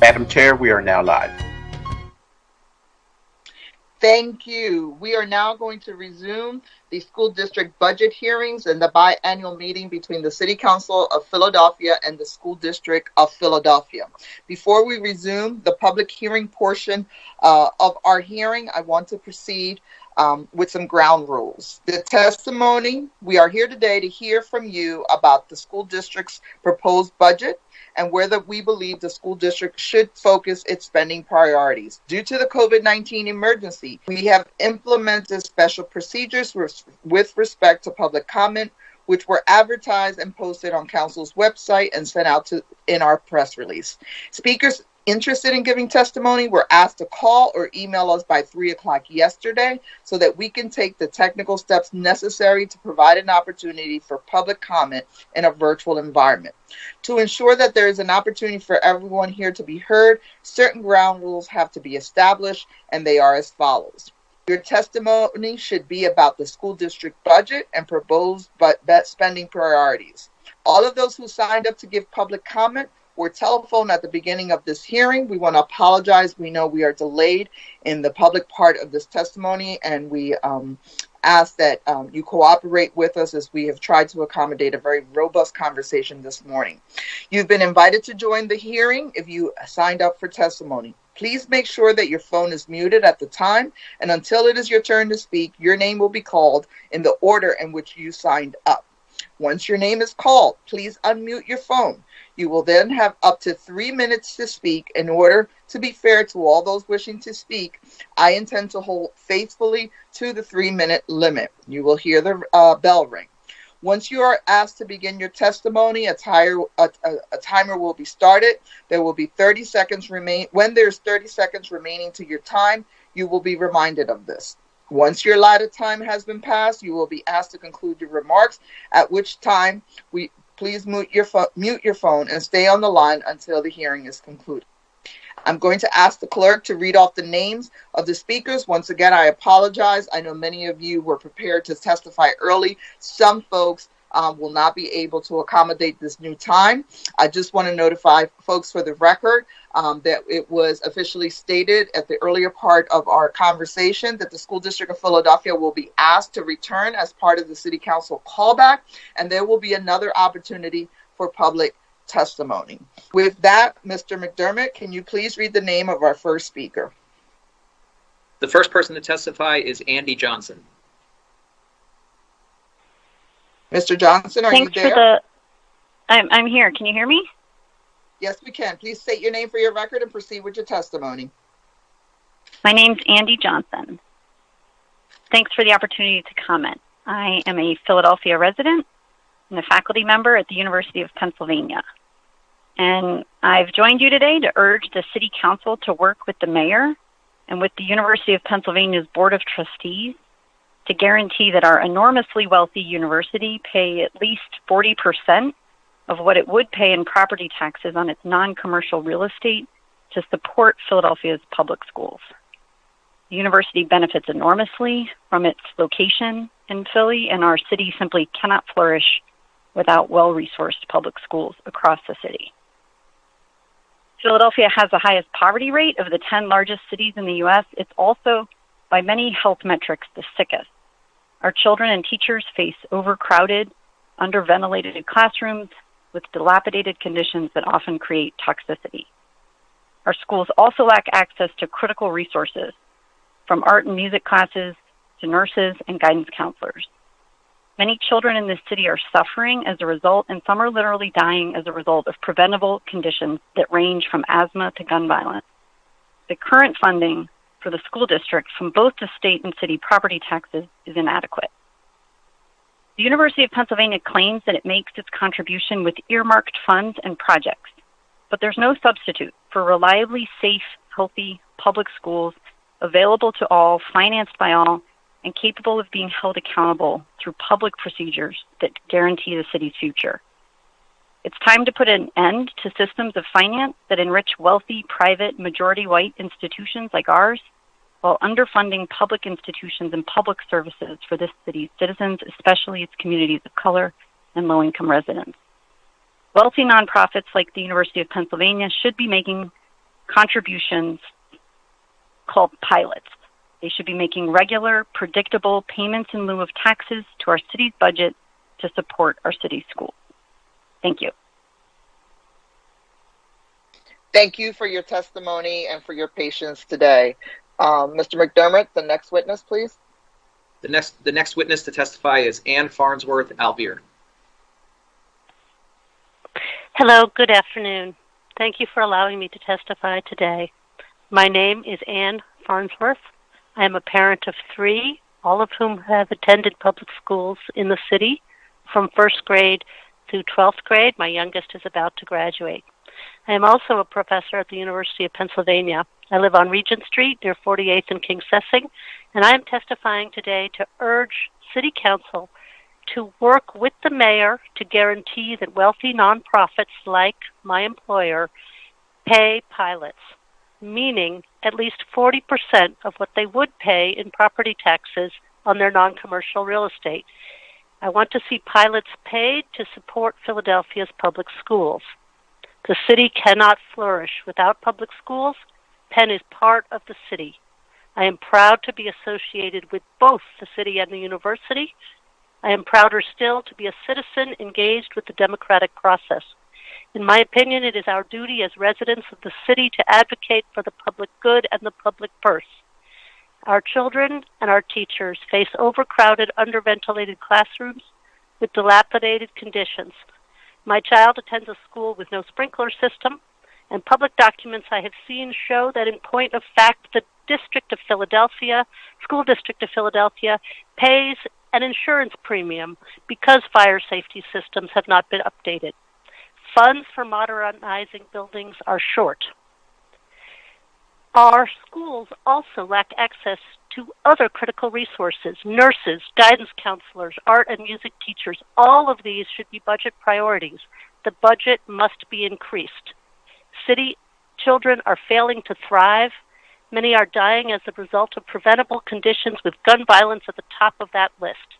Madam Chair, we are now live. Thank you. We are now going to resume the school district budget hearings and the biannual meeting between the City Council of Philadelphia and the School District of Philadelphia. Before we resume the public hearing portion of our hearing, I want to proceed with some ground rules. The testimony, we are here today to hear from you about the school district's proposed budget and whether we believe the school district should focus its spending priorities. Due to the COVID-19 emergency, we have implemented special procedures with respect to public comment, which were advertised and posted on Council's website and sent out in our press release. Speakers interested in giving testimony were asked to call or email us by 3 o'clock yesterday so that we can take the technical steps necessary to provide an opportunity for public comment in a virtual environment. To ensure that there is an opportunity for everyone here to be heard, certain ground rules have to be established, and they are as follows. Your testimony should be about the school district budget and proposed spending priorities. All of those who signed up to give public comment were telephoned at the beginning of this hearing. We want to apologize. We know we are delayed in the public part of this testimony, and we ask that you cooperate with us as we have tried to accommodate a very robust conversation this morning. You've been invited to join the hearing if you signed up for testimony. Please make sure that your phone is muted at the time, and until it is your turn to speak, your name will be called in the order in which you signed up. Once your name is called, please unmute your phone. You will then have up to 3 minutes to speak. In order to be fair to all those wishing to speak, I intend to hold faithfully to the 3-minute limit. You will hear the bell ring. Once you are asked to begin your testimony, a timer will be started. There will be 30 seconds remain. When there's 30 seconds remaining to your time, you will be reminded of this. Once your allotted time has been passed, you will be asked to conclude your remarks, at which time please mute your phone and stay on the line until the hearing is concluded. I'm going to ask the clerk to read off the names of the speakers. Once again, I apologize. I know many of you were prepared to testify early. Some folks will not be able to accommodate this new time. I just want to notify folks for the record that it was officially stated at the earlier part of our conversation that the School District of Philadelphia will be asked to return as part of the City Council callback, and there will be another opportunity for public testimony. With that, Mr. McDermott, can you please read the name of our first speaker? The first person to testify is Andy Johnson. Mr. Johnson, are you there? I'm here. Can you hear me? Yes, we can. Please state your name for your record and proceed with your testimony. My name's Andy Johnson. Thanks for the opportunity to comment. I am a Philadelphia resident and a faculty member at the University of Pennsylvania. And I've joined you today to urge the City Council to work with the mayor and with the University of Pennsylvania's Board of Trustees to guarantee that our enormously wealthy university pay at least 40% of what it would pay in property taxes on its non-commercial real estate to support Philadelphia's public schools. The university benefits enormously from its location in Philly, and our city simply cannot flourish without well-resourced public schools across the city. Philadelphia has the highest poverty rate of the 10 largest cities in the U.S. It's also, by many health metrics, the sickest. Our children and teachers face overcrowded, underventilated classrooms with dilapidated conditions that often create toxicity. Our schools also lack access to critical resources, from art and music classes to nurses and guidance counselors. Many children in this city are suffering as a result, and some are literally dying as a result of preventable conditions that range from asthma to gun violence. The current funding for the school district from both the state and city property taxes is inadequate. The University of Pennsylvania claims that it makes its contribution with earmarked funds and projects, but there's no substitute for reliably safe, healthy public schools available to all, financed by all, and capable of being held accountable through public procedures that guarantee the city's future. It's time to put an end to systems of finance that enrich wealthy, private, majority-white institutions like ours, while underfunding public institutions and public services for this city's citizens, especially its communities of color and low-income residents. Wealthy nonprofits like the University of Pennsylvania should be making contributions called pilots. They should be making regular, predictable payments in lieu of taxes to our city's budget to support our city schools. Thank you. Thank you for your testimony and for your patience today. Mr. McDermott, the next witness, please. The next witness to testify is Ann Farnsworth Alvear. Hello, good afternoon. Thank you for allowing me to testify today. My name is Ann Farnsworth. I am a parent of 3, all of whom have attended public schools in the city from 1st grade through 12th grade. My youngest is about to graduate. I am also a professor at the University of Pennsylvania. I live on Regent Street near 48th and King Sessing, and I am testifying today to urge City Council to work with the mayor to guarantee that wealthy nonprofits like my employer pay pilots, meaning at least 40% of what they would pay in property taxes on their non-commercial real estate. I want to see pilots paid to support Philadelphia's public schools. The city cannot flourish without public schools. Penn is part of the city. I am proud to be associated with both the city and the university. I am prouder still to be a citizen engaged with the democratic process. In my opinion, it is our duty as residents of the city to advocate for the public good and the public purse. Our children and our teachers face overcrowded, underventilated classrooms with dilapidated conditions. My child attends a school with no sprinkler system, and public documents I have seen show that in point of fact, the School District of Philadelphia, pays an insurance premium because fire safety systems have not been updated. Funds for modernizing buildings are short. Our schools also lack access to other critical resources, nurses, guidance counselors, art and music teachers. All of these should be budget priorities. The budget must be increased. City children are failing to thrive. Many are dying as a result of preventable conditions, with gun violence at the top of that list.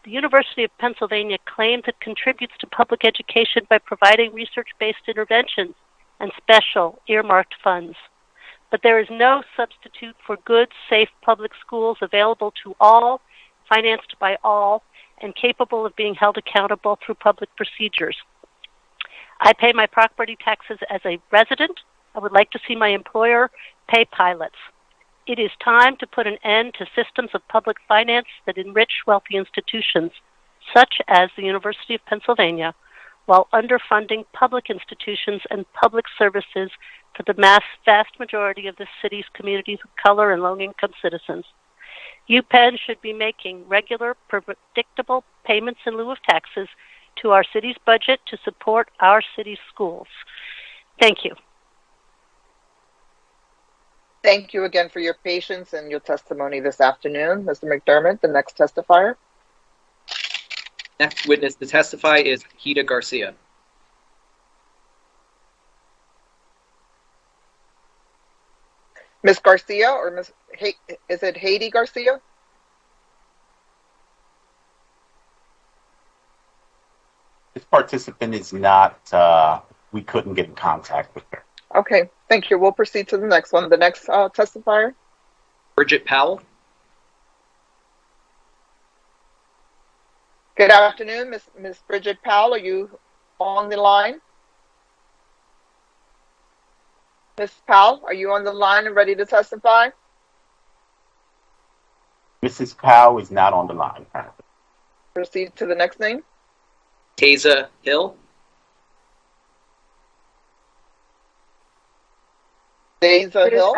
The University of Pennsylvania claims it contributes to public education by providing research-based interventions and special earmarked funds. But there is no substitute for good, safe public schools available to all, financed by all, and capable of being held accountable through public procedures. I pay my property taxes as a resident. I would like to see my employer pay pilots. It is time to put an end to systems of public finance that enrich wealthy institutions, such as the University of Pennsylvania, while underfunding public institutions and public services for the vast majority of the city's communities of color and low-income citizens. UPenn should be making regular, predictable payments in lieu of taxes to our city's budget to support our city's schools. Thank you. Thank you again for your patience and your testimony this afternoon. Mr. McDermott, the next testifier. Next witness to testify is Hida Garcia. Ms. Garcia, or is it Haiti Garcia? This participant is not, we couldn't get in contact with her. Okay, thank you. We'll proceed to the next one. The next testifier. Bridget Powell. Good afternoon, Ms. Bridget Powell. Are you on the line? Ms. Powell, are you on the line and ready to testify? Mrs. Powell is not on the line. Proceed to the next name. Taza Hill. Taza Hill.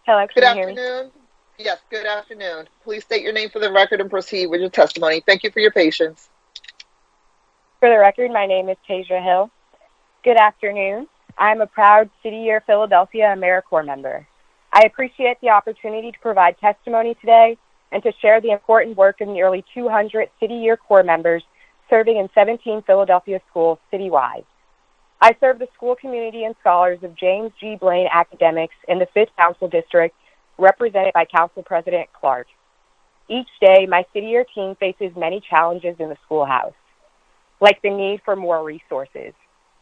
Hello, Good can you hear me? afternoon. Yes, good afternoon. Please state your name for the record and proceed with your testimony. Thank you for your patience. For the record, my name is Tasia Hill. Good afternoon. I'm a proud City Year Philadelphia AmeriCorps member. I appreciate the opportunity to provide testimony today and to share the important work of nearly 200 City Year Corps members serving in 17 Philadelphia schools citywide. I serve the school community and scholars of James G. Blaine Academics in the 5th Council District, represented by Council President Clark. Each day, my City Year team faces many challenges in the schoolhouse, like the need for more resources,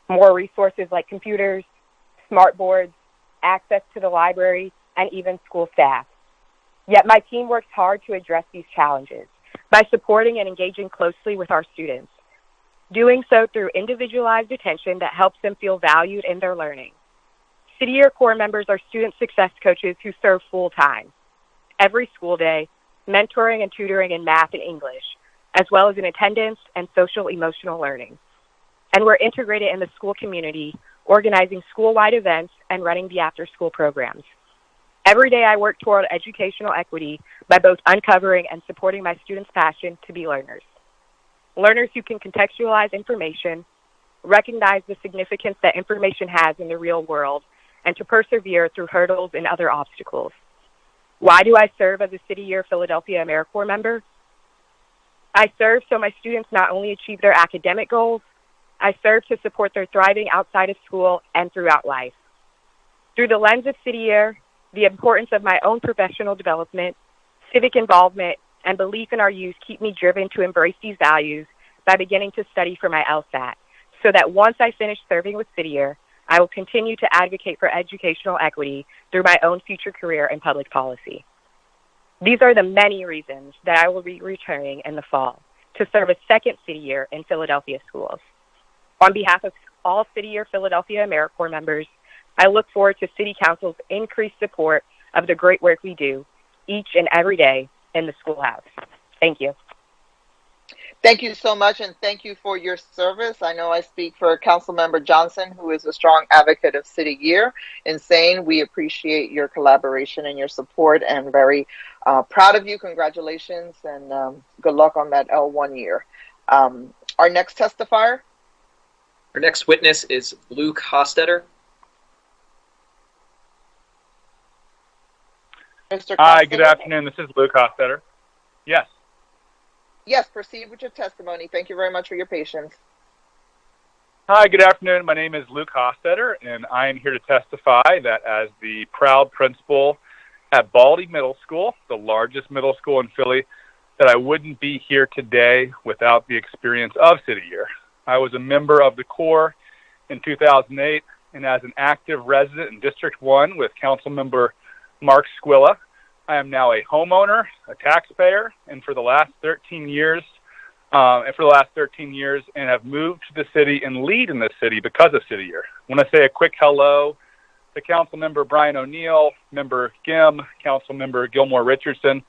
more resources like computers, smart boards, access to the library, and even school staff. Yet my team works hard to address these challenges by supporting and engaging closely with our students, doing so through individualized attention that helps them feel valued in their learning. City Year Core members are student success coaches who serve full-time, every school day, mentoring and tutoring in math and English, as well as in attendance and social emotional learning. And we're integrated in the school community, organizing school-wide events and running the after-school programs. Every day I work toward educational equity by both uncovering and supporting my students' passion to be learners. Learners who can contextualize information, recognize the significance that information has in the real world, and to persevere through hurdles and other obstacles. Why do I serve as a City Year Philadelphia AmeriCorps member? I serve so my students not only achieve their academic goals, I serve to support their thriving outside of school and throughout life. Through the lens of City Year, the importance of my own professional development, civic involvement, and belief in our youth keep me driven to embrace these values by beginning to study for my LSAT, so that once I finish serving with City Year, I will continue to advocate for educational equity through my own future career in public policy. These are the many reasons that I will be returning in the fall to serve a second City Year in Philadelphia schools. On behalf of all City Year Philadelphia AmeriCorps members, I look forward to City Council's increased support of the great work we do each and every day in the schoolhouse. Thank you. Thank you so much, and thank you for your service. I know I speak for Councilmember Johnson, who is a strong advocate of City Year, in saying we appreciate your collaboration and your support, and very proud of you. Congratulations, and good luck on that L1 year. Our next testifier? Our next witness is Luke Hostetter. Mr. Hi, good afternoon. This is Luke Hostetter. Yes. Yes, proceed with your testimony. Thank you very much for your patience. Hi, good afternoon. My name is Luke Hostetter, and I am here to testify that as the proud principal at Baldy Middle School, the largest middle school in Philly, that I wouldn't be here today without the experience of City Year. I was a member of the Corps in 2008, and as an active resident in District 1 with Councilmember Mark Squilla, I am now a homeowner, a taxpayer, and for the last 13 years, and have moved to the city and lead in the city because of City Year. I want to say a quick hello to Councilmember Brian O'Neill, Member Gim, Councilmember Gilmore Richardson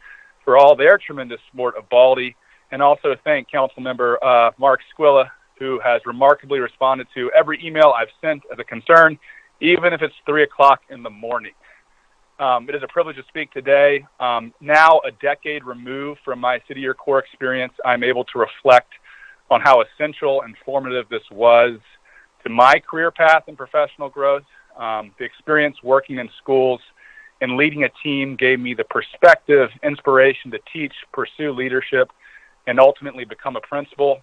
for all their tremendous support of Baldy, and also thank Councilmember Mark Squilla, who has remarkably responded to every email I've sent as a concern, even if it's 3 o'clock in the morning. It is a privilege to speak today. Now, a decade removed from my City Year Core experience, I'm able to reflect on how essential and formative this was to my career path and professional growth. The experience working in schools and leading a team gave me the perspective, inspiration to teach, pursue leadership, and ultimately become a principal.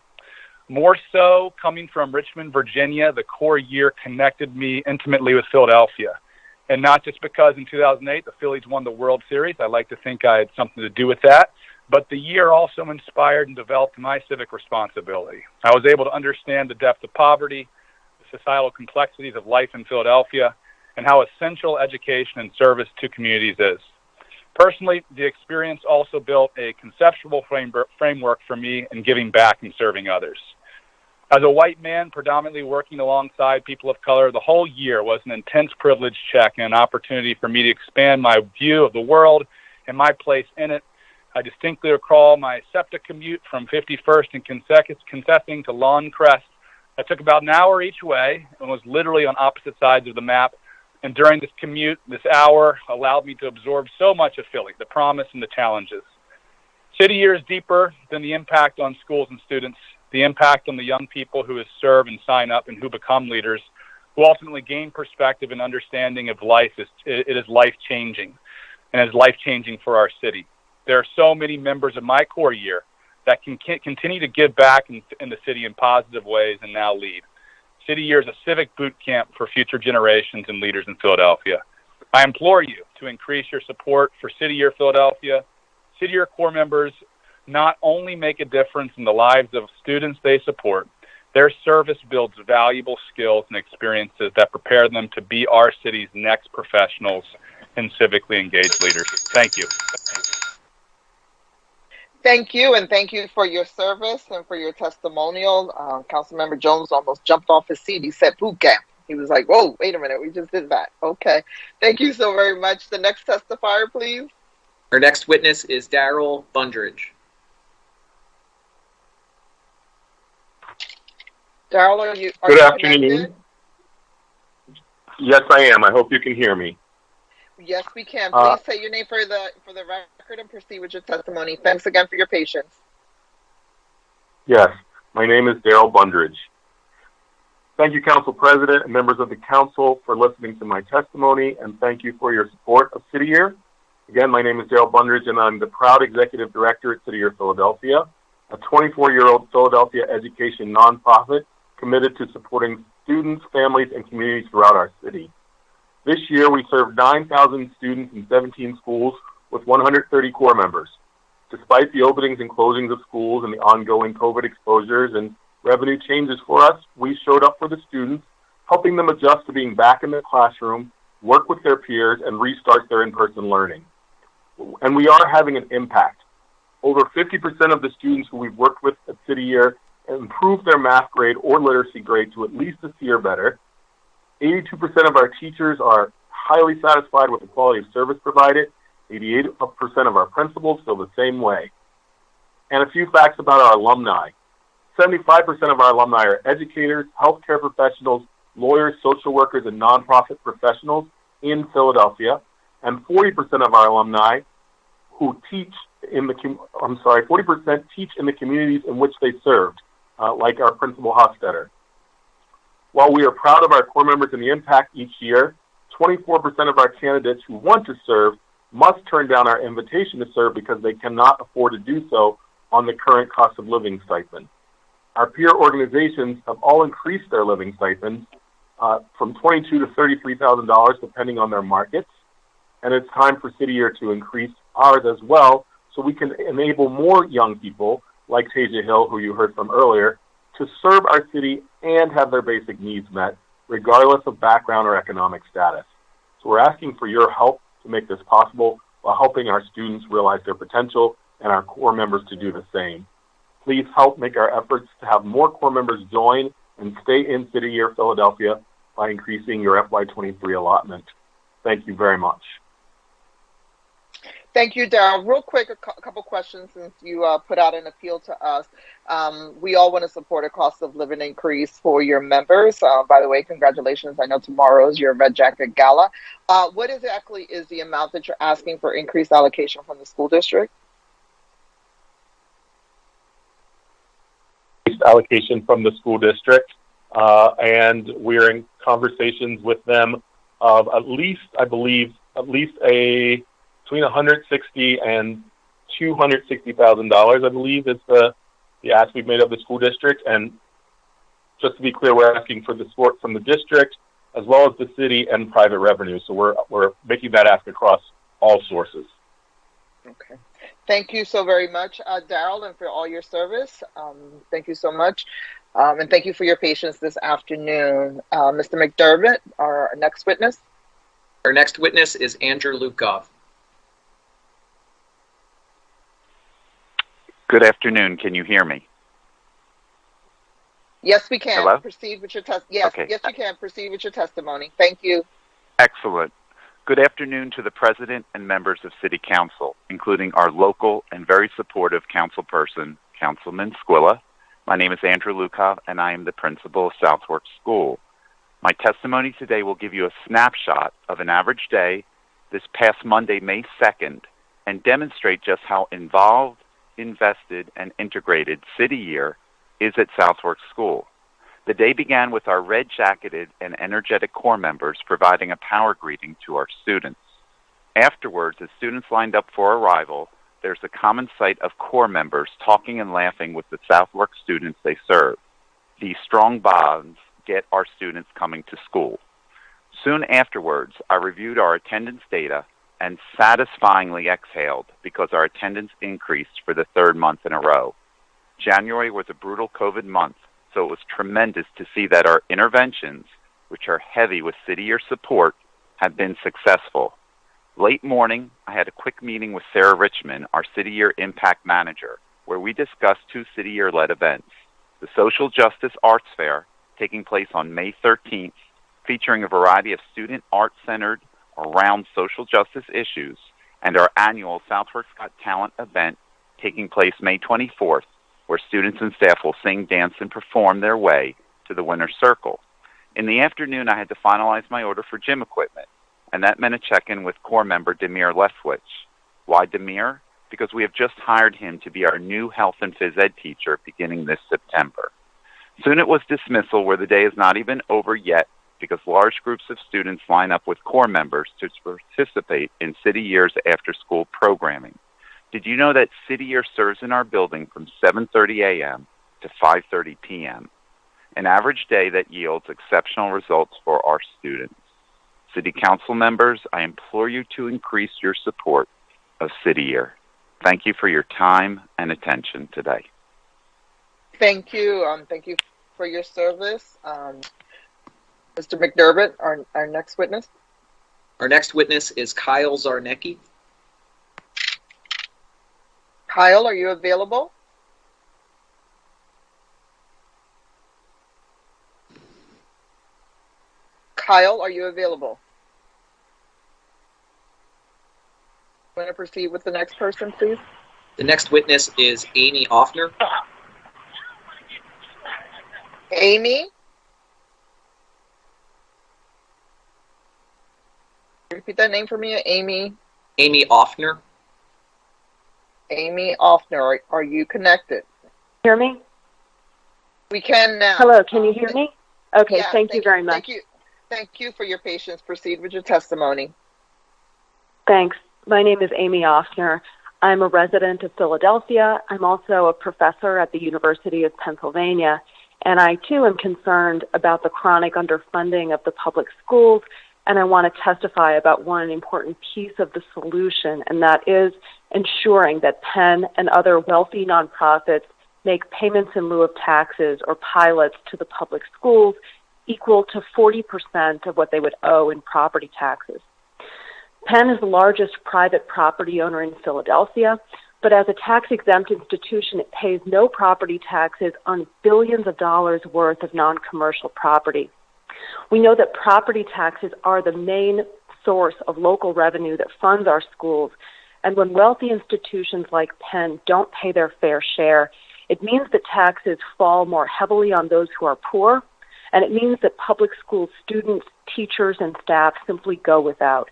More so, coming from Richmond, Virginia, the core year connected me intimately with Philadelphia. And not just because in 2008 the Phillies won the World Series. I like to think I had something to do with that. But the year also inspired and developed my civic responsibility. I was able to understand the depth of poverty, the societal complexities of life in Philadelphia, and how essential education and service to communities is. Personally, the experience also built a conceptual framework for me in giving back and serving others. As a white man predominantly working alongside people of color, the whole year was an intense privilege check and an opportunity for me to expand my view of the world and my place in it. I distinctly recall my SEPTA commute from 51st and Concessing to Lawn Crest. I took about an hour each way and was literally on opposite sides of the map. And during this commute, this hour allowed me to absorb so much of Philly, the promise and the challenges. City Year is deeper than the impact on schools and students. The impact on the young people who serve and sign up and who become leaders, who ultimately gain perspective and understanding of life. It is life-changing, and is life-changing for our city. There are so many members of my core year that can continue to give back in the city in positive ways and now lead. City Year is a civic boot camp for future generations and leaders in Philadelphia. I implore you to increase your support for City Year Philadelphia. City Year Core members not only make a difference in the lives of students they support, Their service builds valuable skills and experiences that prepare them to be our city's next professionals and civically engaged leaders. Thank you. Thank you, and thank you for your service and for your testimonial. Councilmember Jones almost jumped off his seat. He said boot camp. He was like, whoa, wait a minute, we just did that. Okay. Thank you so very much. The next testifier, please. Our next witness is Daryl Bundridge. Daryl, are you Good afternoon. connected? Yes, I am. I hope you can hear me. Yes, we can. Please say your name for the record and proceed with your testimony. Thanks again for your patience. Yes, my name is Daryl Bundridge. Thank you, Council President and members of the Council, for listening to my testimony, and thank you for your support of City Year. Again, my name is Daryl Bundridge, and I'm the proud Executive Director at City Year Philadelphia, a 24-year-old Philadelphia education nonprofit committed to supporting students, families, and communities throughout our city. This year, we served 9,000 students in 17 schools with 130 core members. Despite the openings and closings of schools and the ongoing COVID exposures and revenue changes for us, we showed up for the students, helping them adjust to being back in their classroom, work with their peers, and restart their in-person learning. And we are having an impact. Over 50% of the students who we've worked with at City Year improved their math grade or literacy grade to at least a C or better. 82% of our teachers are highly satisfied with the quality of service provided. 88% of our principals feel the same way. And a few facts about our alumni. 75% of our alumni are educators, healthcare professionals, lawyers, social workers, and nonprofit professionals in Philadelphia. And 40% of our alumni who teach in the 40% teach in the communities in which they served, like our principal Hofstetter. While we are proud of our core members and the impact each year, 24% of our candidates who want to serve must turn down our invitation to serve because they cannot afford to do so on the current cost of living stipend. Our peer organizations have all increased their living stipends from $22,000 to $33,000 depending on their markets, and it's time for City Year to increase ours as well so we can enable more young people like Tasia Hill, who you heard from earlier, to serve our city and have their basic needs met, regardless of background or economic status. So we're asking for your help to make this possible while helping our students realize their potential and our core members to do the same. Please help make our efforts to have more core members join and stay in City Year Philadelphia by increasing your FY23 allotment. Thank you very much. Thank you, Daryl. Real quick, a couple questions since you put out an appeal to us. We all want to support a cost of living increase for your members. By the way, congratulations. I know tomorrow is your Red Jacket Gala. What exactly is the amount that you're asking for increased allocation from the school district? Allocation from the school district, and we're in conversations with them of at least between $160,000 and $260,000, I believe, is the ask we've made of the school district. And just to be clear, we're asking for the support from the district as well as the city and private revenue. So we're making that ask across all sources. Okay. Thank you so very much, Daryl, and for all your service. Thank you so much. And thank you for your patience this afternoon. Mr. McDermott, our next witness. Our next witness is Andrew Lukov. Good afternoon. Can you hear me? Yes, we can. Hello? Proceed with your Yes, Okay. Yes, you can. Proceed with your testimony. Thank you. Excellent. Good afternoon to the President and members of City Council, including our local and very supportive councilperson, Councilman Squilla. My name is Andrew Lukov, and I am the principal of Southwark School. My testimony today will give you a snapshot of an average day this past Monday, May 2nd, and demonstrate just how involved, invested, and integrated City Year is at Southwark School. The day began with our red-jacketed and energetic core members providing a power greeting to our students. Afterwards, as students lined up for arrival, there's a common sight of core members talking and laughing with the Southwark students they serve. These strong bonds get our students coming to school. Soon afterwards, I reviewed our attendance data and satisfyingly exhaled because our attendance increased for the third month in a row. January was a brutal COVID month, so it was tremendous to see that our interventions, which are heavy with city year support, have been successful. Late morning, I had a quick meeting with Sarah Richmond, our City Year Impact Manager, where we discussed 2 City Year-led events. The Social Justice Arts Fair, taking place on May 13th, featuring a variety of student art centered around social justice issues, and our annual Southwark's Got Talent event, taking place May 24th, where students and staff will sing, dance, and perform their way to the winner's circle. In the afternoon, I had to finalize my order for gym equipment, and that meant a check-in with Corps member Demir Leswich. Why Demir? Because we have just hired him to be our new health and phys ed teacher beginning this September. Soon it was dismissal, where the day is not even over yet, because large groups of students line up with Corps members to participate in City Year's after-school programming. Did you know that City Year serves in our building from 7:30 a.m. to 5:30 p.m., an average day that yields exceptional results for our students? City Council members, I implore you to increase your support of City Year. Thank you for your time and attention today. Thank you. Thank you for your service. Mr. McDermott, our next witness. Our next witness is Kyle Zarnecki. Kyle, are you available? Kyle, are you available? Want to proceed with the next person, please? The next witness is Amy Offner. Amy? Repeat that name for me, Amy. Amy Offner. Amy Offner, are you connected? Hear me? We can now. Hello, can you hear me? Okay, Yeah, thank you very much. Thank you for your patience. Proceed with your testimony. Thanks. My name is Amy Offner. I'm a resident of Philadelphia. I'm also a professor at the University of Pennsylvania, and I too am concerned about the chronic underfunding of the public schools, and I want to testify about one important piece of the solution, and that is ensuring that Penn and other wealthy nonprofits make payments in lieu of taxes or pilots to the public schools equal to 40% of what they would owe in property taxes. Penn is the largest private property owner in Philadelphia, but as a tax-exempt institution, it pays no property taxes on billions of dollars worth of non-commercial property. We know that property taxes are the main source of local revenue that funds our schools, and when wealthy institutions like Penn don't pay their fair share, it means that taxes fall more heavily on those who are poor, and it means that public school students, teachers, and staff simply go without.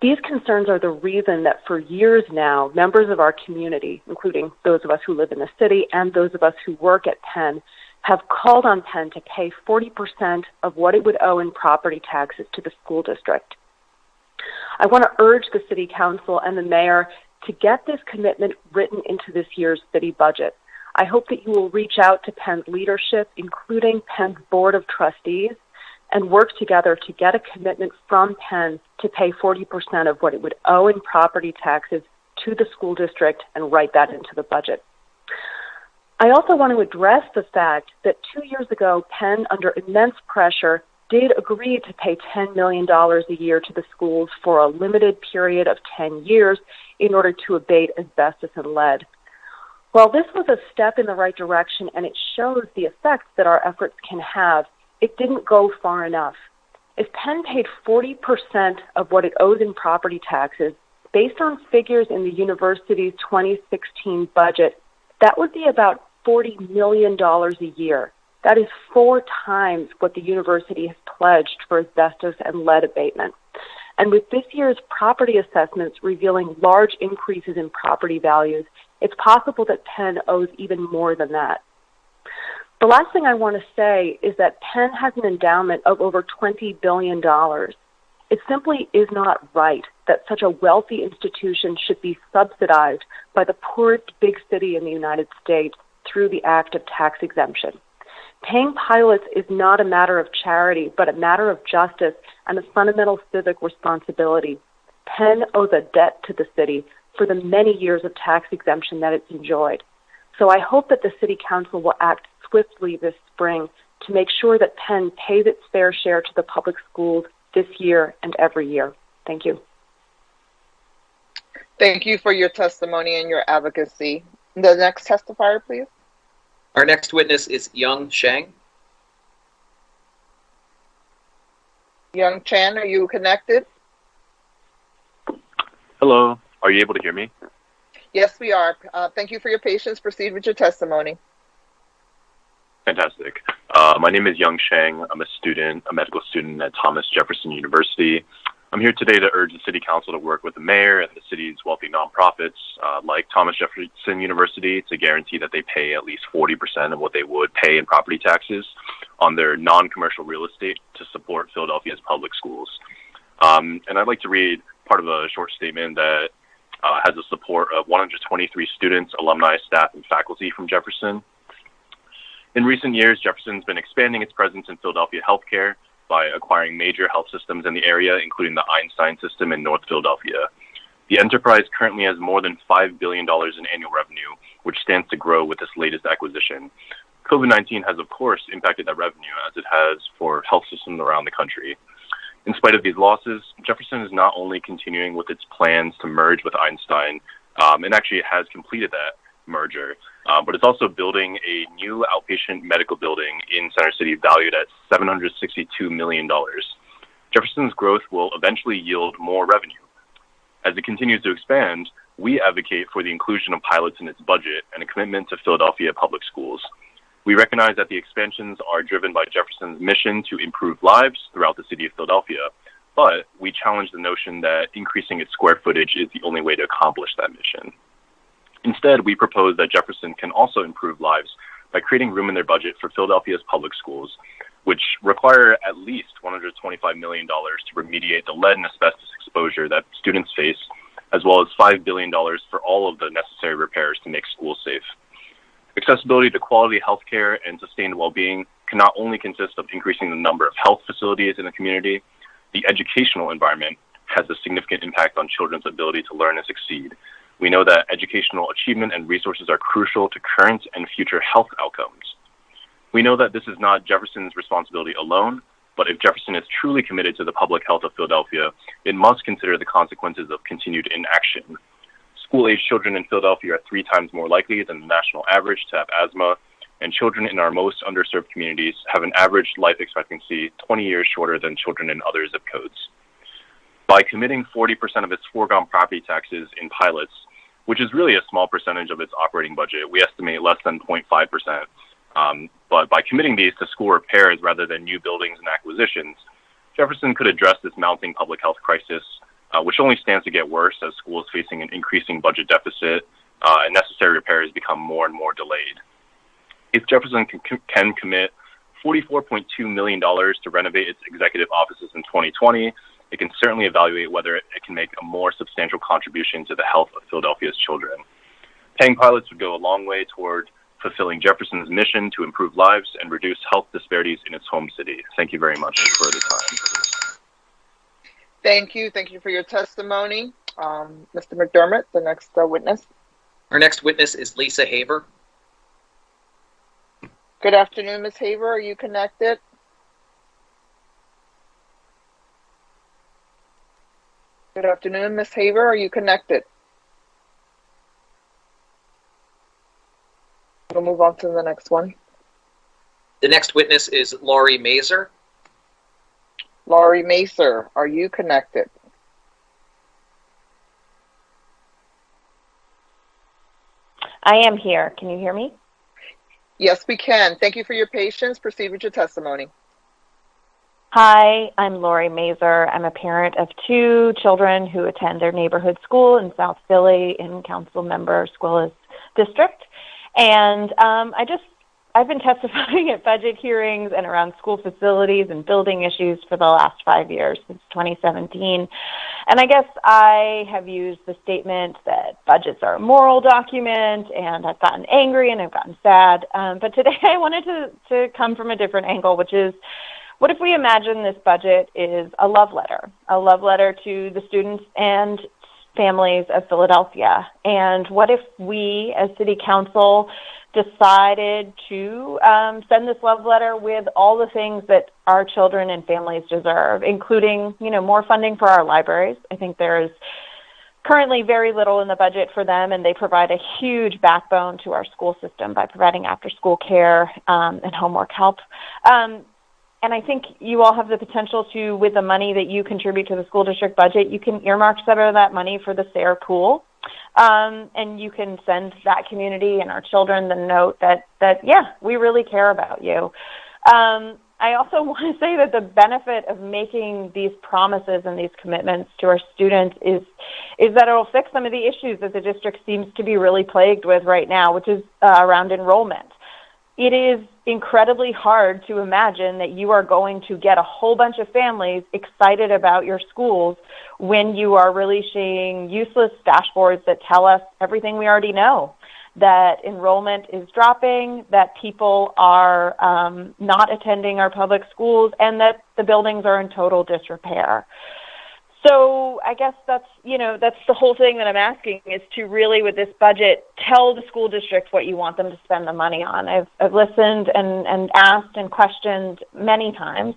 These concerns are the reason that for years now, members of our community, including those of us who live in the city and those of us who work at Penn, have called on Penn to pay 40% of what it would owe in property taxes to the school district. I want to urge the City Council and the Mayor to get this commitment written into this year's city budget. I hope that you will reach out to Penn's leadership, including Penn's Board of Trustees, and work together to get a commitment from Penn to pay 40% of what it would owe in property taxes to the school district and write that into the budget. I also want to address the fact that 2 years ago, Penn, under immense pressure, did agree to pay $10 million a year to the schools for a limited period of 10 years in order to abate asbestos and lead. While this was a step in the right direction and it shows the effects that our efforts can have, it didn't go far enough. If Penn paid 40% of what it owes in property taxes, based on figures in the university's 2016 budget, that would be about $40 million a year. That is 4 times what the university has pledged for asbestos and lead abatement. And with this year's property assessments revealing large increases in property values, it's possible that Penn owes even more than that. The last thing I want to say is that Penn has an endowment of over $20 billion. It simply is not right that such a wealthy institution should be subsidized by the poorest big city in the United States through the act of tax exemption. Paying pilots is not a matter of charity, but a matter of justice and a fundamental civic responsibility. Penn owes a debt to the city for the many years of tax exemption that it's enjoyed. So I hope that the City Council will act swiftly this spring to make sure that Penn pays its fair share to the public schools this year and every year. Thank you. Thank you for your testimony and your advocacy. The next testifier, please. Our next witness is Young Shang. Young Chan, are you connected? Hello. Are you able to hear me? Yes, we are. Thank you for your patience. Proceed with your testimony. Fantastic. My name is Young Shang. I'm a medical student at Thomas Jefferson University. I'm here today to urge the City Council to work with the mayor and the city's wealthy nonprofits like Thomas Jefferson University to guarantee that they pay at least 40% of what they would pay in property taxes on their non-commercial real estate to support Philadelphia's public schools. And I'd like to read part of a short statement that has the support of 123 students, alumni, staff, and faculty from Jefferson. In recent years, Jefferson's been expanding its presence in Philadelphia healthcare by acquiring major health systems in the area, including the Einstein system in North Philadelphia. The enterprise currently has more than $5 billion in annual revenue, which stands to grow with this latest acquisition. COVID-19 has, of course, impacted that revenue, as it has for health systems around the country. In spite of these losses, Jefferson is not only continuing with its plans to merge with Einstein, and actually has completed that merger, but it's also building a new outpatient medical building in Center City valued at $762 million. Jefferson's growth will eventually yield more revenue. As it continues to expand, we advocate for the inclusion of pilots in its budget and a commitment to Philadelphia public schools. We recognize that the expansions are driven by Jefferson's mission to improve lives throughout the city of Philadelphia, but we challenge the notion that increasing its square footage is the only way to accomplish that mission. Instead, we propose that Jefferson can also improve lives by creating room in their budget for Philadelphia's public schools, which require at least $125 million to remediate the lead and asbestos exposure that students face, as well as $5 billion for all of the necessary repairs to make schools safe. Accessibility to quality healthcare and sustained well-being can not only consist of increasing the number of health facilities in the community, the educational environment has a significant impact on children's ability to learn and succeed. We know that educational achievement and resources are crucial to current and future health outcomes. We know that this is not Jefferson's responsibility alone, but if Jefferson is truly committed to the public health of Philadelphia, it must consider the consequences of continued inaction. School-aged children in Philadelphia are 3 times more likely than the national average to have asthma, and children in our most underserved communities have an average life expectancy 20 years shorter than children in other zip codes. By committing 40% of its foregone property taxes in pilots, which is really a small percentage of its operating budget, we estimate less than 0.5%. But by committing these to school repairs rather than new buildings and acquisitions, Jefferson could address this mounting public health crisis, which only stands to get worse as schools facing an increasing budget deficit and necessary repairs become more and more delayed. If Jefferson can commit $44.2 million to renovate its executive offices in 2020, it can certainly evaluate whether it can make a more substantial contribution to the health of Philadelphia's children. Paying pilots would go a long way toward fulfilling Jefferson's mission to improve lives and reduce health disparities in its home city. Thank you very much for the time. Thank you. Thank you for your testimony. Mr. McDermott, the next witness. Our next witness is Lisa Haver. Good afternoon, Ms. Haver. Are you connected? Good afternoon, Ms. Haver. Are you connected? We'll move on to the next one. The next witness is Laurie Mazer. Laurie Mazer, are you connected? I am here. Can you hear me? Yes, we can. Thank you for your patience. Proceed with your testimony. Hi, I'm Laurie Mazer. I'm a parent of 2 children who attend their neighborhood school in South Philly in Councilmember Squilla's district. And I've been testifying at budget hearings and around school facilities and building issues for the last 5 years, since 2017. And I guess I have used the statement that budgets are a moral document, and I've gotten angry and I've gotten sad. But today I wanted to come from a different angle, which is, what if we imagine this budget is a love letter to the students and families of Philadelphia? And what if we as City Council decided to send this love letter with all the things that our children and families deserve, including, more funding for our libraries. I think there's currently very little in the budget for them, and they provide a huge backbone to our school system by providing after-school care and homework help. And I think you all have the potential to, with the money that you contribute to the school district budget, you can earmark some of that money for the SARE pool. And you can send that community and our children the note that yeah, we really care about you. I also want to say that the benefit of making these promises and these commitments to our students is that it will fix some of the issues that the district seems to be really plagued with right now, which is around enrollment. It is incredibly hard to imagine that you are going to get a whole bunch of families excited about your schools when you are releasing useless dashboards that tell us everything we already know, that enrollment is dropping, that people are not attending our public schools, and that the buildings are in total disrepair. So I guess that's the whole thing that I'm asking, is to really, with this budget, tell the school districts what you want them to spend the money on. I've listened and asked and questioned many times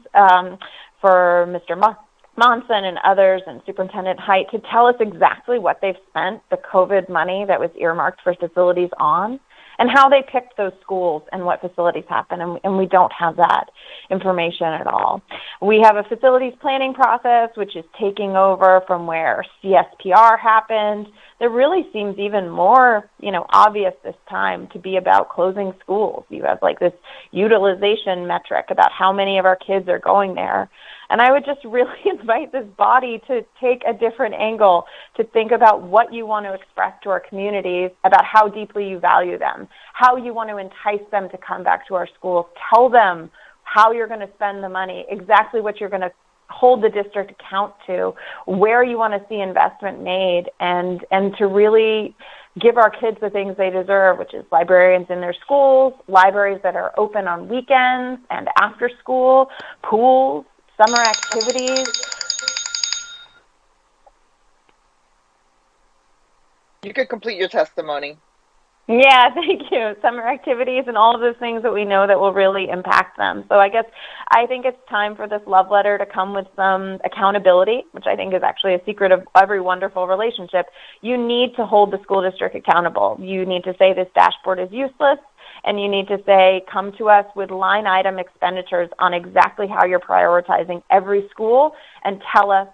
for Mr. Monson and others and Superintendent Height to tell us exactly what they've spent the COVID money that was earmarked for facilities on, and how they picked those schools and what facilities happen, and we don't have that information at all. We have a facilities planning process, which is taking over from where CSPR happened. There really seems even more, obvious this time to be about closing schools. You have like this utilization metric about how many of our kids are going there. And I would just really invite this body to take a different angle, to think about what you want to express to our communities about how deeply you value them, how you want to entice them to come back to our schools. Tell them how you're going to spend the money, exactly what you're going to hold the district account to, where you want to see investment made, and to really give our kids the things they deserve, which is librarians in their schools, libraries that are open on weekends and after school, pools, summer activities. You could complete your testimony. Yeah, thank you. Summer activities and all of those things that we know that will really impact them. So I think it's time for this love letter to come with some accountability, which I think is actually a secret of every wonderful relationship. You need to hold the school district accountable. You need to say this dashboard is useless, and you need to say, come to us with line item expenditures on exactly how you're prioritizing every school, and tell us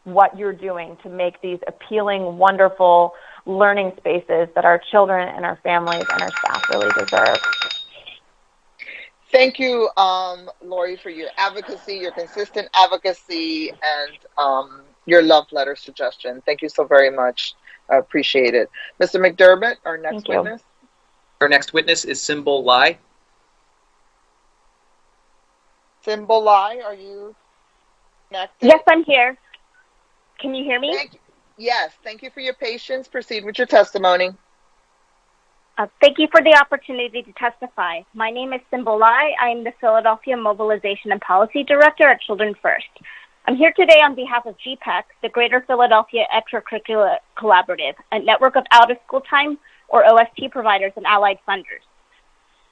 what you're doing to make these appealing, wonderful learning spaces that our children and our families and our staff really deserve. Thank you, Lori, for your advocacy, your consistent advocacy, and your love letter suggestion. Thank you so very much. I appreciate it. Mr. McDermott, our next witness. Our next witness is Symbol Lai. Symbol Lai, are you connected? Yes, I'm here. Can you hear me? Yes, thank you for your patience. Proceed with your testimony. Thank you for the opportunity to testify. My name is Symbol Lai. I am the Philadelphia Mobilization and Policy Director at Children First. I'm here today on behalf of GPEC, the Greater Philadelphia Extracurricular Collaborative, a network of out-of-school time or OST providers and allied funders.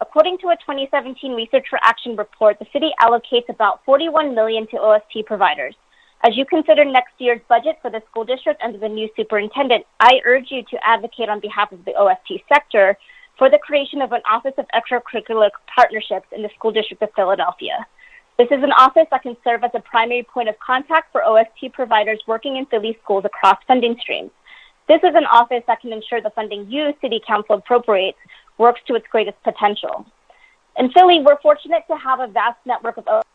According to a 2017 Research for Action report, the city allocates about $41 million to OST providers. As you consider next year's budget for the school district under the new superintendent, I urge you to advocate on behalf of the OST sector for the creation of an Office of Extracurricular Partnerships in the School District of Philadelphia. This is an office that can serve as a primary point of contact for OST providers working in Philly schools across funding streams. This is an office that can ensure the funding you, City Council, appropriates works to its greatest potential. In Philly, we're fortunate to have a vast network of OST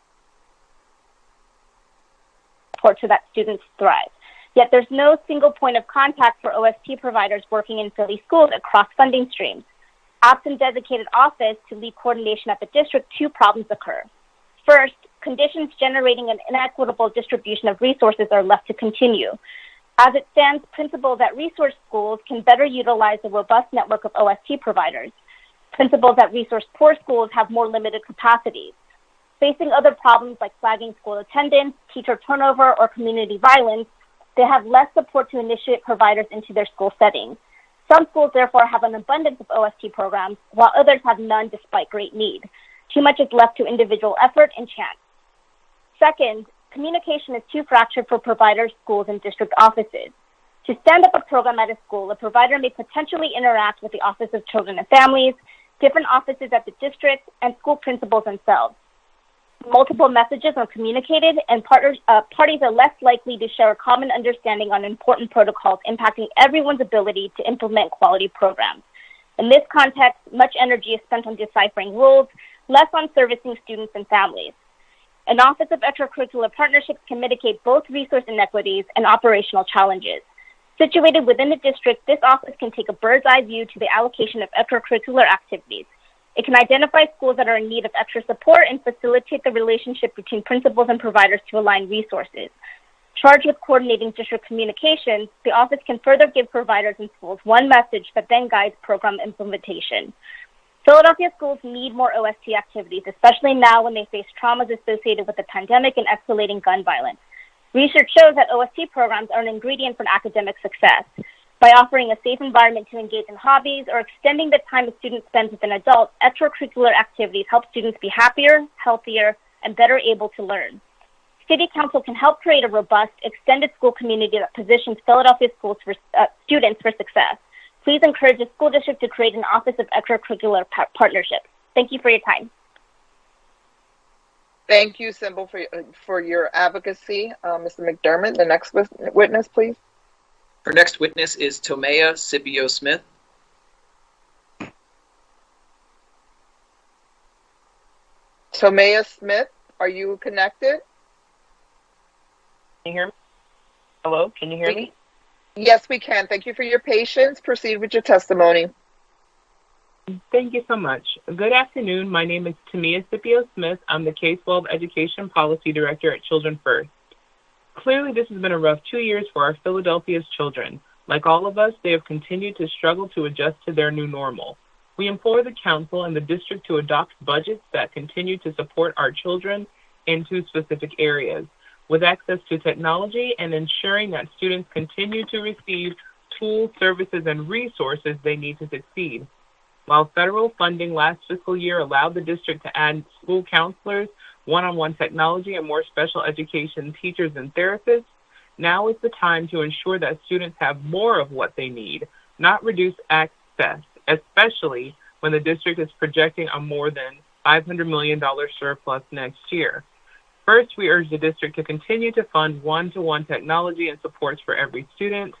support so that students thrive. Yet there's no single point of contact for OST providers working in Philly schools across funding streams. Absent dedicated office to lead coordination at the district, two problems occur. First, conditions generating an inequitable distribution of resources are left to continue. As it stands, principals at resource schools can better utilize a robust network of OST providers. Principals at resource-poor schools have more limited capacities. Facing other problems like flagging school attendance, teacher turnover, or community violence, they have less support to initiate providers into their school settings. Some schools, therefore, have an abundance of OST programs, while others have none despite great need. Too much is left to individual effort and chance. Second, communication is too fractured for providers, schools, and district offices. To stand up a program at a school, a provider may potentially interact with the Office of Children and Families, different offices at the district, and school principals themselves. Multiple messages are communicated, and parties are less likely to share a common understanding on important protocols impacting everyone's ability to implement quality programs. In this context, much energy is spent on deciphering rules, less on servicing students and families. An Office of Extracurricular Partnerships can mitigate both resource inequities and operational challenges. Situated within the district, this office can take a bird's-eye view to the allocation of extracurricular activities. It can identify schools that are in need of extra support and facilitate the relationship between principals and providers to align resources. Charged with coordinating district communications, the office can further give providers and schools one message that then guides program implementation. Philadelphia schools need more OST activities, especially now when they face traumas associated with the pandemic and escalating gun violence. Research shows that OST programs are an ingredient for academic success. By offering a safe environment to engage in hobbies or extending the time a student spends with an adult, extracurricular activities help students be happier, healthier, and better able to learn. City Council can help create a robust, extended school community that positions Philadelphia schools for students for success. Please encourage the school district to create an Office of Extracurricular Partnerships. Thank you for your time. Thank you, Symbol, for your advocacy. Mr. McDermott, the next witness, please. Our next witness is Tomea Scipio-Smith. Tomea Smith, are you connected? Can you hear me? Hello, can you hear me? Yes, we can. Thank you for your patience. Proceed with your testimony. Thank you so much. Good afternoon. My name is Tomea Scipio-Smith. I'm the K-12 Education Policy Director at Children First. Clearly, this has been a rough 2 years for our Philadelphia's children. Like all of us, they have continued to struggle to adjust to their new normal. We implore the council and the district to adopt budgets that continue to support our children in two specific areas, with access to technology and ensuring that students continue to receive tools, services, and resources they need to succeed. While federal funding last fiscal year allowed the district to add school counselors, one-on-one technology, and more special education teachers and therapists, now is the time to ensure that students have more of what they need, not reduce access, especially when the district is projecting a more than $500 million surplus next year. First, we urge the district to continue to fund one-to-one technology and supports for every student.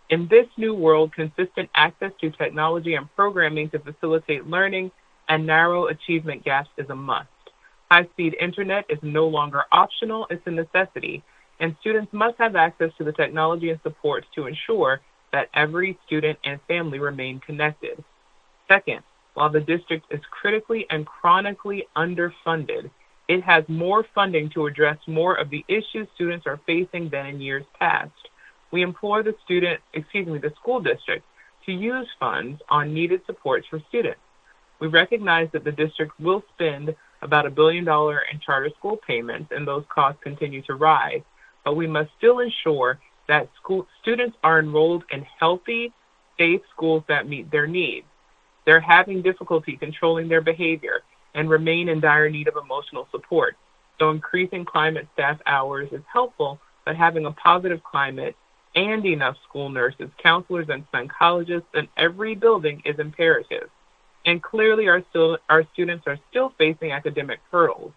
In this new world, consistent access to technology and programming to facilitate learning and narrow achievement gaps is a must. High-speed internet is no longer optional, it's a necessity, and students must have access to the technology and supports to ensure that every student and family remain connected. Second, while the district is critically and chronically underfunded, it has more funding to address more of the issues students are facing than in years past. We implore the school district to use funds on needed supports for students. We recognize that the district will spend about $1 billion in charter school payments, and those costs continue to rise, but we must still ensure that students are enrolled in healthy, safe schools that meet their needs. They're having difficulty controlling their behavior and remain in dire need of emotional support. So increasing climate staff hours is helpful, but having a positive climate and enough school nurses, counselors, and psychologists in every building is imperative. And clearly our students are still facing academic hurdles.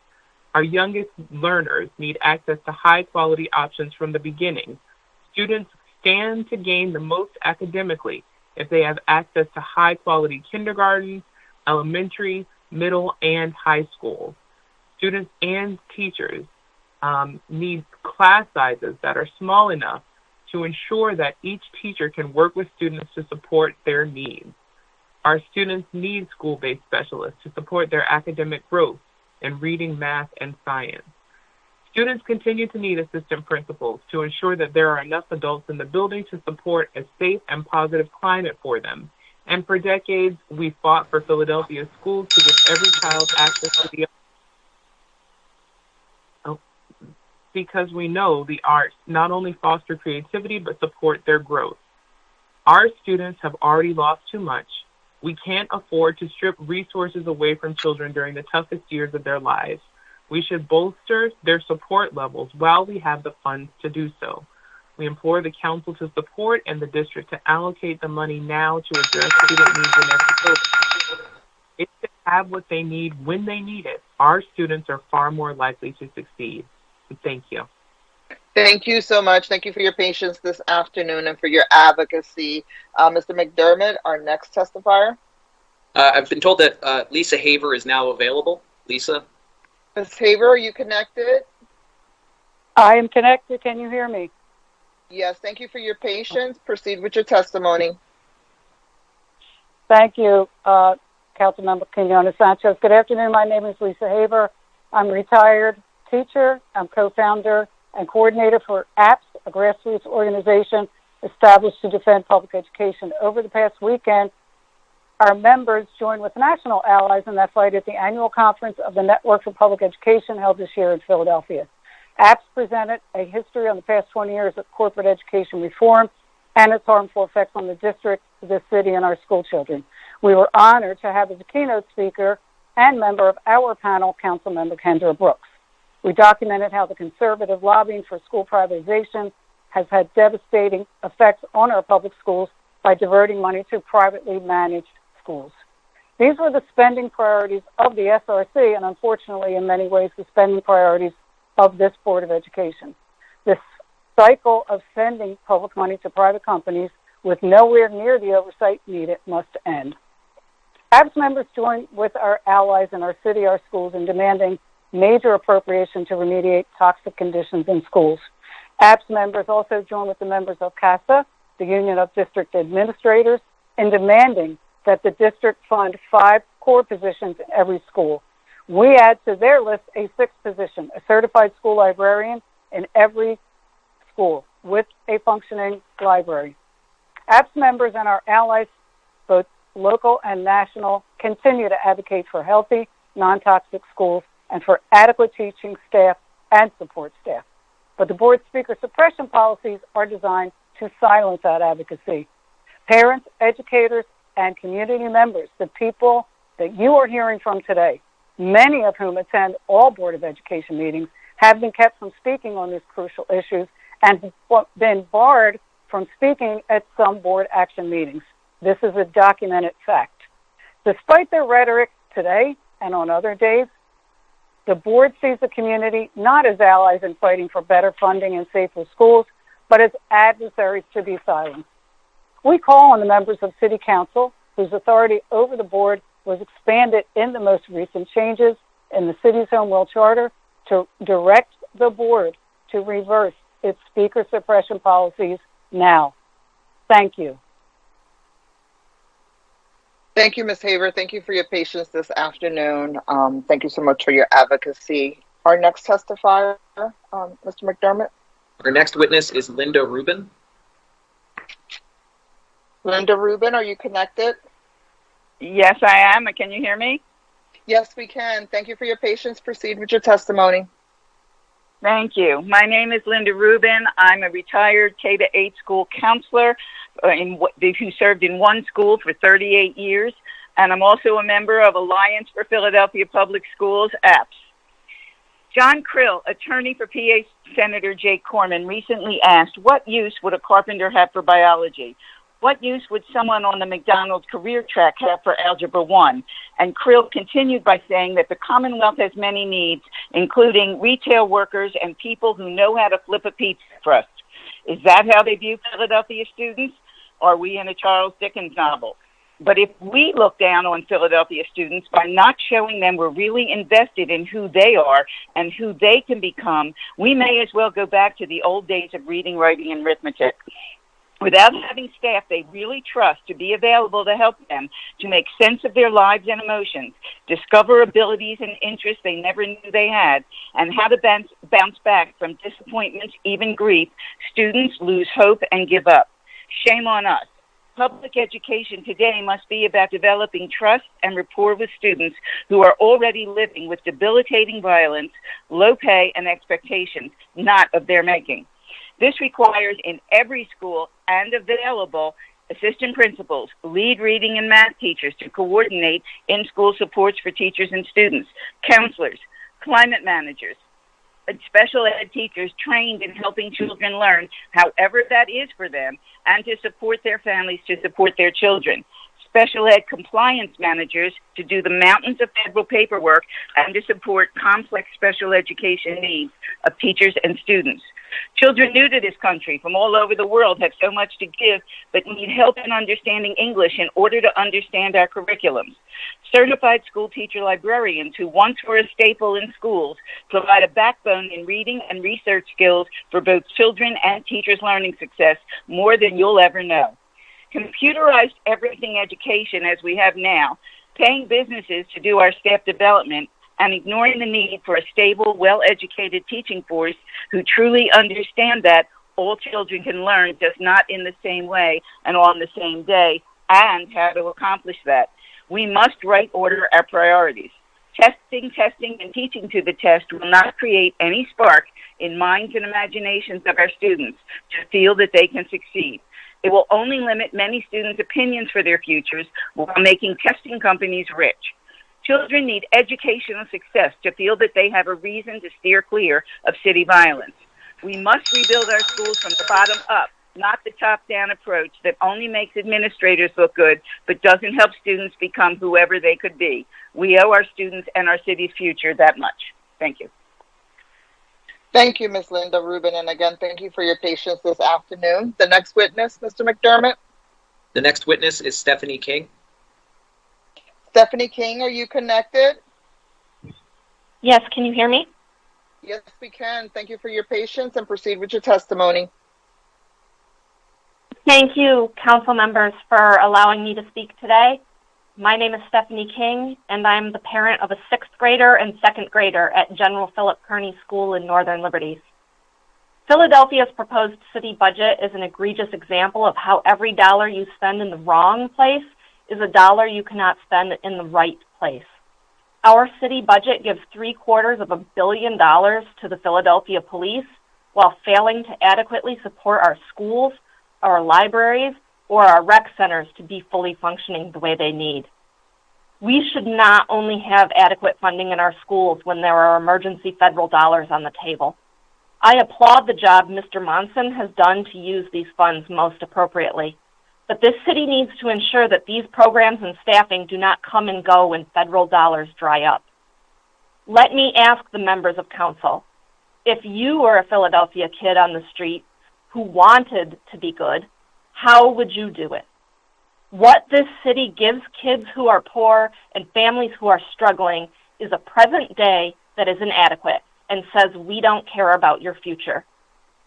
Our youngest learners need access to high-quality options from the beginning. Students stand to gain the most academically if they have access to high-quality kindergartens, elementary, middle, and high schools. Students and teachers need class sizes that are small enough to ensure that each teacher can work with students to support their needs. Our students need school-based specialists to support their academic growth in reading, math, and science. Students continue to need assistant principals to ensure that there are enough adults in the building to support a safe and positive climate for them. And for decades, we fought for Philadelphia schools to give every child access to the arts because we know the arts not only foster creativity but support their growth. Our students have already lost too much. We can't afford to strip resources away from children during the toughest years of their lives. We should bolster their support levels while we have the funds to do so. We implore the council to support and the district to allocate the money now to address student needs in every program. If they have what they need when they need it, our students are far more likely to succeed. Thank you. Thank you so much. Thank you for your patience this afternoon and for your advocacy. Mr. McDermott, our next testifier. I've been told that Lisa Haver is now available. Lisa? Ms. Haver, are you connected? I am connected. Can you hear me? Yes, thank you for your patience. Proceed with your testimony. Thank you, Councilmember Quinones-Sanchez. Good afternoon. My name is Lisa Haver. I'm a retired teacher. I'm co-founder and coordinator for APS, a grassroots organization established to defend public education. Over the past weekend, our members joined with national allies in that fight at the annual conference of the Network for Public Education held this year in Philadelphia. APS presented a history on the past 20 years of corporate education reform and its harmful effects on the district, the city, and our school children. We were honored to have as a keynote speaker and member of our panel, Councilmember Kendra Brooks. We documented how the conservative lobbying for school privatization has had devastating effects on our public schools by diverting money to privately managed schools. These were the spending priorities of the SRC and, unfortunately, in many ways, the spending priorities of this Board of Education. This cycle of sending public money to private companies with nowhere near the oversight needed must end. ABS members join with our allies in our city, our schools, in demanding major appropriation to remediate toxic conditions in schools. ABS members also join with the members of CASA, the Union of District Administrators, in demanding that the district fund 5 core positions in every school. We add to their list a 6th position, a certified school librarian in every school with a functioning library. ABS members and our allies, both local and national, continue to advocate for healthy, non-toxic schools and for adequate teaching staff and support staff. But the board's speaker suppression policies are designed to silence that advocacy. Parents, educators, and community members, the people that you are hearing from today, many of whom attend all Board of Education meetings, have been kept from speaking on these crucial issues and been barred from speaking at some board action meetings. This is a documented fact. Despite their rhetoric today and on other days, the board sees the community not as allies in fighting for better funding and safer schools, but as adversaries to be silenced. We call on the members of City Council, whose authority over the board was expanded in the most recent changes in the city's Home Rule Charter, to direct the board to reverse its speaker suppression policies now. Thank you. Thank you, Ms. Haver. Thank you for your patience this afternoon. Thank you so much for your advocacy. Our next testifier, Mr. McDermott. Our next witness is Linda Rubin. Linda Rubin, are you connected? Yes, I am. Can you hear me? Yes, we can. Thank you for your patience. Proceed with your testimony. Thank you. My name is Linda Rubin. I'm a retired K-8 school counselor who served in one school for 38 years, and I'm also a member of Alliance for Philadelphia Public Schools, APS. John Krill, attorney for PA Senator Jake Corman, recently asked, what use would a carpenter have for biology? What use would someone on the McDonald's career track have for Algebra 1? And Krill continued by saying that the Commonwealth has many needs, including retail workers and people who know how to flip a pizza crust. Is that how they view Philadelphia students? Are we in a Charles Dickens novel? But if we look down on Philadelphia students by not showing them we're really invested in who they are and who they can become, we may as well go back to the old days of reading, writing, and arithmetic. Without having staff they really trust to be available to help them to make sense of their lives and emotions, discover abilities and interests they never knew they had, and how to bounce back from disappointment, even grief, students lose hope and give up. Shame on us. Public education today must be about developing trust and rapport with students who are already living with debilitating violence, low pay, and expectations, not of their making. This requires in every school and available assistant principals, lead reading and math teachers to coordinate in-school supports for teachers and students, counselors, climate managers, and special ed teachers trained in helping children learn, however that is for them, and to support their families to support their children. Special ed compliance managers to do the mountains of federal paperwork and to support complex special education needs of teachers and students. Children new to this country from all over the world have so much to give, but need help in understanding English in order to understand our curriculums. Certified school teacher librarians who once were a staple in schools provide a backbone in reading and research skills for both children and teachers' learning success more than you'll ever know. Computerized everything education as we have now, paying businesses to do our staff development, and ignoring the need for a stable, well-educated teaching force who truly understand that all children can learn, just not in the same way and on the same day, and how to accomplish that. We must right order our priorities. Testing, and teaching to the test will not create any spark in minds and imaginations of our students to feel that they can succeed. It will only limit many students' opinions for their futures while making testing companies rich. Children need educational success to feel that they have a reason to steer clear of city violence. We must rebuild our schools from the bottom up, not the top-down approach that only makes administrators look good but doesn't help students become whoever they could be. We owe our students and our city's future that much. Thank you. Thank you, Ms. Linda Rubin, and again, thank you for your patience this afternoon. The next witness, Mr. McDermott. The next witness is Stephanie King. Stephanie King, are you connected? Yes, can you hear me? Yes, we can. Thank you for your patience and proceed with your testimony. Thank you, council members, for allowing me to speak today. My name is Stephanie King, and I'm the parent of a 6th grader and 2nd grader at General Philip Kearny School in Northern Liberties. Philadelphia's proposed city budget is an egregious example of how every dollar you spend in the wrong place is a dollar you cannot spend in the right place. Our city budget gives $750 million to the Philadelphia police while failing to adequately support our schools, our libraries, or our rec centers to be fully functioning the way they need. We should not only have adequate funding in our schools when there are emergency federal dollars on the table. I applaud the job Mr. Monson has done to use these funds most appropriately. But this city needs to ensure that these programs and staffing do not come and go when federal dollars dry up. Let me ask the members of council, if you were a Philadelphia kid on the street who wanted to be good, how would you do it? What this city gives kids who are poor and families who are struggling is a present day that is inadequate and says we don't care about your future.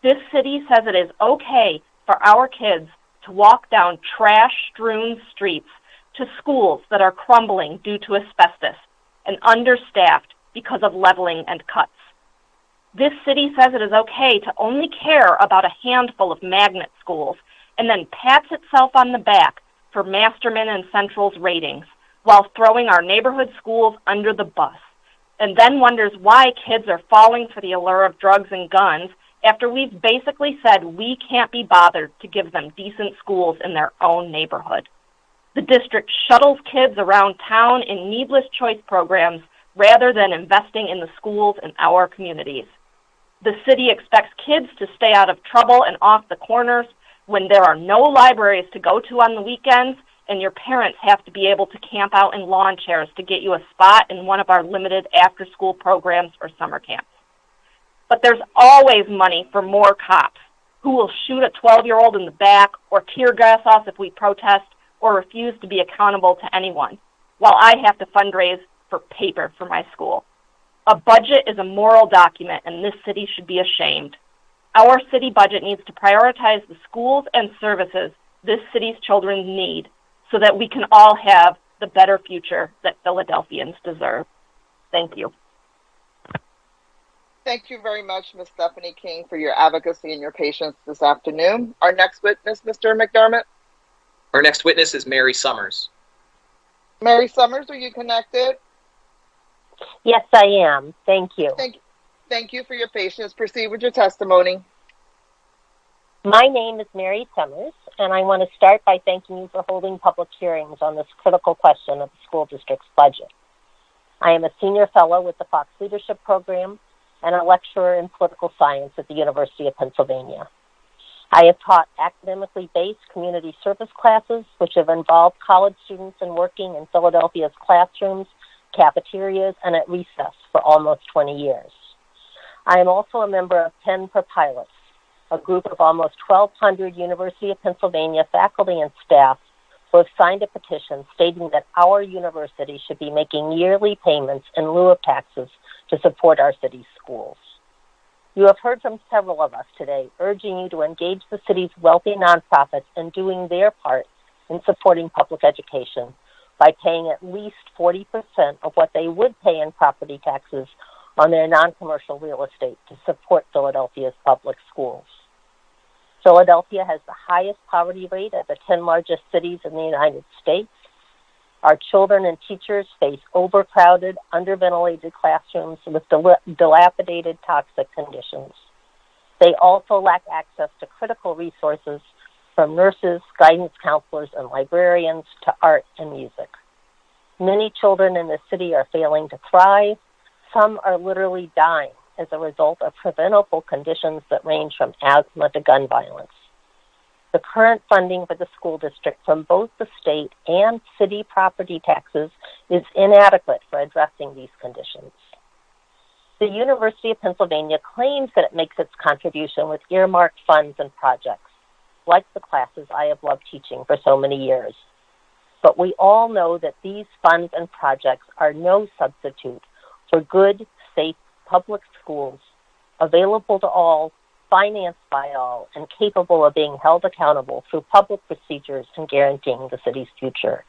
This city says it is okay for our kids to walk down trash-strewn streets to schools that are crumbling due to asbestos and understaffed because of leveling and cuts. This city says it is okay to only care about a handful of magnet schools and then pats itself on the back for Masterman and Central's ratings while throwing our neighborhood schools under the bus, and then wonders why kids are falling for the allure of drugs and guns after we've basically said we can't be bothered to give them decent schools in their own neighborhood. The district shuttles kids around town in needless choice programs rather than investing in the schools in our communities. The city expects kids to stay out of trouble and off the corners when there are no libraries to go to on the weekends and your parents have to be able to camp out in lawn chairs to get you a spot in one of our limited after-school programs or summer camps. But there's always money for more cops who will shoot a 12-year-old in the back or tear gas us if we protest or refuse to be accountable to anyone, while I have to fundraise for paper for my school. A budget is a moral document, and this city should be ashamed. Our city budget needs to prioritize the schools and services this city's children need so that we can all have the better future that Philadelphians deserve. Thank you. Thank you very much, Ms. Stephanie King, for your advocacy and your patience this afternoon. Our next witness, Mr. McDermott. Our next witness is Mary Summers. Mary Summers, are you connected? Yes, I am. Thank you. Thank you for your patience. Proceed with your testimony. My name is Mary Summers, and I want to start by thanking you for holding public hearings on this critical question of the school district's budget. I am a senior fellow with the Fox Leadership Program and a lecturer in political science at the University of Pennsylvania. I have taught academically based community service classes, which have involved college students in working in Philadelphia's classrooms, cafeterias, and at recess for almost 20 years. I am also a member of 10 for Pilots, a group of almost 1,200 University of Pennsylvania faculty and staff who have signed a petition stating that our university should be making yearly payments in lieu of taxes to support our city's schools. You have heard from several of us today urging you to engage the city's wealthy nonprofits in doing their part in supporting public education by paying at least 40% of what they would pay in property taxes on their non-commercial real estate to support Philadelphia's public schools. Philadelphia has the highest poverty rate of the 10 largest cities in the United States. Our children and teachers face overcrowded, underventilated classrooms with dilapidated, toxic conditions. They also lack access to critical resources from nurses, guidance counselors, and librarians to art and music. Many children in the city are failing to thrive. Some are literally dying as a result of preventable conditions that range from asthma to gun violence. The current funding for the school district from both the state and city property taxes is inadequate for addressing these conditions. The University of Pennsylvania claims that it makes its contribution with earmarked funds and projects, like the classes I have loved teaching for so many years. But we all know that these funds and projects are no substitute for good, safe public schools available to all, financed by all, and capable of being held accountable through public procedures and guaranteeing the city's future.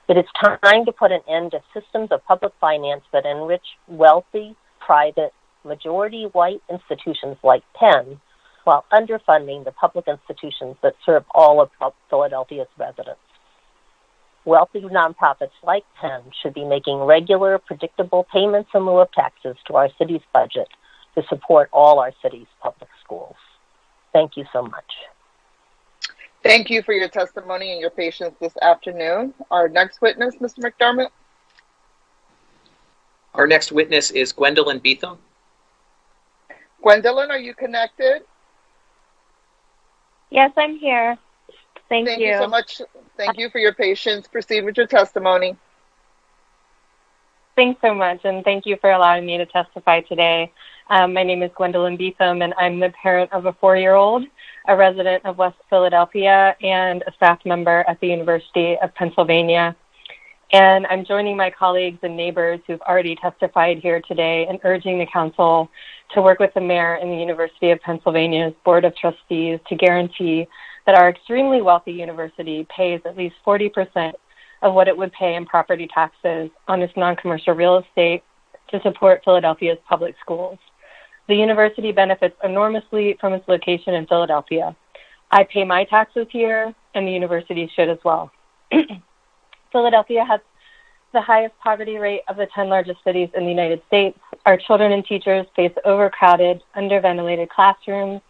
It is time to put an end to systems of public finance that enrich wealthy, private, majority-white institutions like Penn, while underfunding the public institutions that serve all of Philadelphia's residents. Wealthy nonprofits like Penn should be making regular, predictable payments in lieu of taxes to our city's budget to support all our city's public schools. Thank you so much. Thank you for your testimony and your patience this afternoon. Our next witness, Mr. McDermott. Our next witness is Gwendolyn Beetham. Gwendolyn, are you connected? Yes, I'm here. Thank you so much. Thank you for your patience. Proceed with your testimony. Thanks so much, and thank you for allowing me to testify today. My name is Gwendolyn Beetham, and I'm the parent of a 4-year-old, a resident of West Philadelphia, and a staff member at the University of Pennsylvania. And I'm joining my colleagues and neighbors who've already testified here today and urging the council to work with the mayor and the University of Pennsylvania's Board of Trustees to guarantee that our extremely wealthy university pays at least 40% of what it would pay in property taxes on its non-commercial real estate to support Philadelphia's public schools. The university benefits enormously from its location in Philadelphia. I pay my taxes here, and the university should as well. Philadelphia has the highest poverty rate of the 10 largest cities in the United States. Our children and teachers face overcrowded, underventilated classrooms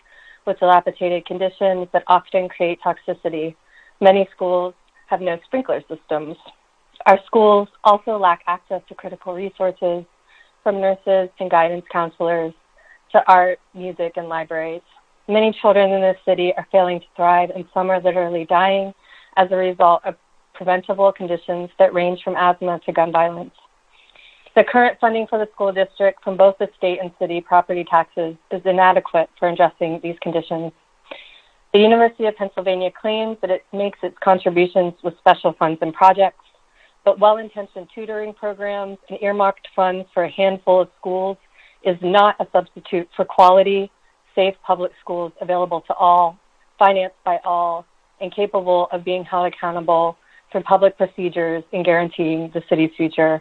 with dilapidated conditions that often create toxicity. Many schools have no sprinkler systems. Our schools also lack access to critical resources, from nurses and guidance counselors to art, music, and libraries. Many children in this city are failing to thrive, and some are literally dying as a result of preventable conditions that range from asthma to gun violence. The current funding for the school district from both the state and city property taxes is inadequate for addressing these conditions. The University of Pennsylvania claims that it makes its contributions with special funds and projects, but well-intentioned tutoring programs and earmarked funds for a handful of schools is not a substitute for quality, safe public schools available to all, financed by all, and capable of being held accountable for public procedures and guaranteeing the city's future.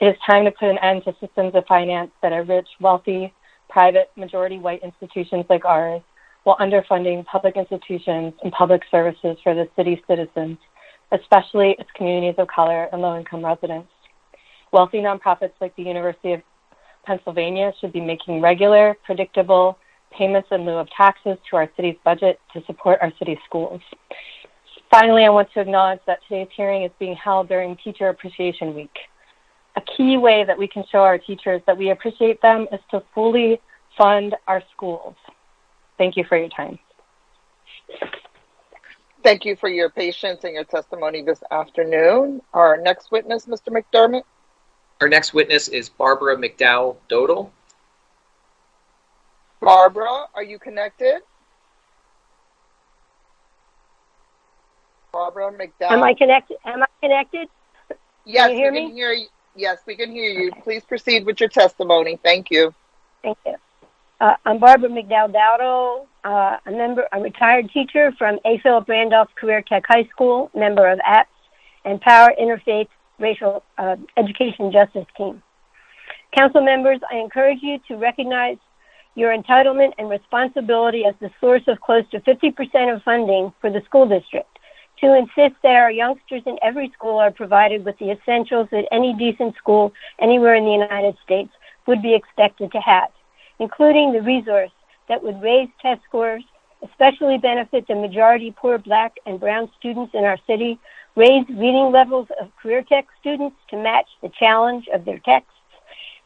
It is time to put an end to systems of finance that enrich wealthy, private, majority-white institutions like ours, while underfunding public institutions and public services for the city's citizens, especially its communities of color and low-income residents. Wealthy nonprofits like the University of Pennsylvania should be making regular, predictable payments in lieu of taxes to our city's budget to support our city's schools. Finally, I want to acknowledge that today's hearing is being held during Teacher Appreciation Week. A key way that we can show our teachers that we appreciate them is to fully fund our schools. Thank you for your time. Thank you for your patience and your testimony this afternoon. Our next witness, Mr. McDermott. Our next witness is Barbara McDowell Dodal. Barbara, are you connected? Barbara McDowell. Am I connected? Yes, can you hear we can me? hear you. Yes, we can hear you. Please proceed with your testimony. Thank you. Thank you. I'm Barbara McDowell Dowdle, a retired teacher from A. Philip Randolph Career Tech High School, member of APS and Power Interfaith Racial Education Justice Team. Council members, I encourage you to recognize your entitlement and responsibility as the source of close to 50% of funding for the school district, to insist that our youngsters in every school are provided with the essentials that any decent school anywhere in the United States would be expected to have, including the resource that would raise test scores, especially benefit the majority poor Black and Brown students in our city, raise reading levels of career tech students to match the challenge of their texts,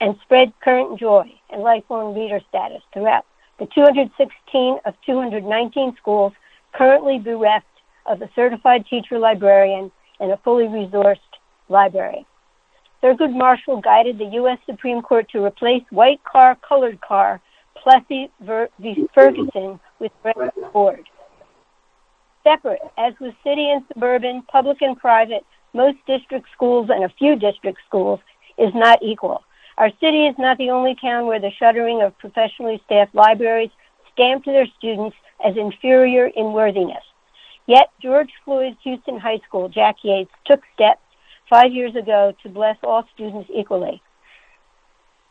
and spread current joy and lifelong reader status throughout the 216 of 219 schools currently bereft of a certified teacher librarian and a fully resourced library. Thurgood Marshall guided the U.S. Supreme Court to replace white car, colored car, Plessy v. Ferguson with Brett Ford. Separate, as with city and suburban, public and private, most district schools and a few district schools is not equal. Our city is not the only town where the shuttering of professionally staffed libraries stamp to their students as inferior in worthiness. Yet, George Floyd's Houston High School, Jack Yates, took steps 5 years ago to bless all students equally.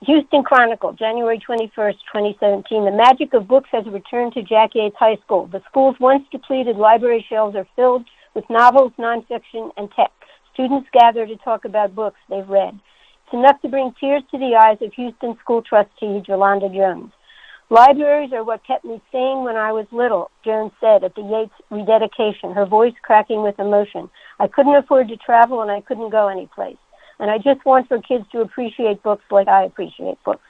Houston Chronicle, January 21st, 2017. The magic of books has returned to Jack Yates High School. The school's once depleted library shelves are filled with novels, nonfiction, and tech. Students gather to talk about books they've read. It's enough to bring tears to the eyes of Houston school trustee Jolanda Jones. Libraries are what kept me sane when I was little, Jones said at the Yates rededication, her voice cracking with emotion. I couldn't afford to travel and I couldn't go anyplace. And I just want for kids to appreciate books like I appreciate books.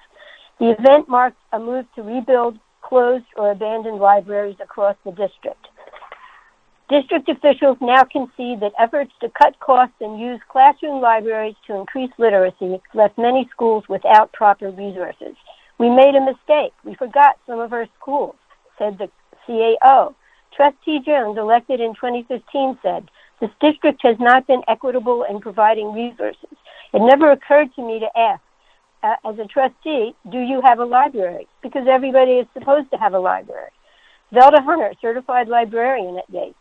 The event marked a move to rebuild closed or abandoned libraries across the district. District officials now concede that efforts to cut costs and use classroom libraries to increase literacy left many schools without proper resources. We made a mistake. We forgot some of our schools, said the CAO. Trustee Jones, elected in 2015, said, this district has not been equitable in providing resources. It never occurred to me to ask, as a trustee, do you have a library? Because everybody is supposed to have a library. Zelda Hunter, certified librarian at Yates,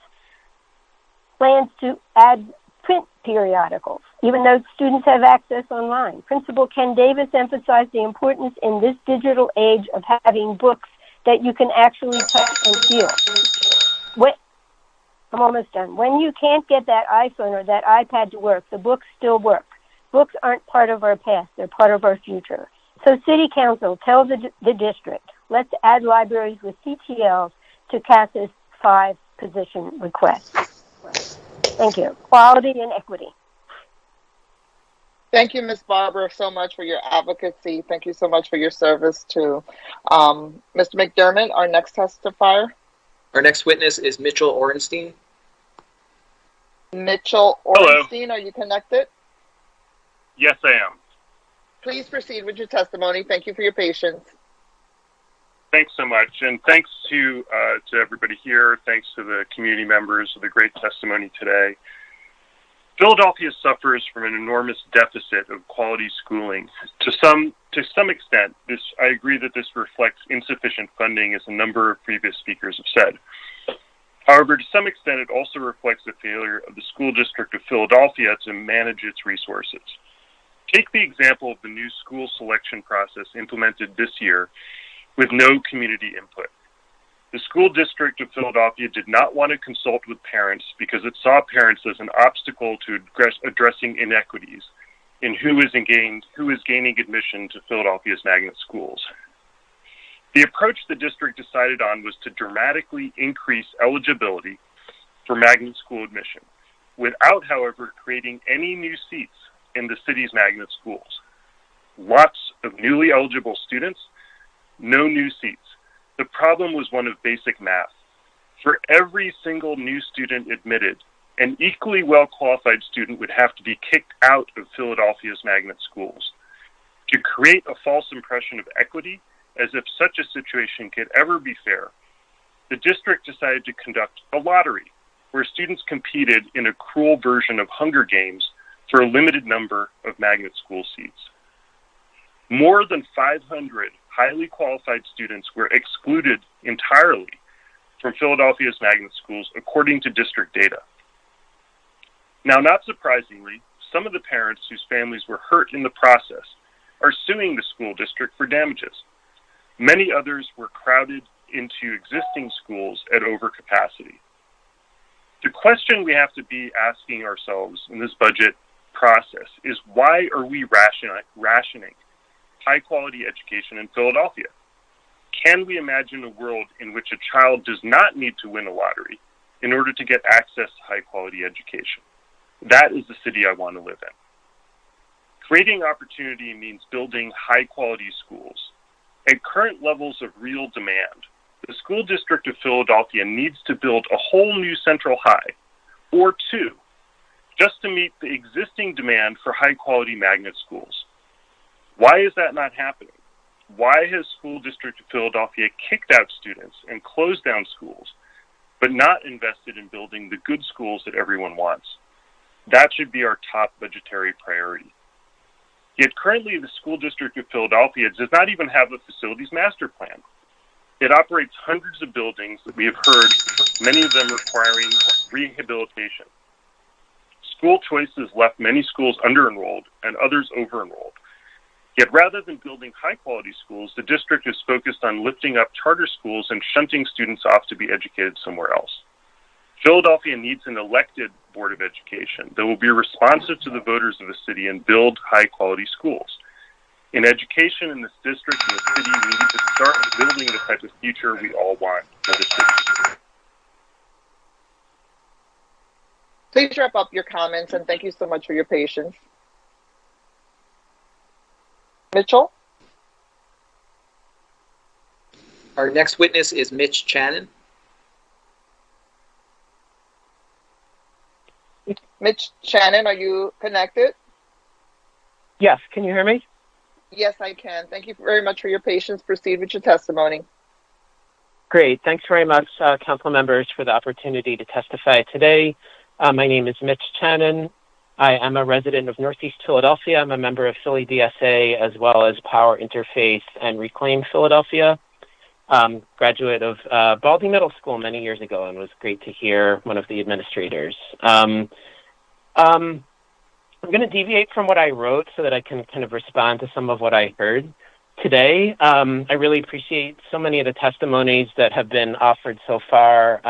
plans to add print periodicals, even though students have access online. Principal Ken Davis emphasized the importance in this digital age of having books that you can actually touch and feel. I'm almost done. When you can't get that iPhone or that iPad to work, the books still work. Books aren't part of our past, they're part of our future. So City Council, tell the district, let's add libraries with CTLs to CASA's 5 position request. Thank you. Quality and equity. Thank you, Ms. Barbara, so much for your advocacy. Thank you so much for your service to Mr. McDermott, our next testifier. Our next witness is Mitchell Orenstein. Mitchell Orenstein, are you connected? Yes, I am. Please proceed with your testimony. Thank you for your patience. Thanks so much, and thanks to everybody here. Thanks to the community members for the great testimony today. Philadelphia suffers from an enormous deficit of quality schooling. To some extent, I agree that this reflects insufficient funding, as a number of previous speakers have said. However, to some extent, it also reflects the failure of the school district of Philadelphia to manage its resources. Take the example of the new school selection process implemented this year with no community input. The school district of Philadelphia did not want to consult with parents because it saw parents as an obstacle to addressing inequities in who is gaining admission to Philadelphia's magnet schools. The approach the district decided on was to dramatically increase eligibility for magnet school admission, without, however, creating any new seats in the city's magnet schools. Lots of newly eligible students, no new seats. The problem was one of basic math. For every single new student admitted, an equally well-qualified student would have to be kicked out of Philadelphia's magnet schools. To create a false impression of equity, as if such a situation could ever be fair, the district decided to conduct a lottery where students competed in a cruel version of Hunger Games for a limited number of magnet school seats. More than 500 highly qualified students were excluded entirely from Philadelphia's magnet schools, according to district data. Now, not surprisingly, some of the parents whose families were hurt in the process are suing the school district for damages. Many others were crowded into existing schools at overcapacity. The question we have to be asking ourselves in this budget process is, why are we rationing high-quality education in Philadelphia? Can we imagine a world in which a child does not need to win a lottery in order to get access to high-quality education? That is the city I want to live in. Creating opportunity means building high-quality schools. At current levels of real demand, the school district of Philadelphia needs to build a whole new central high, or two, just to meet the existing demand for high-quality magnet schools. Why is that not happening? Why has school district of Philadelphia kicked out students and closed down schools, but not invested in building the good schools that everyone wants? That should be our top budgetary priority. Yet currently, the school district of Philadelphia does not even have a facilities master plan. It operates hundreds of buildings that we have heard, many of them requiring rehabilitation. School choices left many schools under-enrolled and others over-enrolled. Yet rather than building high-quality schools, the district is focused on lifting up charter schools and shunting students off to be educated somewhere else. Philadelphia needs an elected Board of Education that will be responsive to the voters of the city and build high-quality schools. In education in this district and the city, we need to start building the type of future we all want for the city. Please wrap up your comments, and thank you so much for your patience. Mitchell? Our next witness is Mitch Channon. Mitch Channon, are you connected? Yes, can you hear me? Yes, I can. Thank you very much for your patience. Proceed with your testimony. Great. Thanks very much, council members, for the opportunity to testify today. My name is Mitch Channon. I am a resident of Northeast Philadelphia. I'm a member of Philly DSA, as well as Power Interfaith and Reclaim Philadelphia. Graduate of Baldy Middle School many years ago, and was great to hear one of the administrators. I'm going to deviate from what I wrote so that I can kind of respond to some of what I heard today. I really appreciate so many of the testimonies that have been offered so far,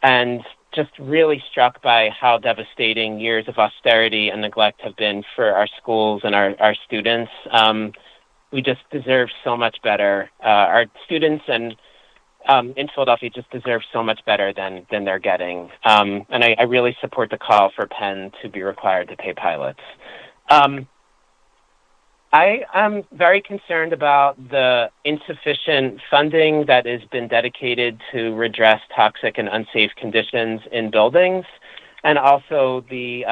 and just really struck by how devastating years of austerity and neglect have been for our schools and our students. We just deserve so much better. Our students and in Philadelphia just deserve so much better than they're getting. And I really support the call for Penn to be required to pay pilots. I am very concerned about the insufficient funding that has been dedicated to redress toxic and unsafe conditions in buildings, and also the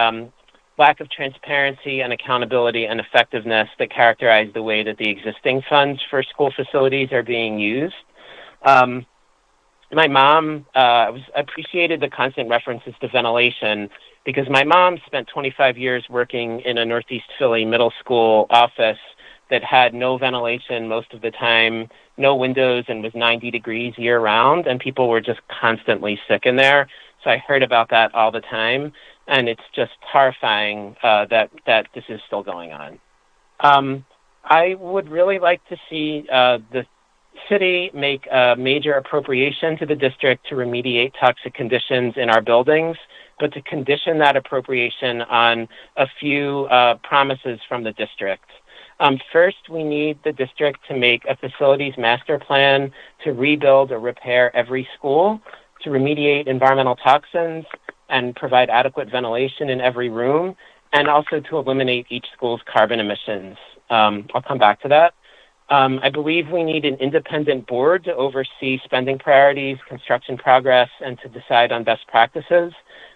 lack of transparency and accountability and effectiveness that characterize the way that the existing funds for school facilities are being used. My mom appreciated the constant references to ventilation, because my mom spent 25 years working in a Northeast Philly middle school office that had no ventilation most of the time, no windows, and was 90 degrees year-round, and people were just constantly sick in there. So I heard about that all the time, and it's just horrifying that this is still going on. I would really like to see the city make a major appropriation to the district to remediate toxic conditions in our buildings, but to condition that appropriation on a few promises from the district. First, we need the district to make a facilities master plan to rebuild or repair every school, to remediate environmental toxins and provide adequate ventilation in every room, and also to eliminate each school's carbon emissions. I'll come back to that. I believe we need an independent board to oversee spending priorities, construction progress, and to decide on best practices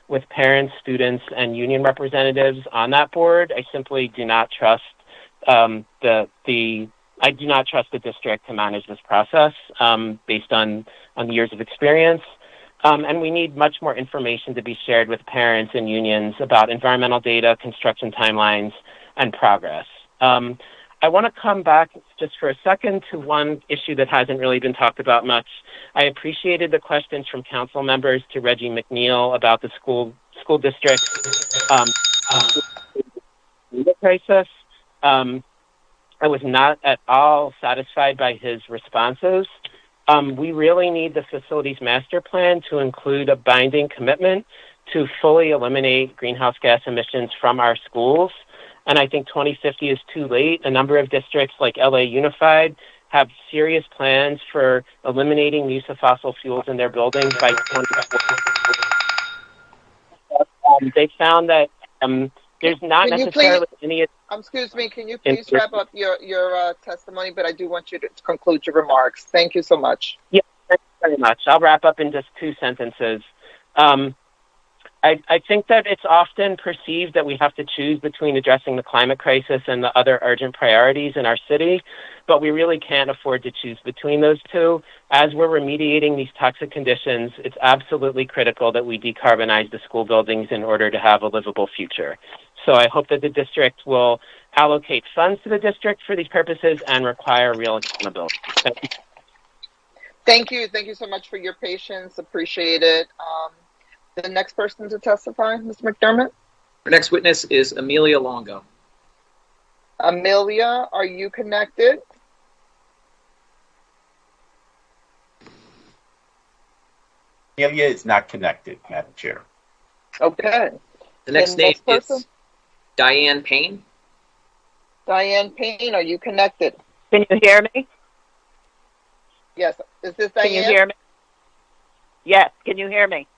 with parents, students, and union representatives on that board. I simply do not trust the district to manage this process based on years of experience. And we need much more information to be shared with parents and unions about environmental data, construction timelines, and progress. I want to come back just for a second to one issue that hasn't really been talked about much. I appreciated the questions from council members to Reggie McNeil about the school district crisis. I was not at all satisfied by his responses. We really need the facilities master plan to include a binding commitment to fully eliminate greenhouse gas emissions from our schools. And I think 2050 is too late. A number of districts like LA Unified have serious plans for eliminating the use of fossil fuels in their buildings by 2040. They found that there's not necessarily any... Excuse me, can you please wrap up your testimony? But I do want you to conclude your remarks. Thank you so much. Yeah, thank you very much. I'll wrap up in just 2 sentences. I think that it's often perceived that we have to choose between addressing the climate crisis and the other urgent priorities in our city, but we really can't afford to choose between those two. As we're remediating these toxic conditions, it's absolutely critical that we decarbonize the school buildings in order to have a livable future. So I hope that the district will allocate funds to the district for these purposes and require real accountability. Thank you. Thank you. Thank you so much for your patience. Appreciate it. The next person to testify, Mr. McDermott. Our next witness is Amelia Longo. Amelia, are you connected? Amelia is not connected, Madam Chair. Okay. The next name is Diane Payne. Diane Payne, are you connected? Can you hear me? Yes. Is this Diane? Can you hear me? Yes. Can you hear me?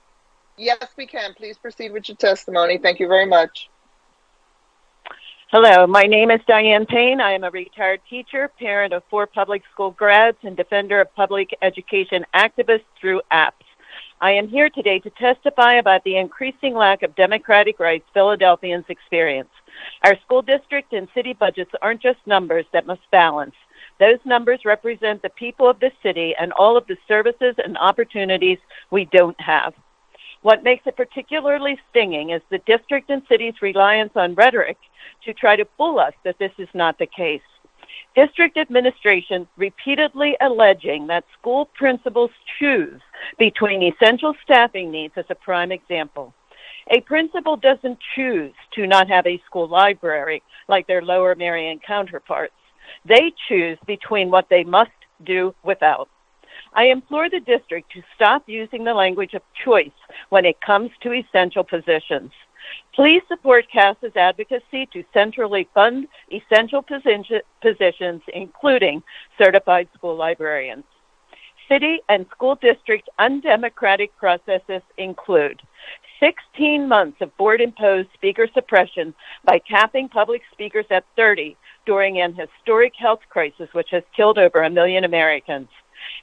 Yes, we can. Please proceed with your testimony. Thank you very much. Hello, my name is Diane Payne. I am a retired teacher, parent of 4 public school grads, and defender of public education activists through apps. I am here today to testify about the increasing lack of democratic rights Philadelphians experience. Our school district and city budgets aren't just numbers that must balance. Those numbers represent the people of the city and all of the services and opportunities we don't have. What makes it particularly stinging is the district and city's reliance on rhetoric to try to fool us that this is not the case. District administration repeatedly alleging that school principals choose between essential staffing needs as a prime example. A principal doesn't choose to not have a school library like their Lower Merion counterparts. They choose between what they must do without. I implore the district to stop using the language of choice when it comes to essential positions. Please support CASA's advocacy to centrally fund essential positions, including certified school librarians. City and school district undemocratic processes include 16 months of board-imposed speaker suppression by capping public speakers at 30 during an historic health crisis which has killed over 1 million Americans.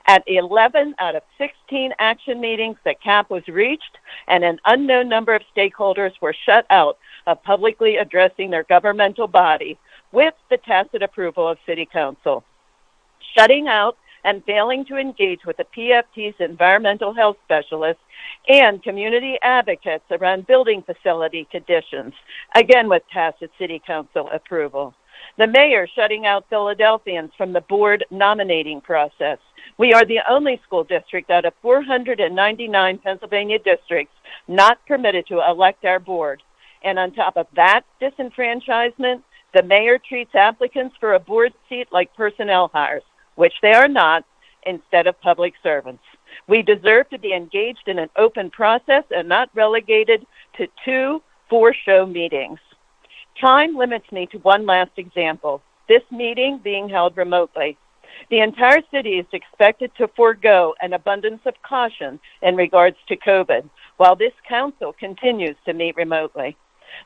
At 11 out of 16 action meetings, the cap was reached, and an unknown number of stakeholders were shut out of publicly addressing their governmental body with the tacit approval of City Council. Shutting out and failing to engage with the PFT's environmental health specialists and community advocates around building facility conditions, again with tacit City Council approval. The mayor shutting out Philadelphians from the board nominating process. We are the only school district out of 499 Pennsylvania districts not permitted to elect our board. And on top of that disenfranchisement, the mayor treats applicants for a board seat like personnel hires, which they are not, instead of public servants. We deserve to be engaged in an open process and not relegated to 2 for-show meetings. Time limits me to one last example. this meeting being held remotely. The entire city is expected to forego an abundance of caution in regards to COVID, while this council continues to meet remotely.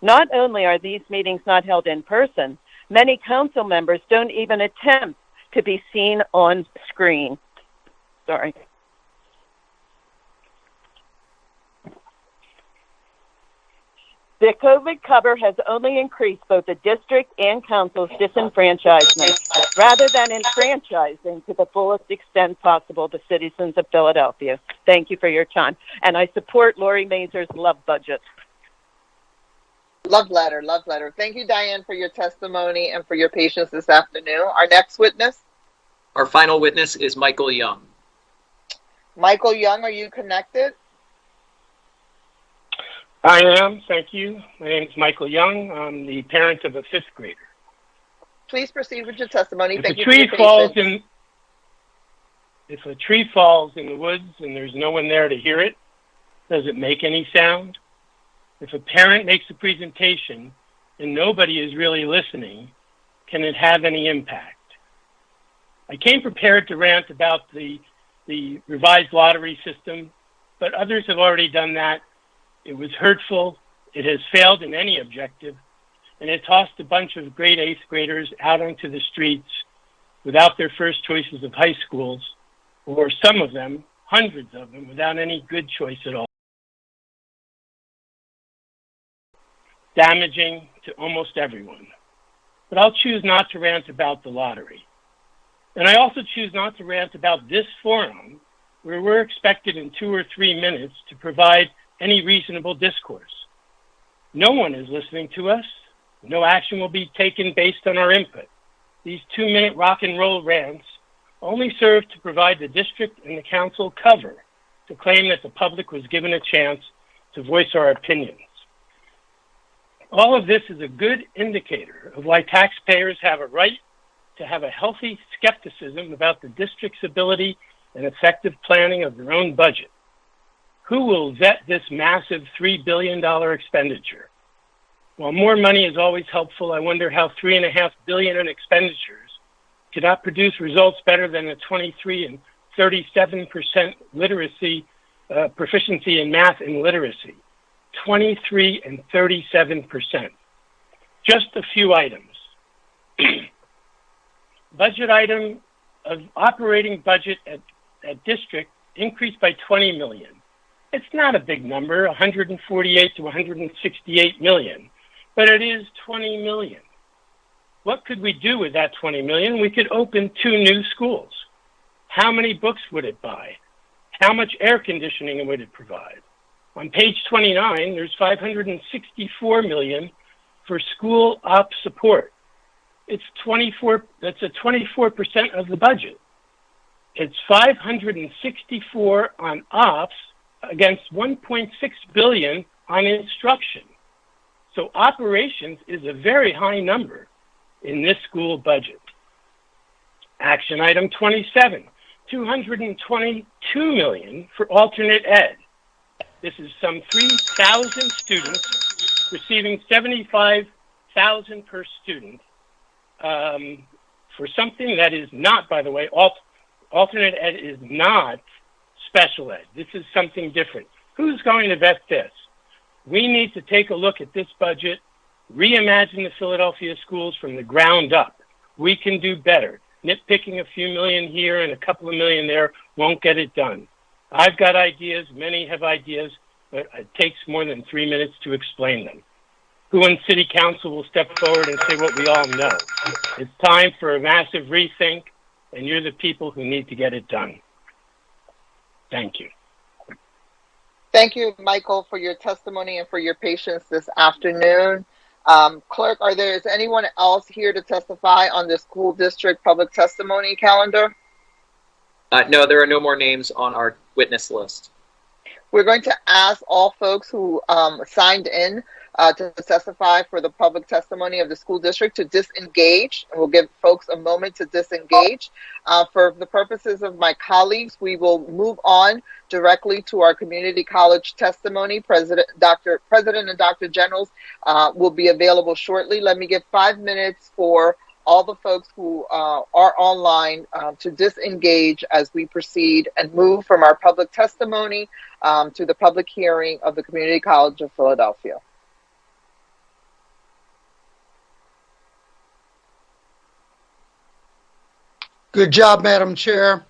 Not only are these meetings not held in person, many council members don't even attempt to be seen on screen. Sorry. The COVID cover has only increased both the district and council's disenfranchisement, rather than enfranchising to the fullest extent possible the citizens of Philadelphia. Thank you for your time. And I support Lori Mazur's love budget. Love letter, love letter. Thank you, Diane, for your testimony and for your patience this afternoon. Our next witness? Our final witness is Michael Young. Michael Young, are you connected? I am, thank you. My name is Michael Young. I'm the parent of a fifth grader. Please proceed with your testimony. If a tree falls in the woods and there's no one there to hear it, does it make any sound? If a parent makes a presentation and nobody is really listening, can it have any impact? I came prepared to rant about the revised lottery system, but others have already done that. It was hurtful, it has failed in any objective, and it tossed a bunch of grade 8th graders out onto the streets without their first choices of high schools, or some of them, hundreds of them, without any good choice at all. Damaging to almost everyone. But I'll choose not to rant about the lottery. And I also choose not to rant about this forum, where we're expected in 2 or 3 minutes to provide any reasonable discourse. No one is listening to us. No action will be taken based on our input. These 2-minute rock and roll rants only serve to provide the district and the council cover to claim that the public was given a chance to voice our opinions. All of this is a good indicator of why taxpayers have a right to have a healthy skepticism about the district's ability and effective planning of their own budget. Who will vet this massive $3 billion expenditure? While more money is always helpful, I wonder how $3.5 billion in expenditures cannot produce results better than a 23 and 37% literacy proficiency in math and literacy. 23 and 37%. Just a few items. Budget item of operating budget at district increased by 20 million. It's not a big number, 148 to 168 million, but it is 20 million. What could we do with that 20 million? We could open 2 new schools. How many books would it buy? How much air conditioning would it provide? On page 29, there's 564 million for school ops support. It's 24, that's a 24% of the budget. It's 564 on ops against 1.6 billion on instruction. So operations is a very high number in this school budget. Action item 27, 222 million for alternate ed. This is some 3,000 students receiving 75,000 per student for something that is not, by the way, alternate ed is not special ed. This is something different. Who's going to vet this? We need to take a look at this budget, reimagine the Philadelphia schools from the ground up. We can do better. Nitpicking a few million here and a couple of million there won't get it done. I've got ideas, many have ideas, but it takes more than 3 minutes to explain them. Who in City Council will step forward and say what we all know? It's time for a massive rethink, and you're the people who need to get it done. Thank you. Thank you, Michael, for your testimony and for your patience this afternoon. Clerk, is anyone else here to testify on the school district public testimony calendar? No, there are no more names on our witness list. We're going to ask all folks who signed in to testify for the public testimony of the school district to disengage. And we'll give folks a moment to disengage. For the purposes of my colleagues, we will move on directly to our community college testimony. President and Dr. Generals will be available shortly. Let me give 5 minutes for all the folks who are online to disengage as we proceed and move from our public testimony to the public hearing of the Community College of Philadelphia. Good job, Madam Chair.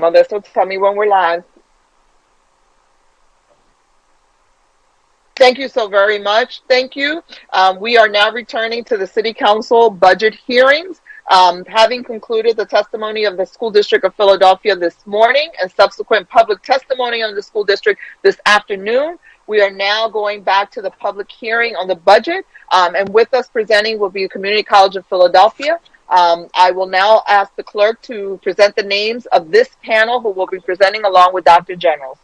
Melissa, tell me when we're live. Thank you so very much. Thank you. We are now returning to the City Council budget hearings. Having concluded the testimony of the School District of Philadelphia this morning and subsequent public testimony on the school district this afternoon, we are now going back to the public hearing on the budget. And with us presenting will be Community College of Philadelphia. I will now ask the clerk to present the names of this panel who will be presenting along with Dr. Generals.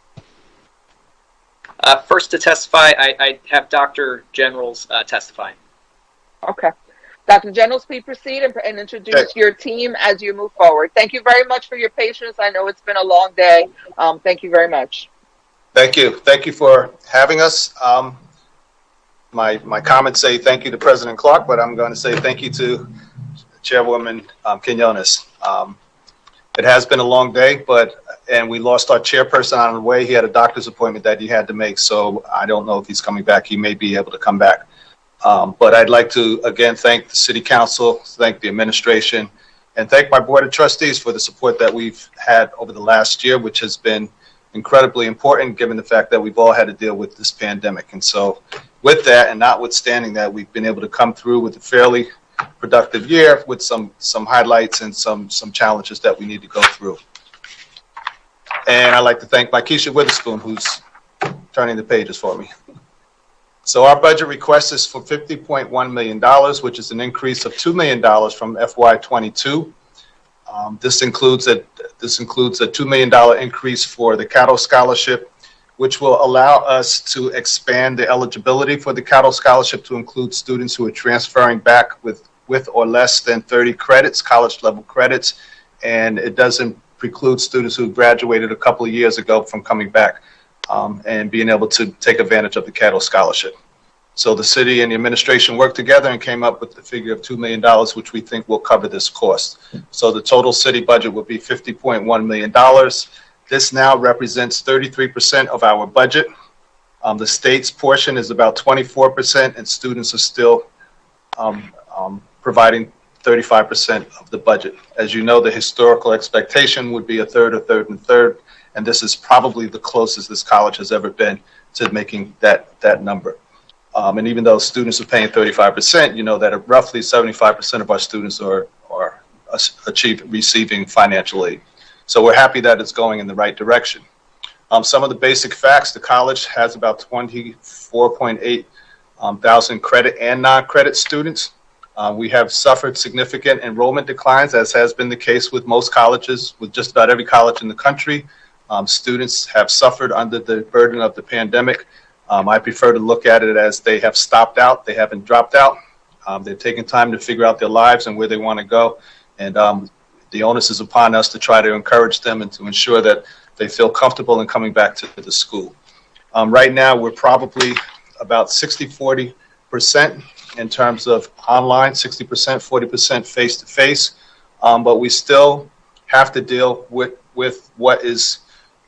First to testify, I have Dr. Generals testify. Okay. Dr. Generals, please proceed and introduce your team as you move forward. Thank you very much for your patience. I know it's been a long day. Thank you very much. Thank you. Thank you for having us. My comments say thank you to President Clark, but I'm going to say thank you to Chairwoman Quinones. It has been a long day, and we lost our chairperson on the way. He had a doctor's appointment that he had to make, so I don't know if he's coming back. He may be able to come back. But I'd like to, again, thank the City Council, thank the administration, and thank my Board of Trustees for the support that we've had over the last year, which has been incredibly important given the fact that we've all had to deal with this pandemic. And so with that, and notwithstanding that, we've been able to come through with a fairly productive year with some highlights and some challenges that we need to go through. And I'd like to thank my Keisha Witherspoon, who's turning the pages for me. So our budget request is for $50.1 million, which is an increase of $2 million from FY22. This includes a $2 million increase for the Cattle Scholarship, which will allow us to expand the eligibility for the Cattle Scholarship to include students who are transferring back with or less than 30 credits, college level credits, and it doesn't preclude students who graduated a couple of years ago from coming back and being able to take advantage of the Cattle Scholarship. So the city and the administration worked together and came up with the figure of $2 million, which we think will cover this cost. So the total city budget will be $50.1 million. This now represents 33% of our budget. The state's portion is about 24%, and students are still providing 35% of the budget. As you know, the historical expectation would be a third, and this is probably the closest this college has ever been to making that number. And even though students are paying 35%, you know that roughly 75% of our students are receiving financial aid. So we're happy that it's going in the right direction. Some of the basic facts: the college has about 24.8 thousand credit and non-credit students. We have suffered significant enrollment declines, as has been the case with most colleges, with just about every college in the country. Students have suffered under the burden of the pandemic. I prefer to look at it as they have stopped out. They haven't dropped out. They've taken time to figure out their lives and where they want to go. And the onus is upon us to try to encourage them and to ensure that they feel comfortable in coming back to the school. Right now, we're probably about 60-40% in terms of online, 60%, 40% face-to-face. But we still have to deal with what is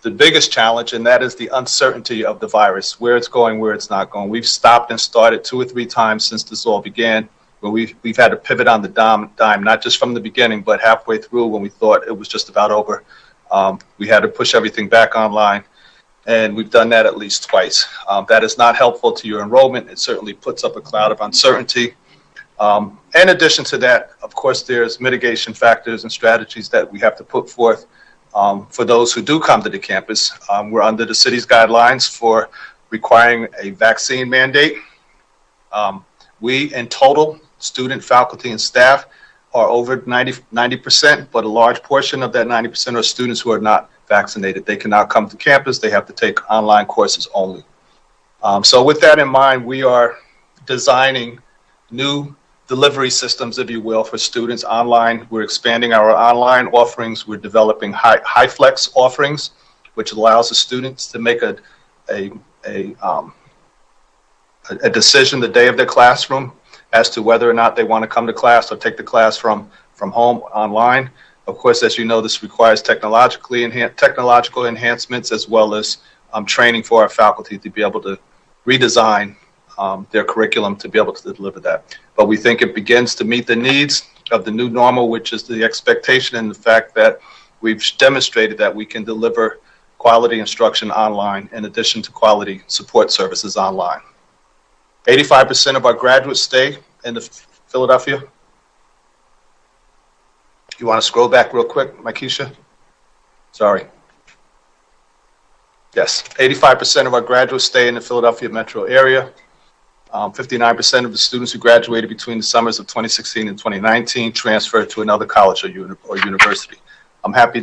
the biggest challenge, and that is the uncertainty of the virus, where it's going, where it's not going. We've stopped and started 2 or 3 times since this all began, where we've had to pivot on the dime, not just from the beginning, but halfway through when we thought it was just about over. We had to push everything back online, and we've done that at least twice. That is not helpful to your enrollment. It certainly puts up a cloud of uncertainty. In addition to that, of course, there's mitigation factors and strategies that we have to put forth for those who do come to the campus. We're under the city's guidelines for requiring a vaccine mandate. We, in total, student, faculty, and staff, are over 90%, but a large portion of that 90% are students who are not vaccinated. They cannot come to campus. They have to take online courses only. So with that in mind, we are designing new delivery systems, if you will, for students online. We're expanding our online offerings. We're developing high flex offerings, which allows the students to make a decision the day of their classroom as to whether or not they want to come to class or take the class from home online. Of course, as you know, this requires technological enhancements as well as training for our faculty to be able to redesign their curriculum to be able to deliver that. But we think it begins to meet the needs of the new normal, which is the expectation and the fact that we've demonstrated that we can deliver quality instruction online in addition to quality support services online. 85% of our graduates stay in Philadelphia. You want to scroll back real quick, Makisha? Sorry. Yes, 85% of our graduates stay in the Philadelphia metro area. 59% of the students who graduated between the summers of 2016 and 2019 transferred to another college or university. I'm happy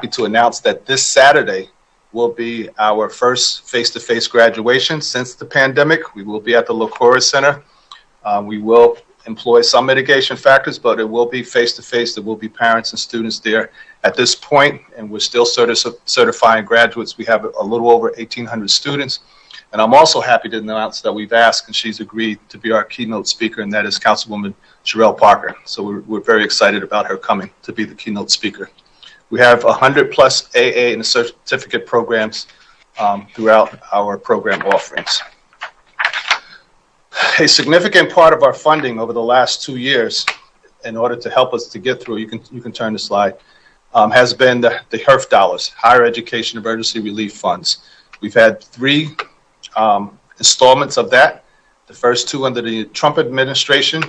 to announce that this Saturday will be our first face-to-face graduation since the pandemic. We will be at the Locora Center. We will employ some mitigation factors, but it will be face-to-face. There will be parents and students there at this point, and we're still certifying graduates. We have a little over 1,800 students. And I'm also happy to announce that we've asked, and she's agreed to be our keynote speaker, and that is Councilwoman Sherelle Parker. So we're very excited about her coming to be the keynote speaker. We have 100 plus AA and certificate programs throughout our program offerings. A significant part of our funding over the last 2 years, in order to help us to get through, you can turn the slide, has been the HERF dollars, Higher Education Emergency Relief Funds. We've had 3 installments of that, the first 2 under the Trump administration,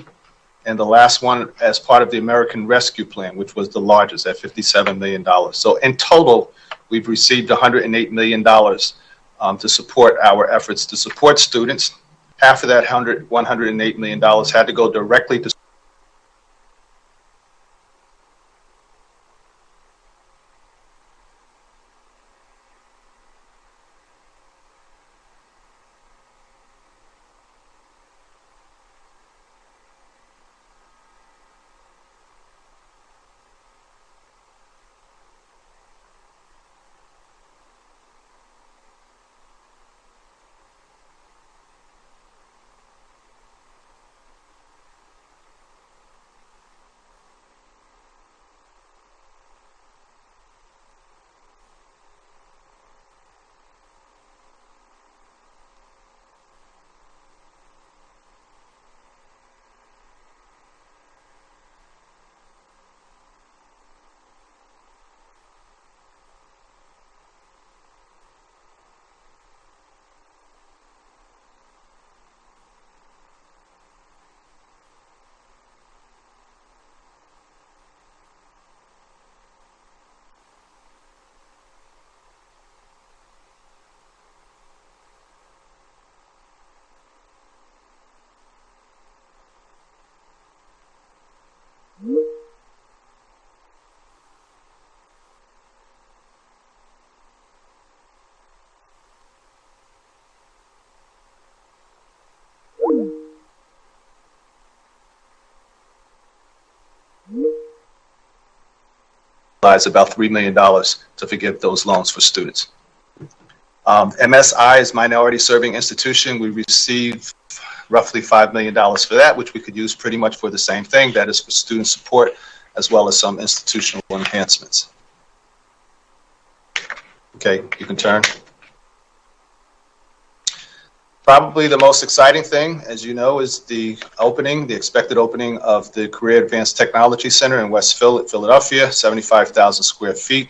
and the last one as part of the American Rescue Plan, which was the largest at $57 million. So in total, we've received $108 million to support our efforts to support students. Half of that $108 million had to go directly to utilize about $3 million to forgive those loans for students. MSI is Minority Serving Institution. We receive roughly $5 million for that, which we could use pretty much for the same thing. That is for student support as well as some institutional enhancements. Okay, you can turn. Probably the most exciting thing, as you know, is the expected opening of the Career Advanced Technology Center in West Philadelphia, 75,000 square feet.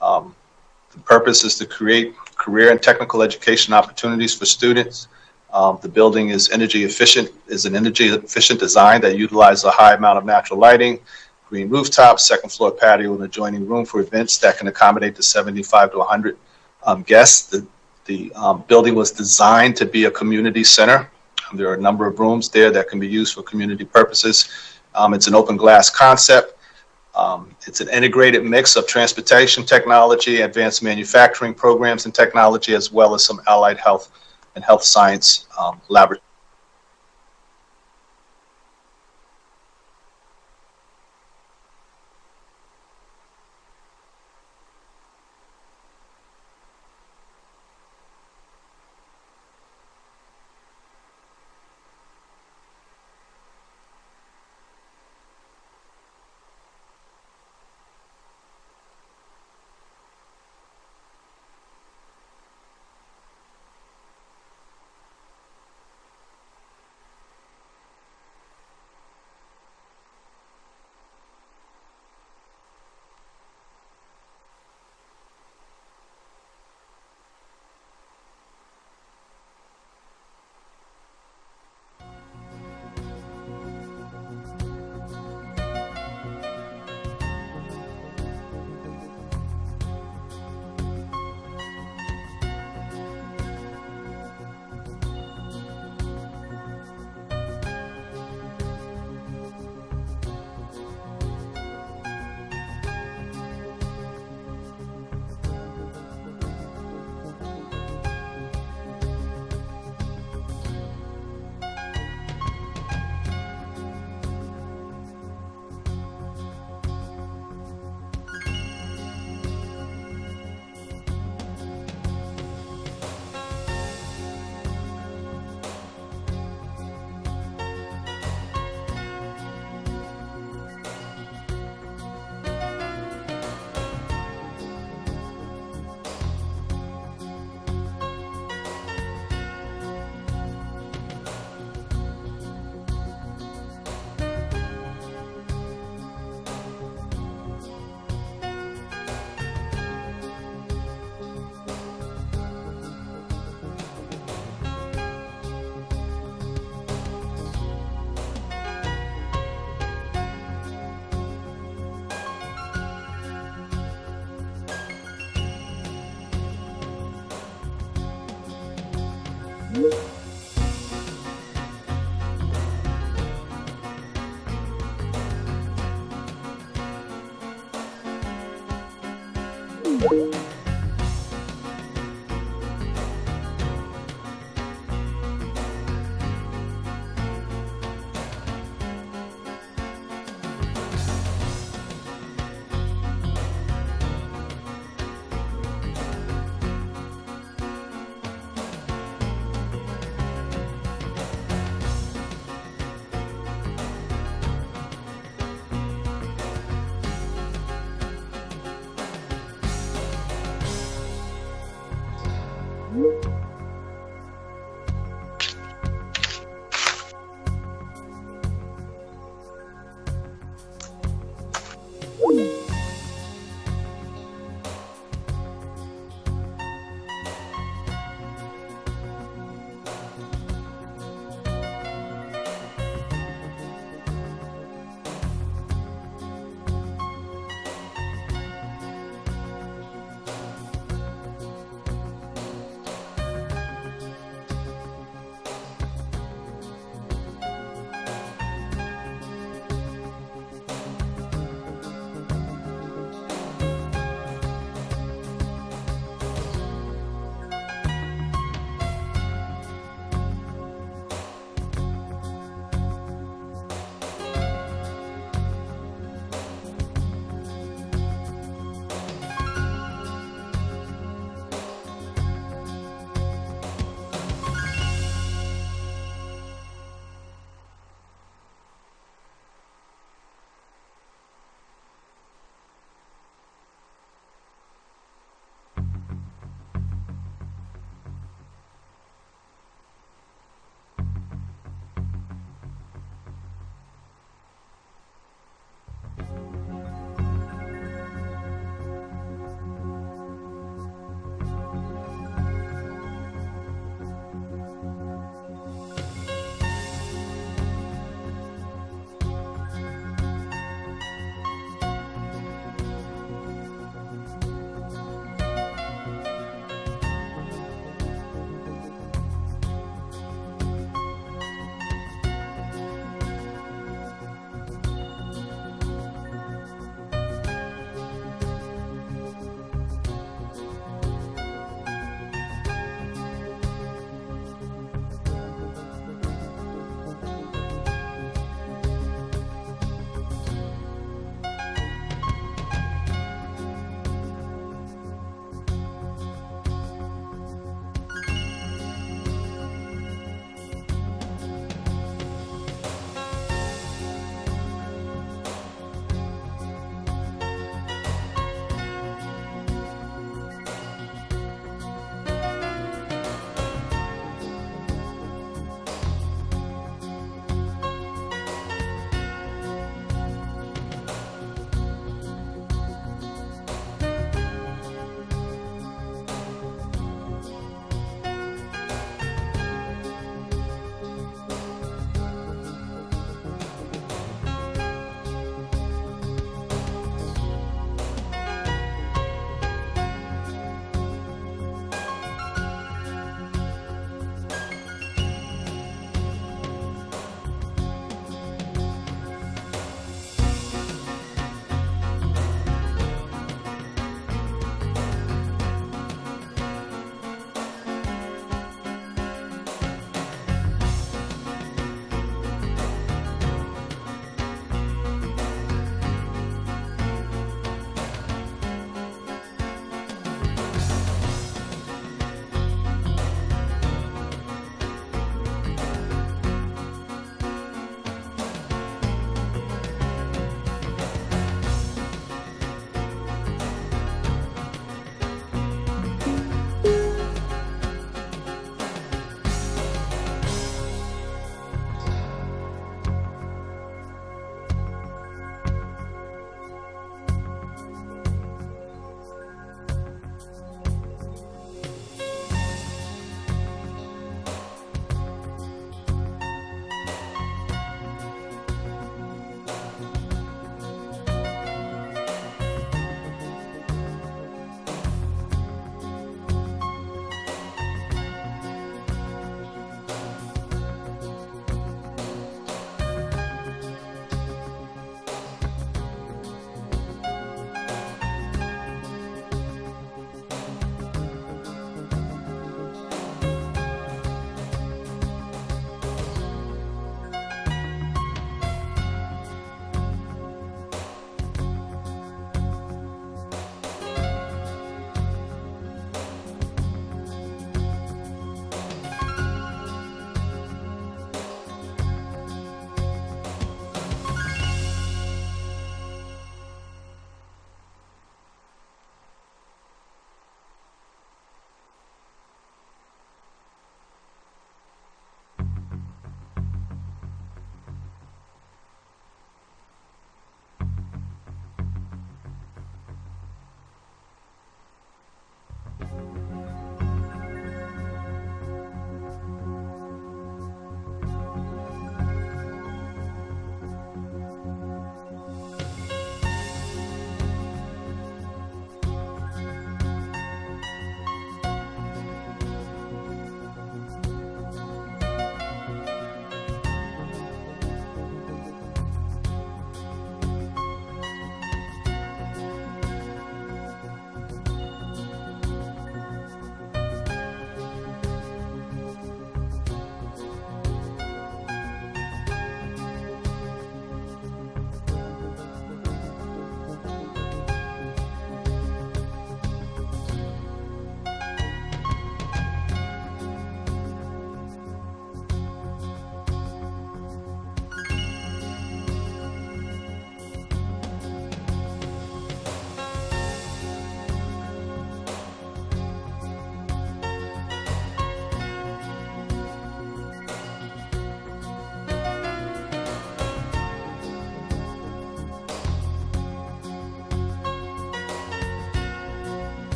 The purpose is to create career and technical education opportunities for students. The building is an energy efficient design that utilizes a high amount of natural lighting, green rooftops, second floor patio, and adjoining room for events that can accommodate the 75 to 100 guests. The building was designed to be a community center. There are a number of rooms there that can be used for community purposes. It's an open glass concept. It's an integrated mix of transportation technology, advanced manufacturing programs and technology, as well as some allied health and health science laboratories.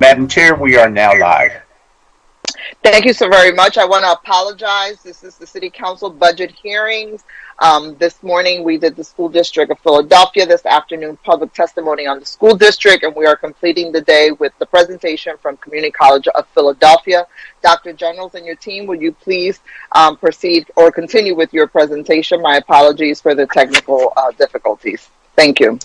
Madam Chair, we are now live. Thank you so very much. I want to apologize. This is the City Council budget hearings. This morning we did the School District of Philadelphia. This afternoon, public testimony on the school district, and we are completing the day with the presentation from Community College of Philadelphia. Dr. Generals and your team, will you please proceed or continue with your presentation? My apologies for the technical difficulties. Thank you.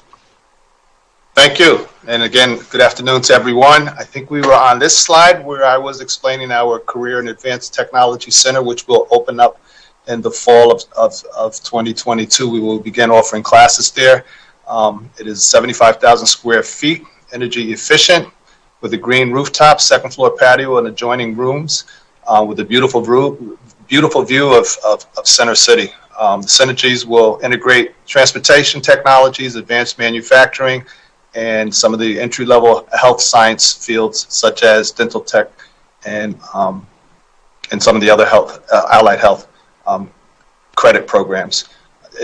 Thank you. And again, good afternoon to everyone. I think we were on this slide where I was explaining our Career and Advanced Technology Center, which will open up in the fall of 2022. We will begin offering classes there. It is 75,000 square feet, energy efficient, with a green rooftop, second floor patio, and adjoining rooms, with a beautiful view of Center City. The synergies will integrate transportation technologies, advanced manufacturing, and some of the entry-level health science fields such as dental tech and some of the other allied health credit programs.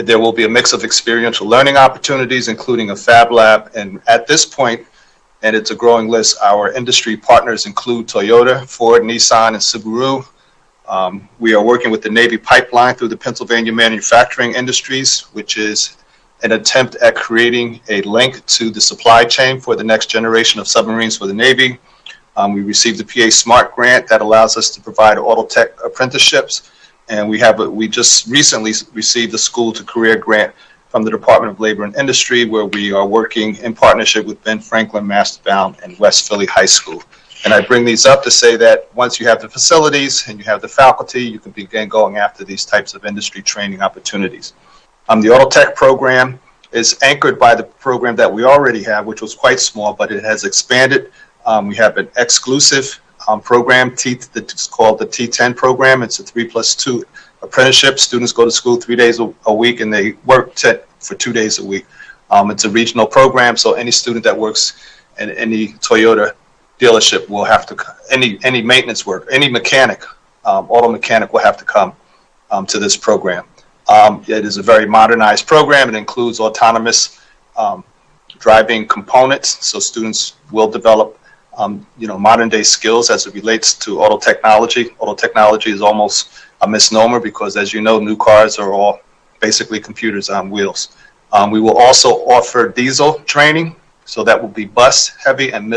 There will be a mix of experiential learning opportunities, including a fab lab. And at this point, and it's a growing list, our industry partners include Toyota, Ford, Nissan, and Subaru. We are working with the Navy Pipeline through the Pennsylvania Manufacturing Industries, which is an attempt at creating a link to the supply chain for the next generation of submarines for the Navy. We received the PA SMART grant that allows us to provide auto tech apprenticeships. And we just recently received the School to Career grant from the Department of Labor and Industry, where we are working in partnership with Ben Franklin, Masterbound, and West Philly High School. And I bring these up to say that once you have the facilities and you have the faculty, you can begin going after these types of industry training opportunities. The Auto Tech program is anchored by the program that we already have, which was quite small, but it has expanded. We have an exclusive program that's called the T10 program. It's a 3+2 apprenticeship. Students go to school 3 days a week and they work for 2 days a week. It's a regional program, so any student that works in any Toyota dealership will have to, any maintenance work, any mechanic, auto mechanic will have to come to this program. It is a very modernized program. It includes autonomous driving components, so students will develop modern day skills as it relates to auto technology. Auto technology is almost a misnomer because, as you know, new cars are all basically computers on wheels. We will also offer diesel training, so that will be bus, heavy, and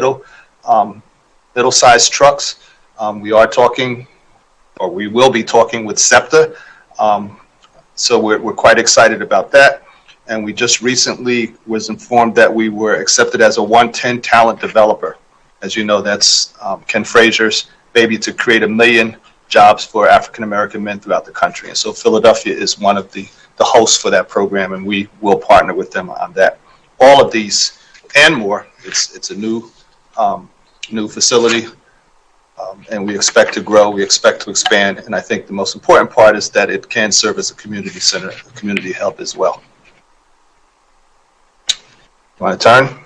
middle-sized trucks. We are talking, or we will be talking with SEPTA. So we're quite excited about that. And we just recently was informed that we were accepted as a 110 talent developer. As you know, that's Ken Frazier's baby to create 1 million jobs for African-American men throughout the country. And so Philadelphia is one of the hosts for that program, and we will partner with them on that. All of these and more, it's a new facility. And we expect to grow, we expect to expand, and I think the most important part is that it can serve as a community center, a community hub as well. Want to turn?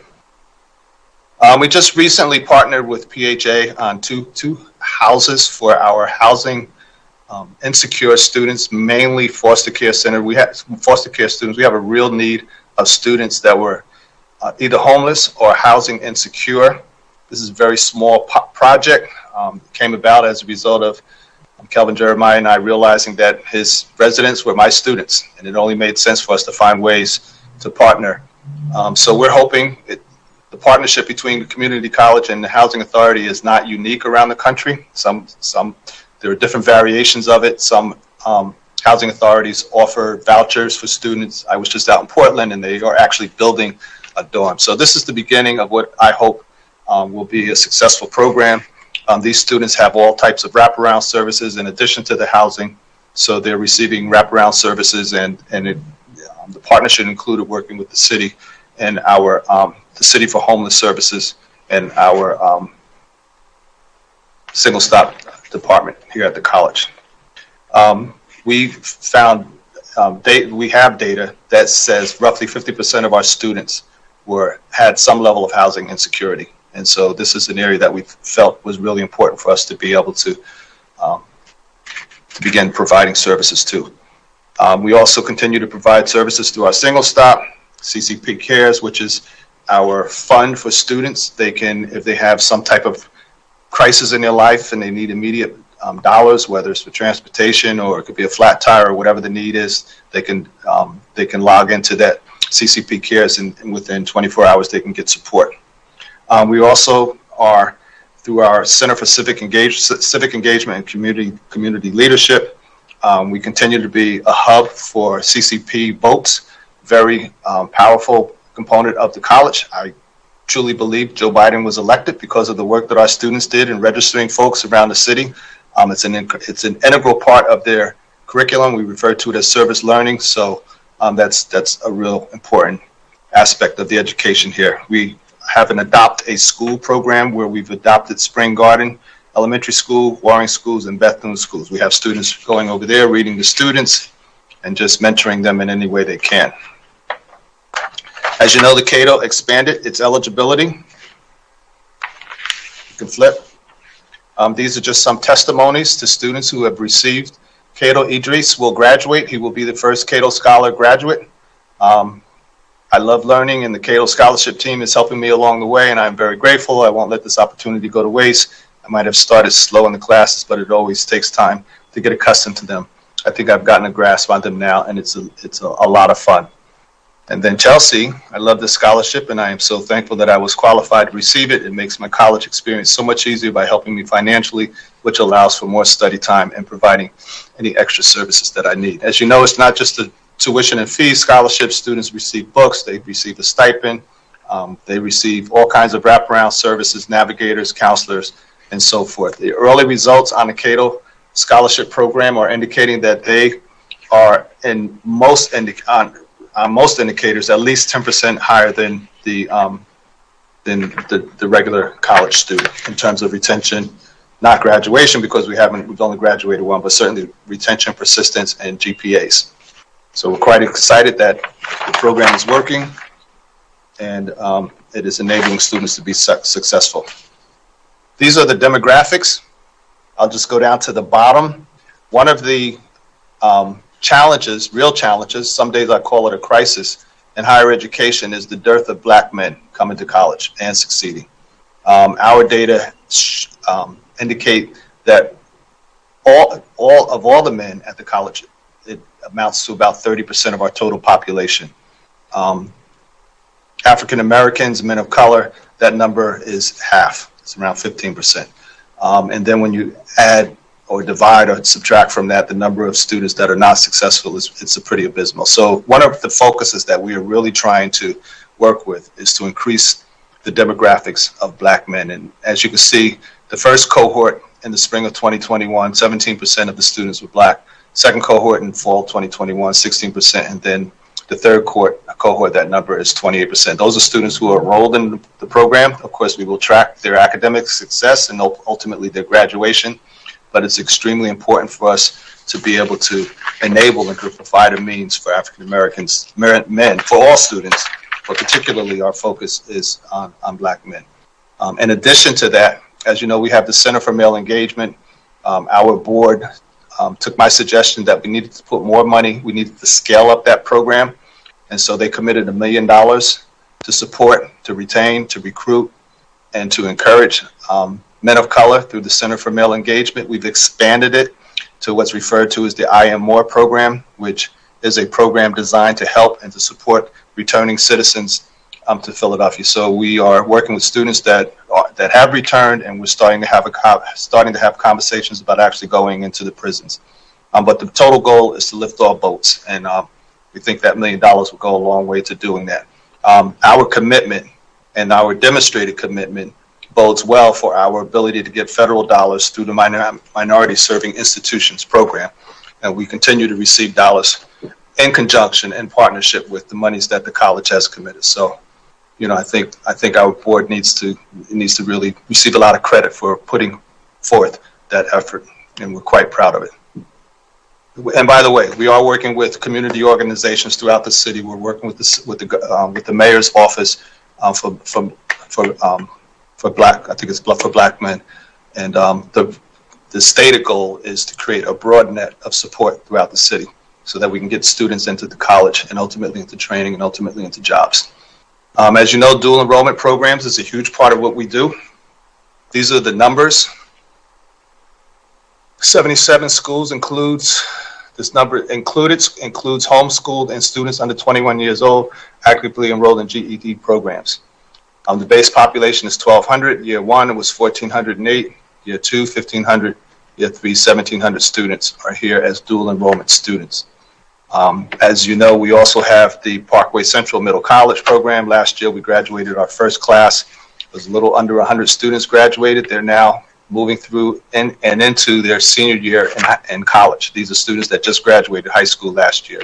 We just recently partnered with PHA on two houses for our housing insecure students, mainly foster care center. We have foster care students. We have a real need of students that were either homeless or housing insecure. This is a very small project. Came about as a result of Kelvin Jeremiah and I realizing that his residents were my students, and it only made sense for us to find ways to partner. So we're hoping the partnership between the community college and the housing authority is not unique around the country. There are different variations of it. Some housing authorities offer vouchers for students. I was just out in Portland, and they are actually building a dorm. So this is the beginning of what I hope will be a successful program. These students have all types of wraparound services in addition to the housing. So they're receiving wraparound services, and the partnership included working with the city and our the City for Homeless Services and our single stop department here at the college. We found we have data that says roughly 50% of our students had some level of housing insecurity. And so this is an area that we felt was really important for us to be able to begin providing services to. We also continue to provide services through our single stop, CCP Cares, which is our fund for students. They can, if they have some type of crisis in their life and they need immediate dollars, whether it's for transportation or it could be a flat tire or whatever the need is, they can log into that CCP Cares, and within 24 hours they can get support. We also are, through our Center for Civic Engagement and Community Leadership, we continue to be a hub for CCP votes, very powerful component of the college. I truly believe Joe Biden was elected because of the work that our students did in registering folks around the city. It's an integral part of their curriculum. We refer to it as service learning. So that's a real important aspect of the education here. We have an Adopt a School program where we've adopted Spring Garden Elementary School, Warring Schools, and Bethune Schools. We have students going over there, reading the students, and just mentoring them in any way they can. As you know, the Cato expanded its eligibility. You can flip. These are just some testimonies to students who have received Cato. Idris will graduate. He will be the first Cato Scholar graduate. I love learning, and the Cato Scholarship team is helping me along the way, and I'm very grateful. I won't let this opportunity go to waste. I might have started slow in the classes, but it always takes time to get accustomed to them. I think I've gotten a grasp on them now, and it's a lot of fun. And then Chelsea, I love this scholarship, and I am so thankful that I was qualified to receive it. It makes my college experience so much easier by helping me financially, which allows for more study time and providing any extra services that I need. As you know, it's not just the tuition and fees scholarship. Students receive books, they receive a stipend, they receive all kinds of wraparound services, navigators, counselors, and so forth. The early results on the Cato Scholarship Program are indicating that they are in most indicators at least 10% higher than the regular college student in terms of retention, not graduation, because we've only graduated one, but certainly retention, persistence, and GPAs. So we're quite excited that the program is working, and it is enabling students to be successful. These are the demographics. I'll just go down to the bottom. One of the challenges, real challenges, some days I call it a crisis, in higher education is the dearth of black men coming to college and succeeding. Our data indicate that all the men at the college, it amounts to about 30% of our total population. African Americans, men of color, that number is half. It's around 15%. And then when you add or divide or subtract from that the number of students that are not successful, it's a pretty abysmal. So one of the focuses that we are really trying to work with is to increase the demographics of black men. And as you can see, the first cohort in the spring of 2021, 17% of the students were black. Second cohort in fall 2021, 16%. And then the third cohort, that number is 28%. Those are students who are enrolled in the program. Of course, we will track their academic success and ultimately their graduation. But it's extremely important for us to be able to enable and provide a means for African Americans, men, for all students, but particularly our focus is on black men. In addition to that, as you know, we have the Center for Male Engagement. Our board took my suggestion that we needed to put more money, we needed to scale up that program. And so they committed $1 million to support, to retain, to recruit, and to encourage men of color through the Center for Male Engagement. We've expanded it to what's referred to as the I Am More program, which is a program designed to help and to support returning citizens to Philadelphia. So we are working with students that have returned, and we're starting to have conversations about actually going into the prisons. But the total goal is to lift all boats, and we think that $1 million will go a long way to doing that. Our commitment and our demonstrated commitment bodes well for our ability to get federal dollars through the Minority Serving Institutions program. And we continue to receive dollars in conjunction and partnership with the monies that the college has committed. So, you know, I think our board needs to really receive a lot of credit for putting forth that effort, and we're quite proud of it. And by the way, we are working with community organizations throughout the city. We're working with the mayor's office for black, I think it's for black men, and the stated goal is to create a broad net of support throughout the city, so that we can get students into the college and ultimately into training and ultimately into jobs. As you know, dual enrollment programs is a huge part of what we do. These are the numbers. 77 schools includes homeschooled and students under 21 years old actively enrolled in GED programs. The base population is 1,200. Year one, it was 1,408. Year two, 1,500. Year three, 1,700 students are here as dual enrollment students. As you know, we also have the Parkway Central Middle College program. Last year, we graduated our first class. It was a little under 100 students graduated. They're now moving through and into their senior year in college. These are students that just graduated high school last year.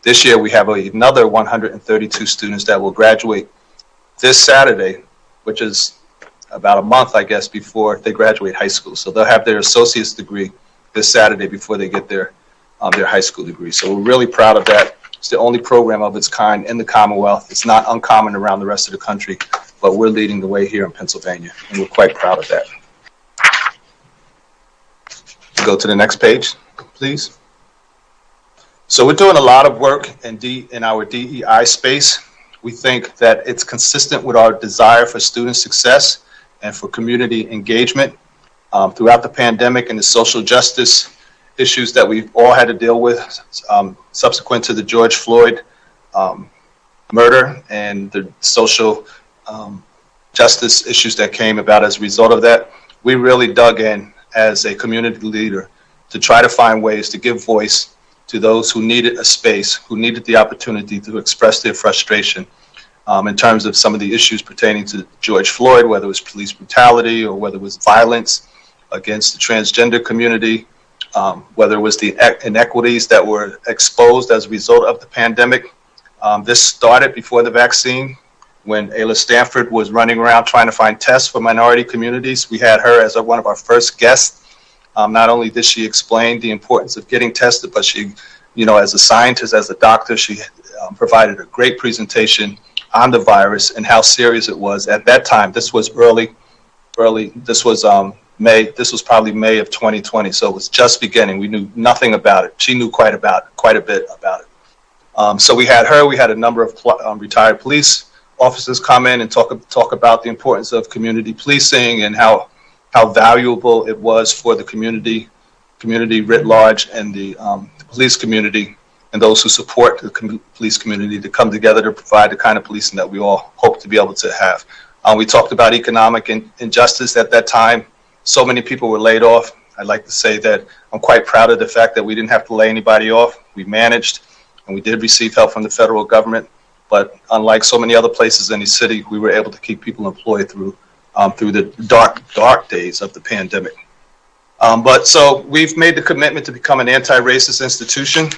This year, we have another 132 students that will graduate this Saturday, which is about a month, I guess, before they graduate high school. So they'll have their associate's degree this Saturday before they get their high school degree. So we're really proud of that. It's the only program of its kind in the Commonwealth. It's not uncommon around the rest of the country, but we're leading the way here in Pennsylvania, and we're quite proud of that. Go to the next page, please. So we're doing a lot of work in our DEI space. We think that it's consistent with our desire for student success and for community engagement throughout the pandemic and the social justice issues that we've all had to deal with subsequent to the George Floyd murder and the social justice issues that came about as a result of that. We really dug in as a community leader to try to find ways to give voice to those who needed a space, who needed the opportunity to express their frustration in terms of some of the issues pertaining to George Floyd, whether it was police brutality or whether it was violence against the transgender community, whether it was the inequities that were exposed as a result of the pandemic. This started before the vaccine when Ayla Stanford was running around trying to find tests for minority communities. We had her as one of our first guests. Not only did she explain the importance of getting tested, but she, as a scientist, as a doctor, she provided a great presentation on the virus and how serious it was. At that time, this was this was May. This was probably May of 2020, so it was just beginning. We knew nothing about it. She knew quite a bit about it. So we had her. We had a number of retired police officers come in and talk about the importance of community policing and how valuable it was for the community writ large and the police community and those who support the police community to come together to provide the kind of policing that we all hope to be able to have. We talked about economic injustice at that time. So many people were laid off. I'd like to say that I'm quite proud of the fact that we didn't have to lay anybody off. We managed, and we did receive help from the federal government. But unlike so many other places in the city, we were able to keep people employed through the dark days of the pandemic. But so we've made the commitment to become an anti-racist institution.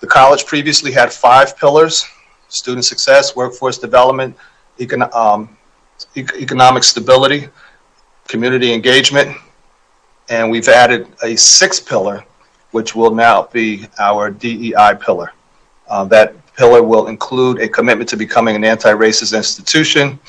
The college previously had 5 pillars: student success, workforce development, economic stability, community engagement, and we've added a 6th pillar, which will now be our DEI pillar. That pillar will include a commitment to becoming an anti-racist institution.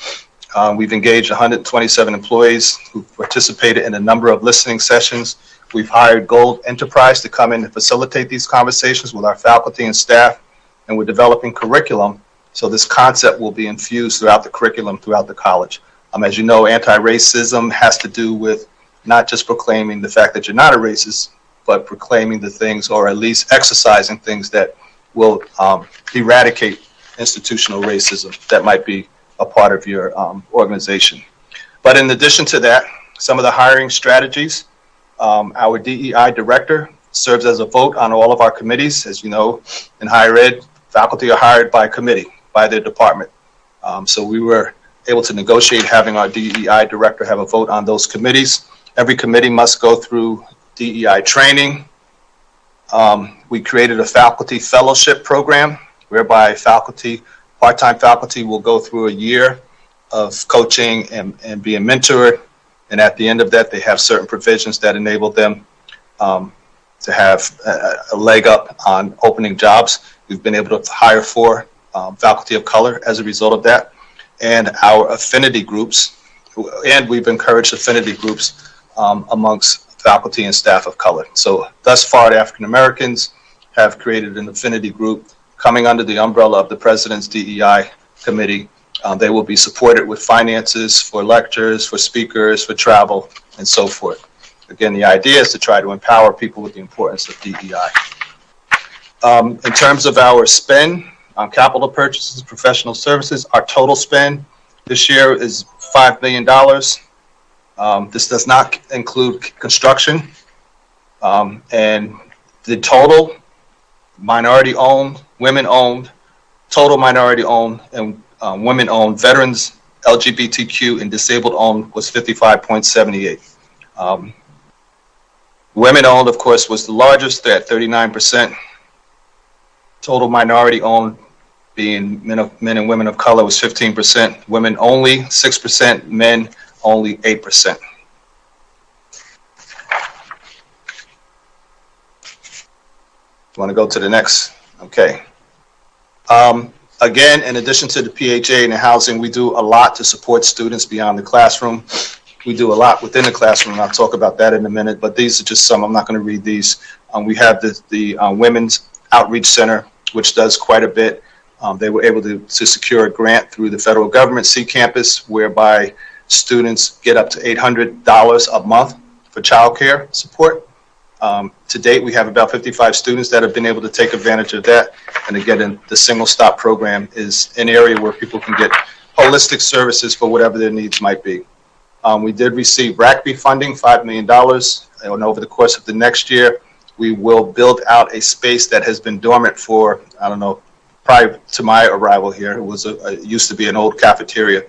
We've engaged 127 employees who participated in a number of listening sessions. We've hired Gold Enterprise to come in and facilitate these conversations with our faculty and staff, and we're developing curriculum so this concept will be infused throughout the curriculum throughout the college. As you know, anti-racism has to do with not just proclaiming the fact that you're not a racist, but proclaiming the things, or at least exercising things that will eradicate institutional racism that might be a part of your organization. But in addition to that, some of the hiring strategies, our DEI director serves as a vote on all of our committees. As you know, in higher ed, faculty are hired by committee, by their department. So we were able to negotiate having our DEI director have a vote on those committees. Every committee must go through DEI training. We created a faculty fellowship program whereby part-time faculty will go through a year of coaching and being mentored. And at the end of that, they have certain provisions that enable them to have a leg up on opening jobs. We've been able to hire 4 faculty of color as a result of that. And our affinity groups, and we've encouraged affinity groups amongst faculty and staff of color. So thus far, the African Americans have created an affinity group coming under the umbrella of the President's DEI committee They will be supported with finances for lectures, for speakers, for travel, and so forth. Again, the idea is to try to empower people with the importance of DEI. In terms of our spend on capital purchases, professional services, our total spend this year is $5 million. This does not include construction. And the total minority-owned, women-owned, total minority-owned, and women-owned, veterans, LGBTQ, and disabled-owned was 55.78. Women-owned, of course, was the largest at 39%. Total minority-owned, being men and women of color, was 15%. Women only 6%. Men only 8%. Want to go to the next? Okay. Again, in addition to the PHA and the housing, we do a lot to support students beyond the classroom. We do a lot within the classroom. I'll talk about that in a minute, but these are just some. I'm not going to read these. We have the Women's Outreach Center, which does quite a bit. They were able to secure a grant through the federal government C Campus, whereby students get up to $800 a month for childcare support. To date, we have about 55 students that have been able to take advantage of that. And again, the Single Stop program is an area where people can get holistic services for whatever their needs might be. We did receive RACB funding, $5 million. And over the course of the next year, we will build out a space that has been dormant for, I don't know, prior to my arrival here. It used to be an old cafeteria.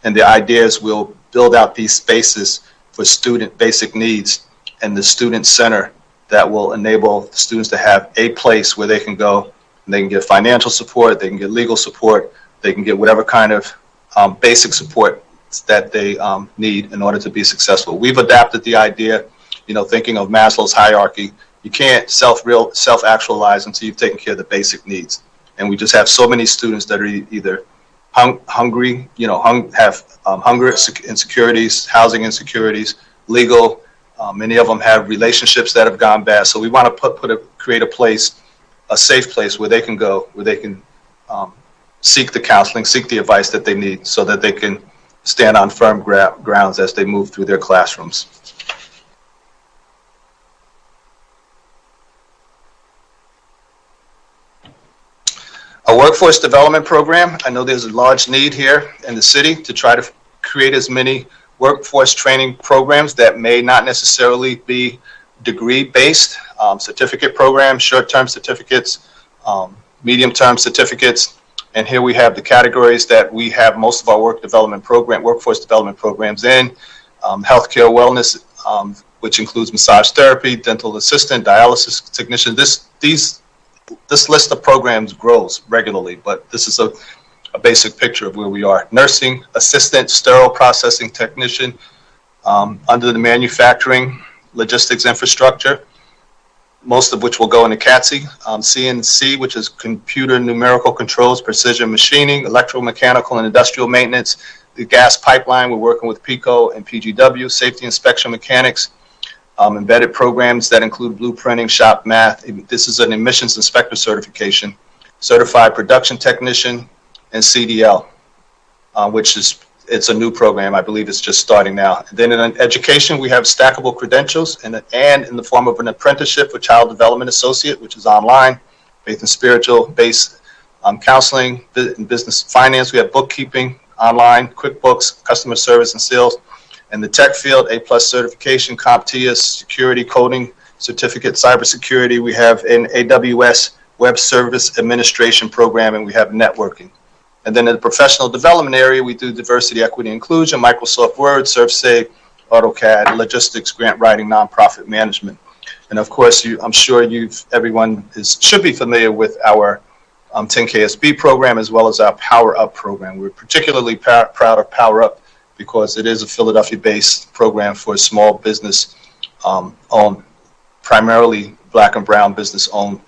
And the idea is we'll build out these spaces for student basic needs and the student center that will enable students to have a place where they can go and they can get financial support, they can get legal support, they can get whatever kind of basic support that they need in order to be successful. We've adapted the idea, thinking of Maslow's hierarchy. You can't self-actualize until you've taken care of the basic needs. And we just have so many students that are either hungry, have hunger insecurities, housing insecurities, legal. Many of them have relationships that have gone bad. So we want to create a place, a safe place where they can go, where they can seek the counseling, seek the advice that they need so that they can stand on firm grounds as they move through their classrooms. A workforce development program. I know there's a large need here in the city to try to create as many workforce training programs that may not necessarily be degree-based, certificate programs, short-term certificates, medium-term certificates. And here we have the categories that we have most of our workforce development programs in. Healthcare wellness, which includes massage therapy, dental assistant, dialysis technician. This list of programs grows regularly, but this is a basic picture of where we are. Nursing assistant, sterile processing technician, under the manufacturing, logistics infrastructure, most of which will go into CATSI. CNC, which is computer numerical controls, precision machining, electromechanical and industrial maintenance, the gas pipeline, we're working with PICO and PGW, safety inspection mechanics, embedded programs that include blueprinting, shop math. This is an emissions inspector certification, certified production technician, and CDL, it's a new program. I believe it's just starting now. And then in education, we have stackable credentials and in the form of an apprenticeship for child development associate, which is online, faith and spiritual based counseling, business finance. We have bookkeeping, online, QuickBooks, customer service and sales. In the tech field, A+ certification, CompTIA, security coding certificate, cybersecurity. We have an AWS web service administration program, and we have networking. And then in the professional development area, we do diversity, equity, inclusion, Microsoft Word, ServSafe, AutoCAD, logistics, grant writing, nonprofit management. And of course, I'm sure everyone should be familiar with our 10KSB program as well as our Power Up program. We're particularly proud of Power Up because it is a Philadelphia-based program for small business owned, primarily Black and brown business owned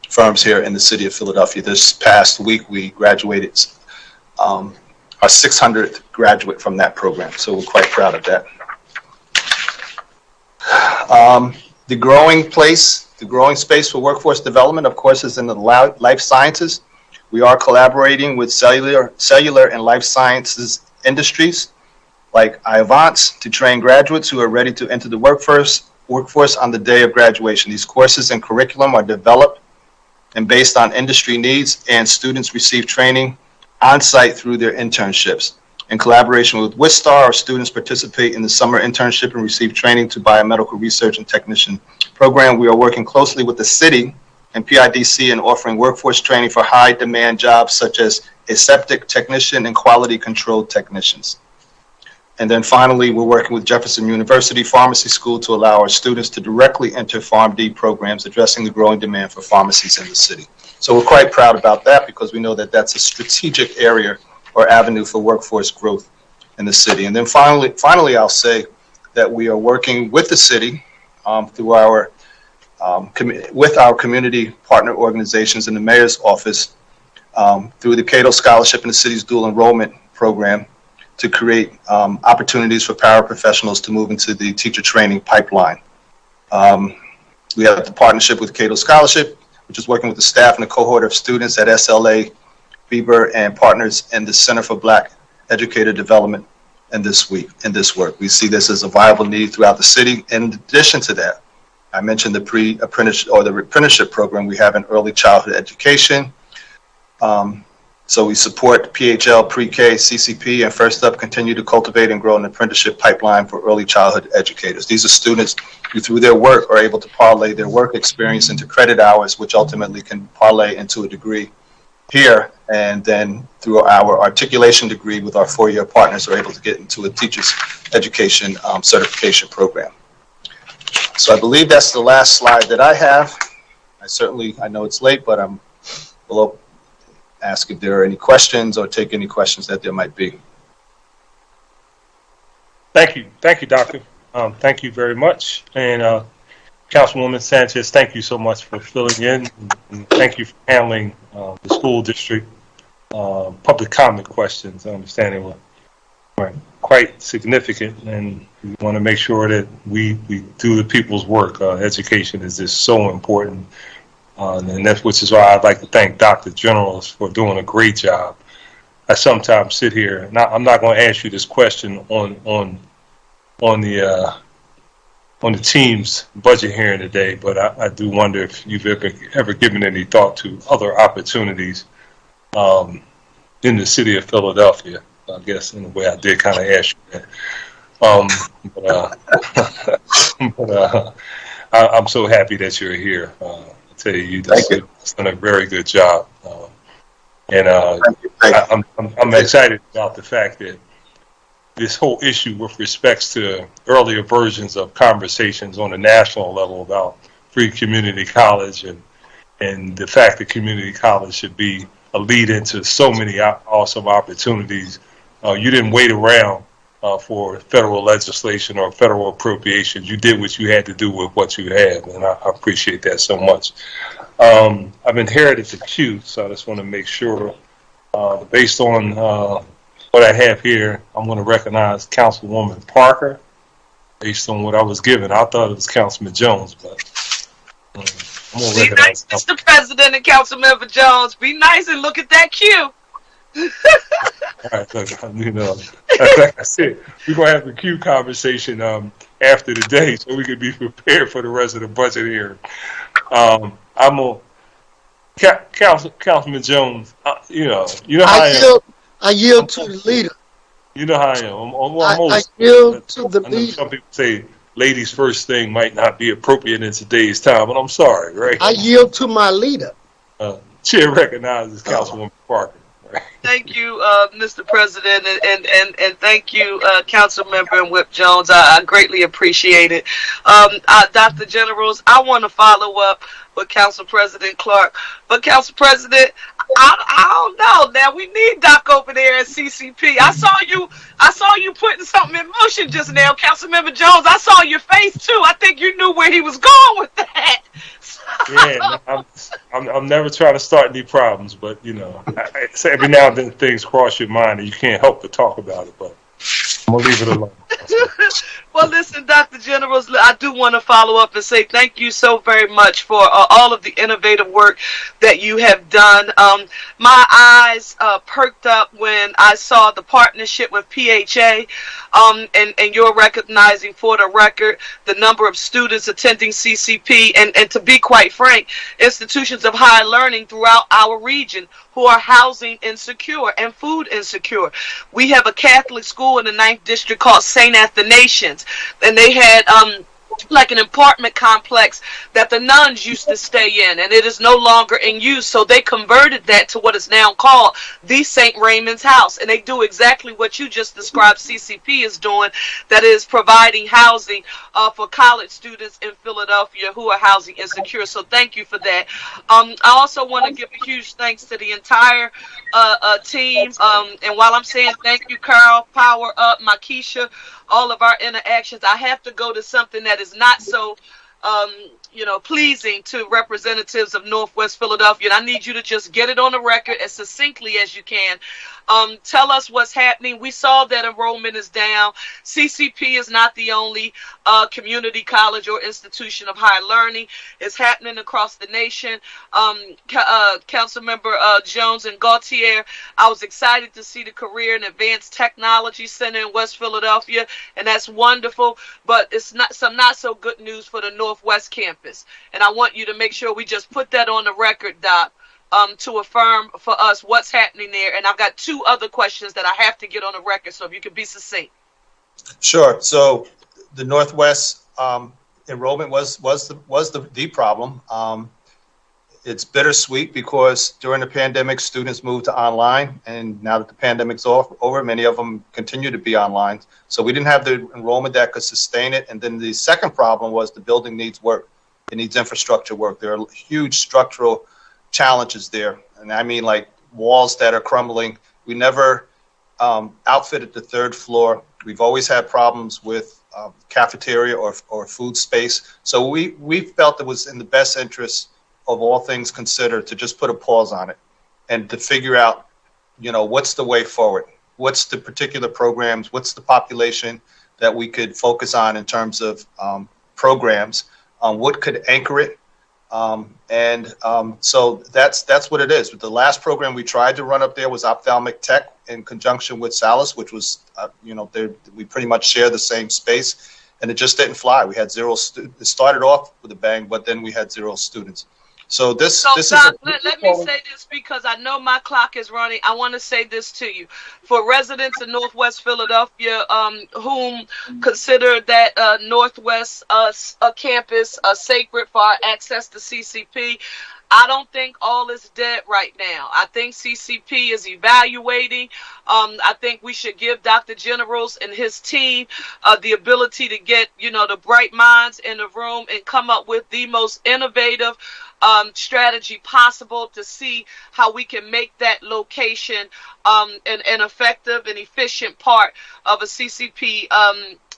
firms here in the city of Philadelphia. This past week, we graduated our 600th graduate from that program, so we're quite proud of that. The growing space for workforce development, of course, is in the life sciences. We are collaborating with cellular and life sciences industries like Iovance to train graduates who are ready to enter the workforce on the day of graduation. These courses and curriculum are developed and based on industry needs, and students receive training on-site through their internships. In collaboration with Wistar, our students participate in the summer internship and receive training to biomedical research and technician program. We are working closely with the city and PIDC in offering workforce training for high-demand jobs such as aseptic technician and quality control technicians. And then finally, we're working with Jefferson University Pharmacy School to allow our students to directly enter PharmD programs addressing the growing demand for pharmacies in the city. So we're quite proud about that because we know that that's a strategic area or avenue for workforce growth in the city. And then finally, I'll say that we are working with the city through our with our community partner organizations in the mayor's office through the Cato Scholarship and the city's dual enrollment program to create opportunities for paraprofessionals to move into the teacher training pipeline. We have the partnership with Cato Scholarship, which is working with the staff and a cohort of students at SLA, Bieber, and partners in the Center for Black Educator Development in this work. We see this as a viable need throughout the city. In addition to that, I mentioned the apprenticeship program we have in early childhood education. So we support PHL, Pre-K, CCP, and First Up continue to cultivate and grow an apprenticeship pipeline for early childhood educators. These are students who, through their work, are able to parlay their work experience into credit hours, which ultimately can parlay into a degree here. And then through our articulation degree with our four-year partners, are able to get into a teacher's education certification program. So I believe that's the last slide that I have. I know it's late, but we'll ask if there are any questions or take any questions that there might be. Thank you, Doctor. Thank you very much. And Councilwoman Sanchez, thank you so much for filling in. And thank you for handling the school district public comment questions. I understand they were quite significant, and we want to make sure that we do the people's work. Education is just so important. And that's which is why I'd like to thank Dr. Generals for doing a great job. I sometimes sit here, and I'm not going to ask you this question on the team's budget hearing today, but I do wonder if you've ever given any thought to other opportunities in the city of Philadelphia. I guess in a way I did kind of ask you that. I'm so happy that you're here. Tell you've done a very good job, and I'm excited about the fact that this whole issue with respects to earlier versions of conversations on a national level about free community college and the fact that community college should be a lead into so many awesome opportunities. You didn't wait around for federal legislation or federal appropriations. You did what you had to do with what you had, and I appreciate that so much. I've inherited the queue, so I just want to make sure, based on what I have here, I'm going to recognize Councilwoman Parker, based on what I was given. I thought it was Councilman Jones, but I'm going to recognize nice, Mr. President and Councilmember Jones. Be nice and look at that queue. All right, look, like I said, we're going to have a queue conversation after the day so we can be prepared for the rest of the budget hearing. I'm going to, Councilman Jones, you know how I yield to the leader. You know how I am. I yield to the leader. Some people say ladies first thing might not be appropriate in today's time, but I'm sorry, right? I yield to my leader. Chair recognizes Councilwoman Parker. Thank you, Mr. President, and thank you, Councilmember and Whip Jones. I greatly appreciate it. Dr. Generals, I want to follow up with Council President Clark. But Council President, I don't know. Now we need Doc over there at CCP. I saw you putting something in motion just now, Councilmember Jones. I saw your face too. I think you knew where he was going with that. Yeah, I'm never trying to start any problems, but every now and then things cross your mind and you can't help but talk about it. But I'm gonna leave it alone. Well, listen, Dr. Generals, I do want to follow up and say thank you so very much for all of the innovative work that you have done. My eyes perked up when I saw the partnership with PHA, and you're recognizing, for the record, the number of students attending CCP, and to be quite frank, institutions of higher learning throughout our region who are housing insecure and food insecure. We have a Catholic school in the 9th District called St. Athanasians, and they had like an apartment complex that the nuns used to stay in, and it is no longer in use, so they converted that to what is now called the St. Raymond's House, and they do exactly what you just described CCP is doing, that is providing housing for college students in Philadelphia who are housing insecure. So thank you for that. I also want to give a huge thanks to the entire team, and while I'm saying thank you, Carl, Power Up, Makisha, all of our interactions, I have to go to something that is not so pleasing to representatives of Northwest Philadelphia, and I need you to just get it on the record as succinctly as you can. Tell us what's happening. We saw that enrollment is down. CCP is not the only community college or institution of higher learning. It's happening across the nation. Councilmember Jones and Gautier, I was excited to see the Career and Advanced Technology Center in West Philadelphia, and that's wonderful, but it's not so good news for the Northwest campus. And I want you to make sure we just put that on the record, Doc, to affirm for us what's happening there. And I've got two other questions that I have to get on the record, so if you could be succinct. Sure. So the Northwest enrollment was the problem. It's bittersweet because during the pandemic, students moved to online, and now that the pandemic's over, many of them continue to be online. So we didn't have the enrollment that could sustain it. And then the second problem was the building needs work. It needs infrastructure work. There are huge structural challenges there, and I mean like walls that are crumbling. We never outfitted the third floor. We've always had problems with cafeteria or food space. So we felt it was in the best interest of all things considered to just put a pause on it and to figure out, what's the way forward? What's the particular programs? What's the population that we could focus on in terms of programs? What could anchor it? So that's what it is. But the last program we tried to run up there was ophthalmic tech in conjunction with Salis, which was, we pretty much share the same space, and it just didn't fly. We had zero students. It started off with a bang, but then we had zero students. So this Doc, let me say this because I know my clock is running. I want to say this to you. For residents in Northwest Philadelphia whom consider that Northwest campus sacred for our access to CCP, I don't think all is dead right now. I think CCP is evaluating. I think we should give Dr. Generals and his team the ability to get, the bright minds in the room and come up with the most innovative strategy possible to see how we can make that location an effective and efficient part of a CCP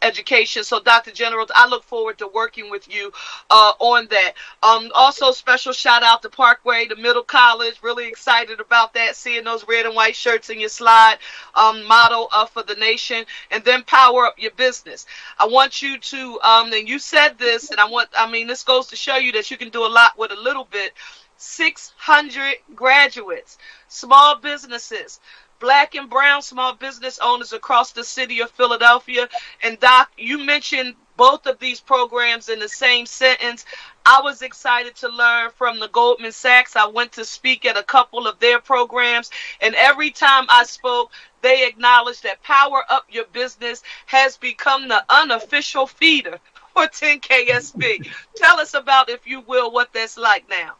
education. So, Dr. Generals, I look forward to working with you on that. Also, special shout out to Parkway, the Middle College. Really excited about that, seeing those red and white shirts in your slide motto for the nation. And then Power Up Your Business. I want you to, and you said this, and this goes to show you that you can do a lot with a little bit. 600 graduates, small businesses, Black and brown small business owners across the city of Philadelphia. And Doc, you mentioned both of these programs in the same sentence. I was excited to learn from the Goldman Sachs. I went to speak at a couple of their programs, and every time I spoke, they acknowledged that Power Up Your Business has become the unofficial feeder for 10KSB. Tell us about, if you will, what that's like now.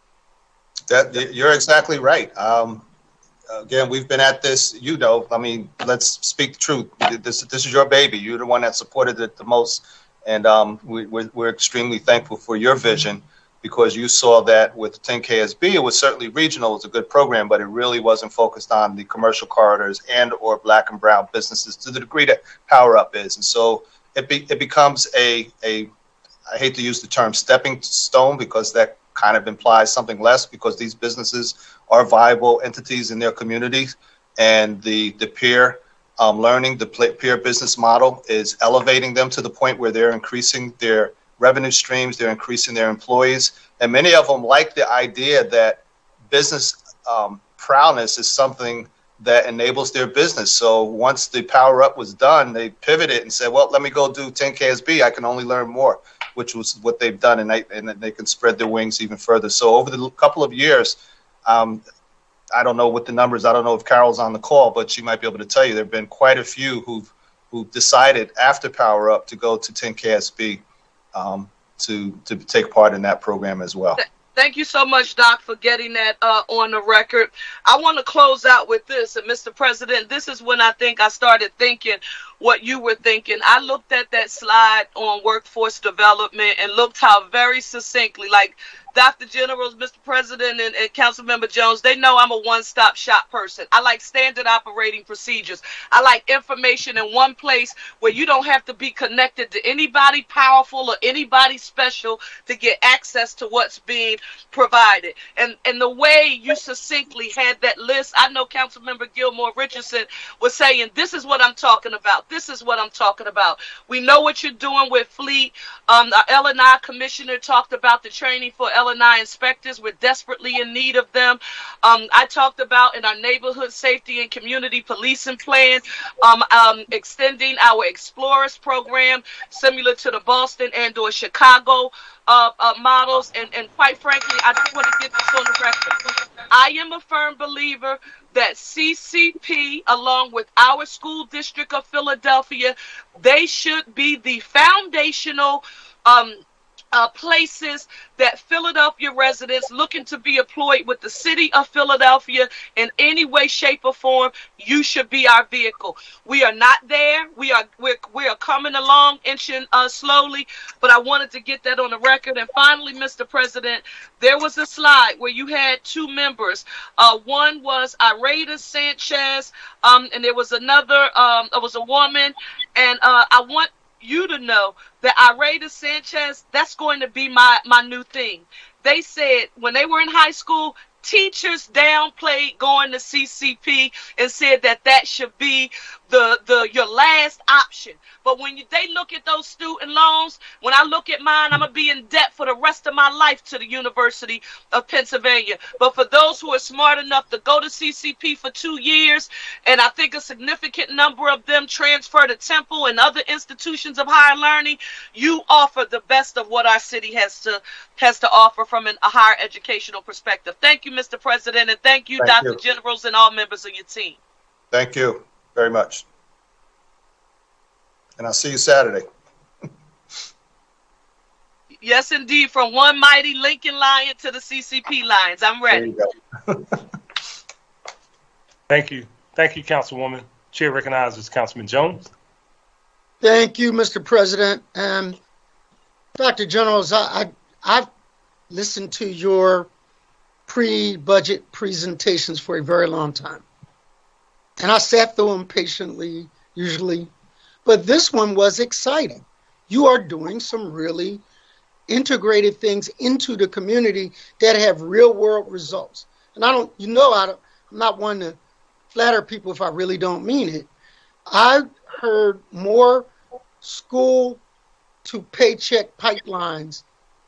You're exactly right. Again, we've been at this, let's speak the truth. This is your baby. You're the one that supported it the most. And we're extremely thankful for your vision, because you saw that with 10KSB, it was certainly regional. It was a good program, but it really wasn't focused on the commercial corridors and or Black and brown businesses to the degree that Power Up is. And so it becomes I hate to use the term stepping stone, because that kind of implies something less, because these businesses are viable entities in their communities, and the peer learning. The peer business model is elevating them to the point where they're increasing their revenue streams, they're increasing their employees, and many of them like the idea that business prowess is something that enables their business. So once the Power Up was done, they pivoted and said, well, let me go do 10 KSB. I can only learn more, which was what they've done, and they can spread their wings even further. So over the couple of years, I don't know what the numbers, I don't know if Carol's on the call, but she might be able to tell you there have been quite a few who've decided after Power Up to go to 10 KSB to take part in that program as well. Thank you so much, Doc, for getting that on the record. I want to close out with this. And Mr. President, this is when I think I started thinking what you were thinking. I looked at that slide on workforce development and looked how very succinctly, like Dr. Generals, Mr. President, and Councilmember Jones, they know I'm a one-stop shop person. I like standard operating procedures. I like information in one place where you don't have to be connected to anybody powerful or anybody special to get access to what's being provided. And the way you succinctly had that list, I know Councilmember Gilmore Richardson was saying, this is what I'm talking about. This is what I'm talking about. We know what you're doing with Fleet. The L&I commissioner talked about the training for L&I inspectors. We're desperately in need of them. I talked about in our neighborhood safety and community policing plan, extending our Explorers program, similar to the Boston and or Chicago models. And quite frankly, I just want to get this on the record. I am a firm believer that CCP, along with our school district of Philadelphia, they should be the foundational places that Philadelphia residents looking to be employed with the city of Philadelphia in any way, shape, or form. You should be our vehicle. We are not there. We are coming along, inching slowly, but I wanted to get that on the record. And finally, Mr. President, there was a slide where you had two members. One was Irada Sanchez, and there was another. It was a woman, and I want you to know that Irada Sanchez, that's going to be my new thing. They said when they were in high school, teachers downplayed going to CCP and said that should be your last option. But when they look at those student loans, when I look at mine, I'm going to be in debt for the rest of my life to the University of Pennsylvania. But for those who are smart enough to go to CCP for 2 years, and I think a significant number of them transfer to Temple and other institutions of higher learning, you offer the best of what our city has to offer from a higher educational perspective. Thank you, Mr. President, and thank you, Dr. Generals, and all members of your team. Thank you very much. And I'll see you Saturday. Yes, indeed. From one mighty Lincoln Lion to the CCP Lions. I'm ready. There you go. Thank you. Thank you, Councilwoman. Chair recognizes Councilman Jones. Thank you, Mr. President. Dr. Generals, I've listened to your pre-budget presentations for a very long time. And I sat through them patiently, usually. But this one was exciting. You are doing some really integrated things into the community that have real world results. And I'm not one to flatter people if I really don't mean it. I heard more school to paycheck pipelines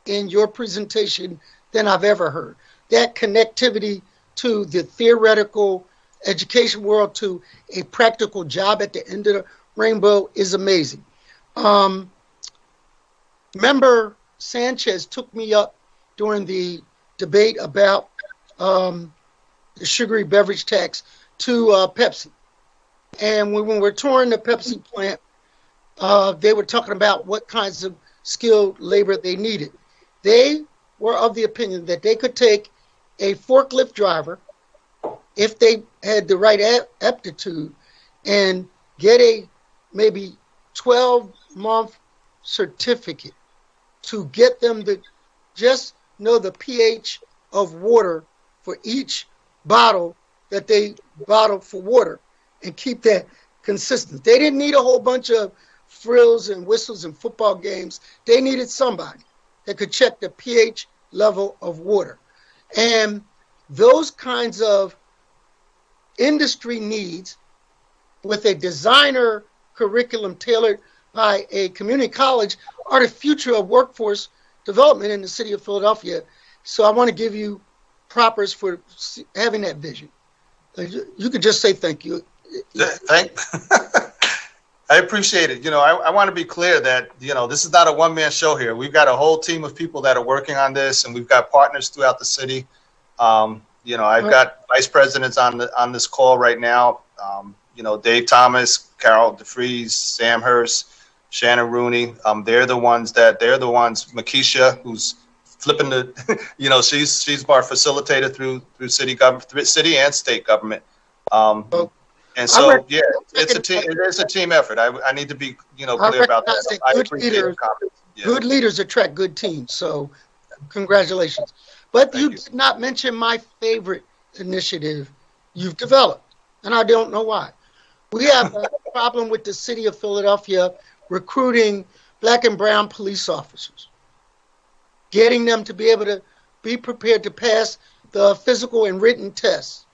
in your presentation than I've ever heard. That connectivity to the theoretical education world to a practical job at the end of the rainbow is amazing. Member Sanchez took me up during the debate about the sugary beverage tax to Pepsi. And when we were touring the Pepsi plant, they were talking about what kinds of skilled labor they needed. They were of the opinion that they could take a forklift driver, if they had the right aptitude, and get a maybe 12-month certificate to get them to just know the pH of water for each bottle that they bottle for water and keep that consistent. They didn't need a whole bunch of frills and whistles and football games. They needed somebody that could check the pH level of water. And those kinds of industry needs with a designer curriculum tailored by a community college are the future of workforce development in the city of Philadelphia. So I want to give you propers for having that vision. You could just say thank you. I appreciate it. I want to be clear that, this is not a one-man show here. We've got a whole team of people that are working on this, and we've got partners throughout the city. I've got vice presidents on this call right now. Dave Thomas, Carol DeFries, Sam Hurst, Shannon Rooney. They're the ones, Makisha, who's flipping she's our facilitator through city government, city and state government. And so, yeah, it is a team effort. I need to be, clear about that. I appreciate the comments. Yeah. Good leaders attract good teams. So, congratulations. But you did not mention my favorite initiative you've developed, and I don't know why. We have a problem with the city of Philadelphia recruiting black and brown police officers, getting them to be able to be prepared to pass the physical and written tests.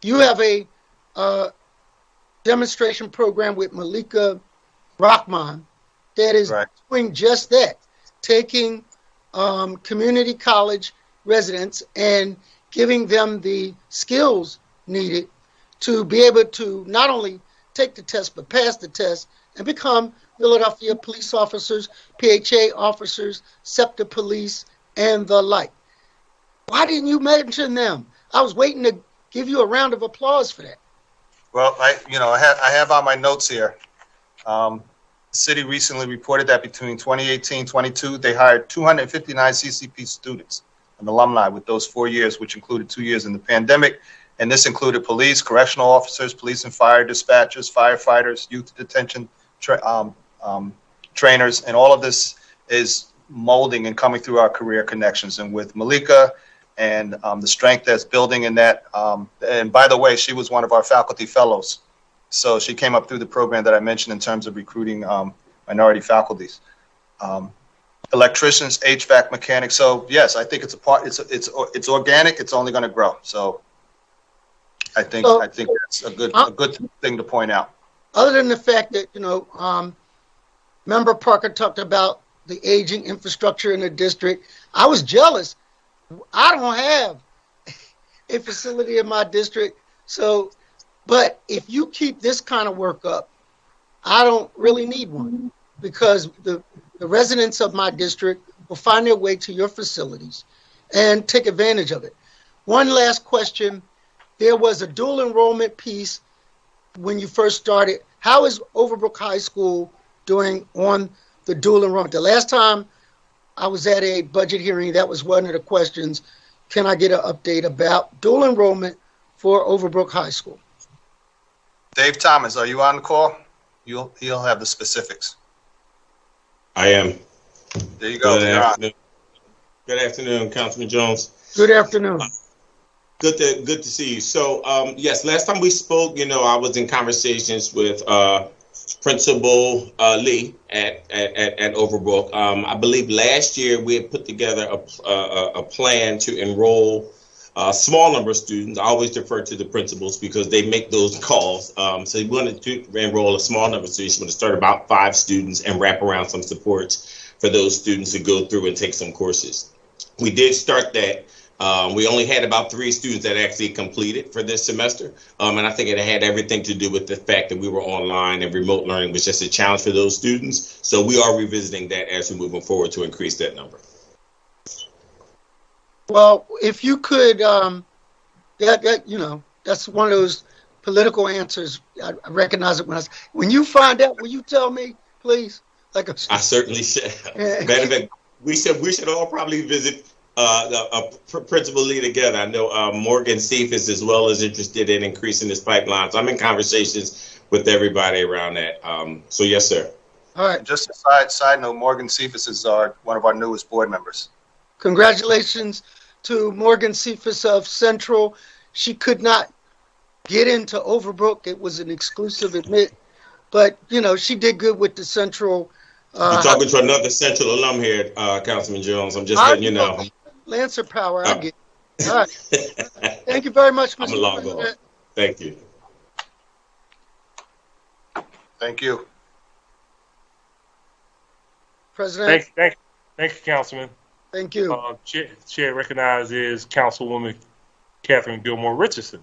You have a demonstration program with Malika Rahman that is doing just that, taking community college residents and giving them the skills needed to be able to not only take the test but pass the test and become Philadelphia police officers, PHA officers, SEPTA police, and the like. Why didn't you mention them? I was waiting to give you a round of applause for that. Well, I have on my notes here. The city recently reported that between 2018-22, they hired 259 CCP students and alumni with those 4 years, which included 2 years in the pandemic. And this included police, correctional officers, police and fire dispatchers, firefighters, youth detention trainers, and all of this is molding and coming through our career connections. And with Malika and the strength that's building in that, and by the way, she was one of our faculty fellows. So she came up through the program that I mentioned in terms of recruiting minority faculties. Electricians, HVAC mechanics. So yes, I think it's it's organic. It's only going to grow. So I think that's a good thing to point out. Other than the fact that, Member Parker talked about the aging infrastructure in the district, I was jealous. I don't have a facility in my district. So, but if you keep this kind of work up, I don't really need one, because the residents of my district will find their way to your facilities and take advantage of it. One last question. There was a dual enrollment piece when you first started. How is Overbrook High School doing on the dual enrollment? The last time I was at a budget hearing, that was one of the questions. Can I get an update about dual enrollment for Overbrook High School? Dave Thomas, are you on the call? He'll have the specifics. I am. There you go. Good afternoon, Councilman Jones. Good afternoon. Good to see you. So, yes, last time we spoke, I was in conversations with Principal Lee at Overbrook. I believe last year we had put together a plan to enroll a small number of students. I always defer to the principals because they make those calls. So we wanted to enroll a small number of students. We want to start about 5 students and wrap around some supports for those students to go through and take some courses. We did start that. We only had about 3 students that actually completed for this semester. And I think it had everything to do with the fact that we were online and remote learning was just a challenge for those students. So we are revisiting that as we're moving forward to increase that number. Well, if you could, that's one of those political answers. I recognize it when you find out, will you tell me, please? I certainly shall. Matter of fact, we should all probably visit Principal Lee together. I know Morgan Cephas as well is interested in increasing this pipeline. So I'm in conversations with everybody around that. So yes, sir. All right. Just a side note, Morgan Cephas is one of our newest board members. Congratulations to Morgan Cephas of Central. She could not get into Overbrook. It was an exclusive admit, but she did good with the Central. You're talking to another Central alum here, Councilman Jones. I'm just letting you know. Lancer power, I get it. All right. Thank you very much, Mr. President. Thank you. Thank you. President, Thank you, Councilman. thank you. Chair recognizes Councilwoman Catherine Gilmore Richardson.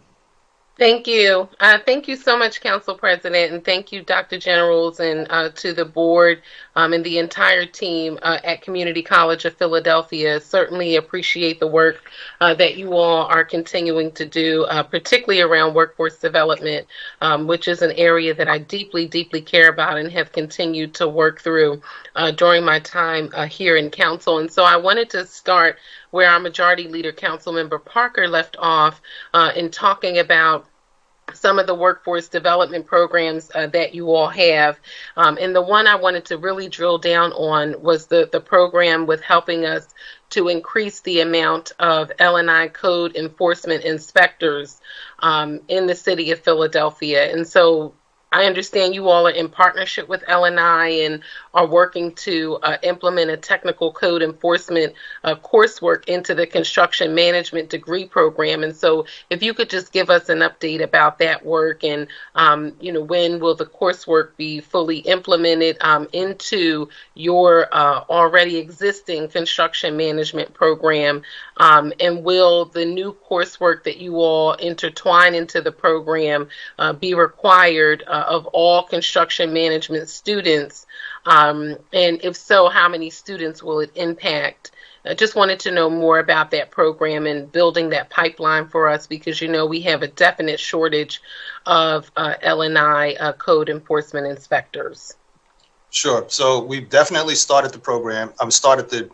Thank you. Thank you so much, Council President, and thank you, Dr. Generals, and to the board and the entire team at Community College of Philadelphia. Certainly appreciate the work that you all are continuing to do, particularly around workforce development, which is an area that I deeply, deeply care about and have continued to work through during my time here in Council. And so I wanted to start where our Majority Leader, Councilmember Parker, left off in talking about some of the workforce development programs that you all have. And the one I wanted to really drill down on was the program with helping us to increase the amount of L&I code enforcement inspectors in the city of Philadelphia. And so I understand you all are in partnership with L&I and are working to implement a technical code enforcement coursework into the construction management degree program. And so if you could just give us an update about that work and, when will the coursework be fully implemented into your already existing construction management program? And will the new coursework that you all intertwine into the program be required of all construction management students? And if so, how many students will it impact? I just wanted to know more about that program and building that pipeline for us because, we have a definite shortage of L&I code enforcement inspectors. Sure. So we've definitely started the program. Started the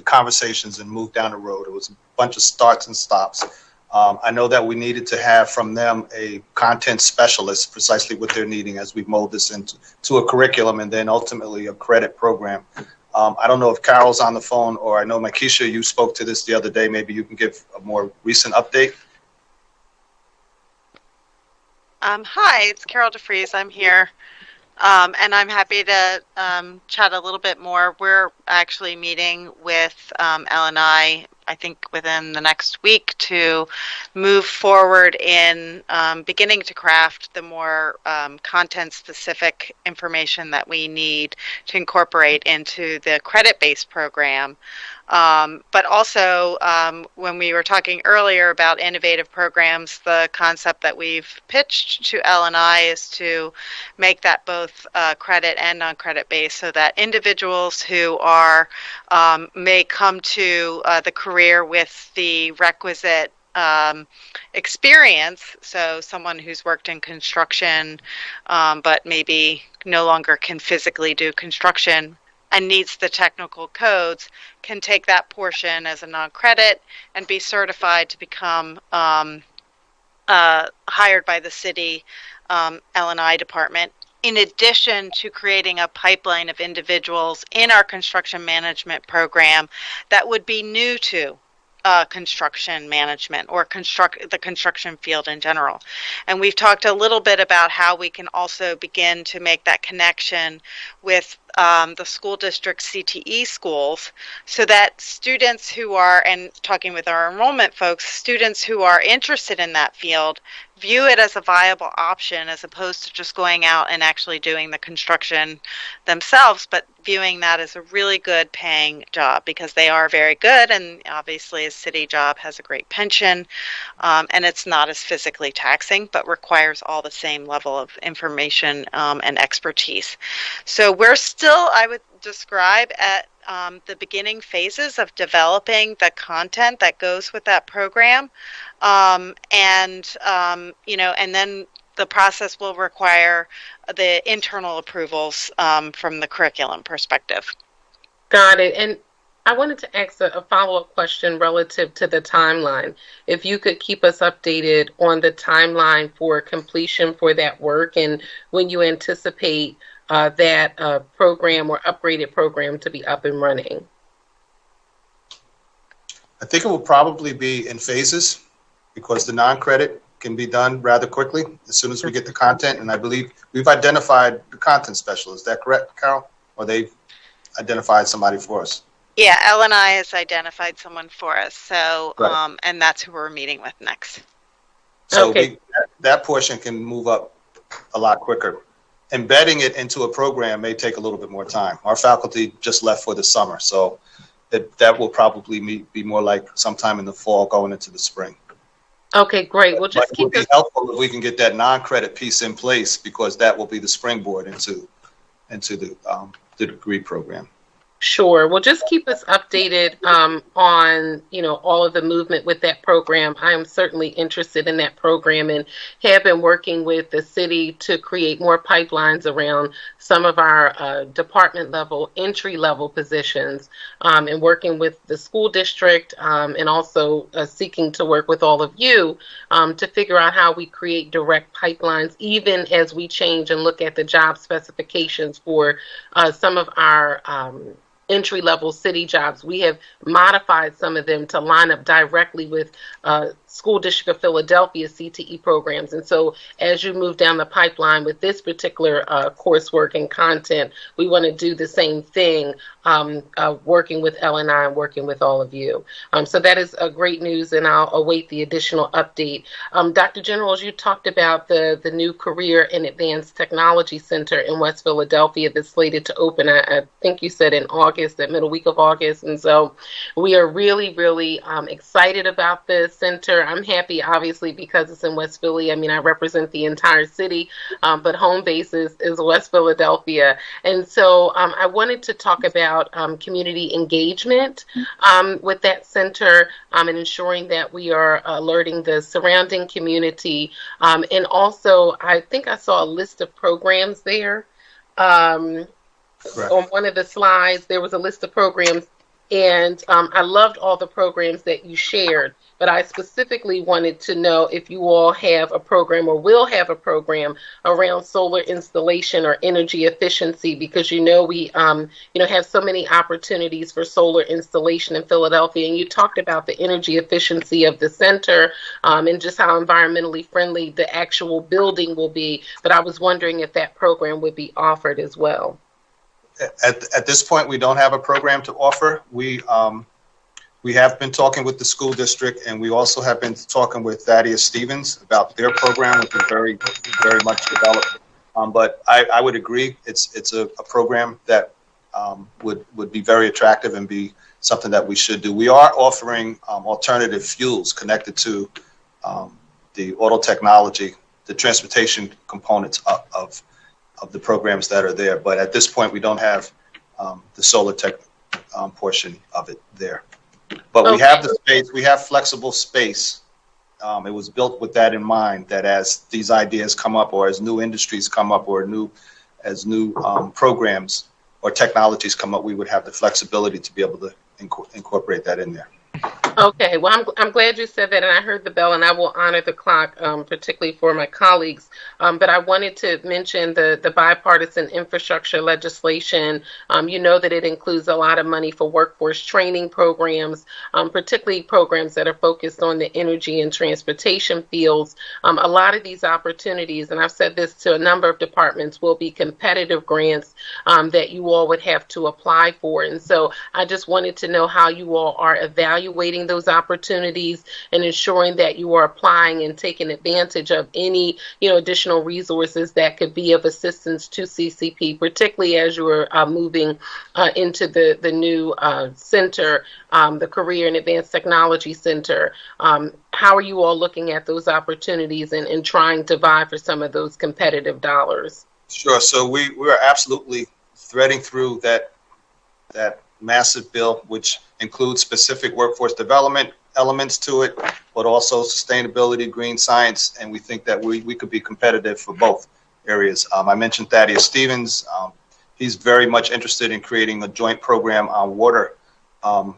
conversations and moved down the road. It was a bunch of starts and stops. I know that we needed to have from them a content specialist, precisely what they're needing as we mold this into a curriculum and then ultimately a credit program. I don't know if Carol's on the phone, or I know, Makisha, you spoke to this the other day. Maybe you can give a more recent update. Hi, it's Carol DeFries. I'm here. And I'm happy to chat a little bit more. We're actually meeting with L&I, I think within the next week, to move forward in beginning to craft the more content-specific information that we need to incorporate into the credit-based program. But also, when we were talking earlier about innovative programs, the concept that we've pitched to L&I is to make that both credit and non-credit based, so that individuals who are may come to the career with the requisite experience, so someone who's worked in construction but maybe no longer can physically do construction and needs the technical codes, can take that portion as a non-credit and be certified to become hired by the city L&I department, in addition to creating a pipeline of individuals in our construction management program that would be new to construction management or the construction field in general. And we've talked a little bit about how we can also begin to make that connection with the school district CTE schools, so that students who are, and talking with our enrollment folks, students who are interested in that field view it as a viable option, as opposed to just going out and actually doing the construction themselves, but viewing that as a really good paying job, because they are very good, and obviously a city job has a great pension, and it's not as physically taxing, but requires all the same level of information and expertise. So we're still, I would describe, at the beginning phases of developing the content that goes with that program, and then the process will require the internal approvals from the curriculum perspective. Got it. And I wanted to ask a follow-up question relative to the timeline. If you could keep us updated on the timeline for completion for that work and when you anticipate that program or upgraded program to be up and running. I think it will probably be in phases, because the non-credit can be done rather quickly as soon as we get the content. And I believe we've identified the content specialist. Is that correct, Carol? Or they've identified somebody for us? Yeah, L&I has identified someone for us. So, Right. And that's who we're meeting with next. So that portion can move up a lot quicker. embedding it into a program may take a little bit more time. Our faculty just left for the summer, so that will probably be more like sometime in the fall going into the spring. Okay, great. Well, just But it would be helpful if we can get that non-credit piece in place, because that will be the springboard into the degree program. Sure. Well, just keep us updated on, all of the movement with that program. I am certainly interested in that program and have been working with the city to create more pipelines around some of our department level, entry level positions, and working with the school district and also seeking to work with all of you to figure out how we create direct pipelines, even as we change and look at the job specifications for some of our entry-level city jobs. We have modified some of them to line up directly with School District of Philadelphia CTE programs. And so as you move down the pipeline with this particular coursework and content, we want to do the same thing, working with L&I and working with all of you. So that is great news, and I'll await the additional update. Dr. Generals, you talked about the new Career and Advanced Technology Center in West Philadelphia that's slated to open, I think you said in August, that middle week of August. And so we are really, really excited about the center. I'm happy, obviously, because it's in West Philly. I mean, I represent the entire city, but home base is West Philadelphia. And so I wanted to talk about community engagement with that center and ensuring that we are alerting the surrounding community. And also, I think I saw a list of programs there. On one of the slides, there was a list of programs, and I loved all the programs that you shared, but I specifically wanted to know if you all have a program or will have a program around solar installation or energy efficiency, because we have so many opportunities for solar installation in Philadelphia, and you talked about the energy efficiency of the center and just how environmentally friendly the actual building will be, but I was wondering if that program would be offered as well. At this point, we don't have a program to offer. We have been talking with the school district, and we also have been talking with Thaddeus Stevens about their program, which is very, very much developed. But I would agree, it's a program that would be very attractive and be something that we should do. We are offering alternative fuels connected to the auto technology, the transportation components of the programs that are there. But at this point, we don't have the solar tech portion of it there. But we have the space, we have flexible space. It was built with that in mind, that as these ideas come up, or as new industries come up, or as new programs or technologies come up, we would have the flexibility to be able to incorporate that in there. Okay, well, I'm glad you said that, and I heard the bell, and I will honor the clock, particularly for my colleagues. But I wanted to mention the bipartisan infrastructure legislation. You know that it includes a lot of money for workforce training programs, particularly programs that are focused on the energy and transportation fields. A lot of these opportunities, and I've said this to a number of departments, will be competitive grants that you all would have to apply for. And so I just wanted to know how you all are evaluating those opportunities and ensuring that you are applying and taking advantage of any additional resources that could be of assistance to CCP, particularly as you are moving into the new center, the Career and Advanced Technology Center. How are you all looking at those opportunities and trying to vie for some of those competitive dollars? Sure. So we are absolutely threading through that massive bill, which includes specific workforce development elements to it, but also sustainability, green science, and we think that we could be competitive for both areas. I mentioned Thaddeus Stevens. He's very much interested in creating a joint program on water, what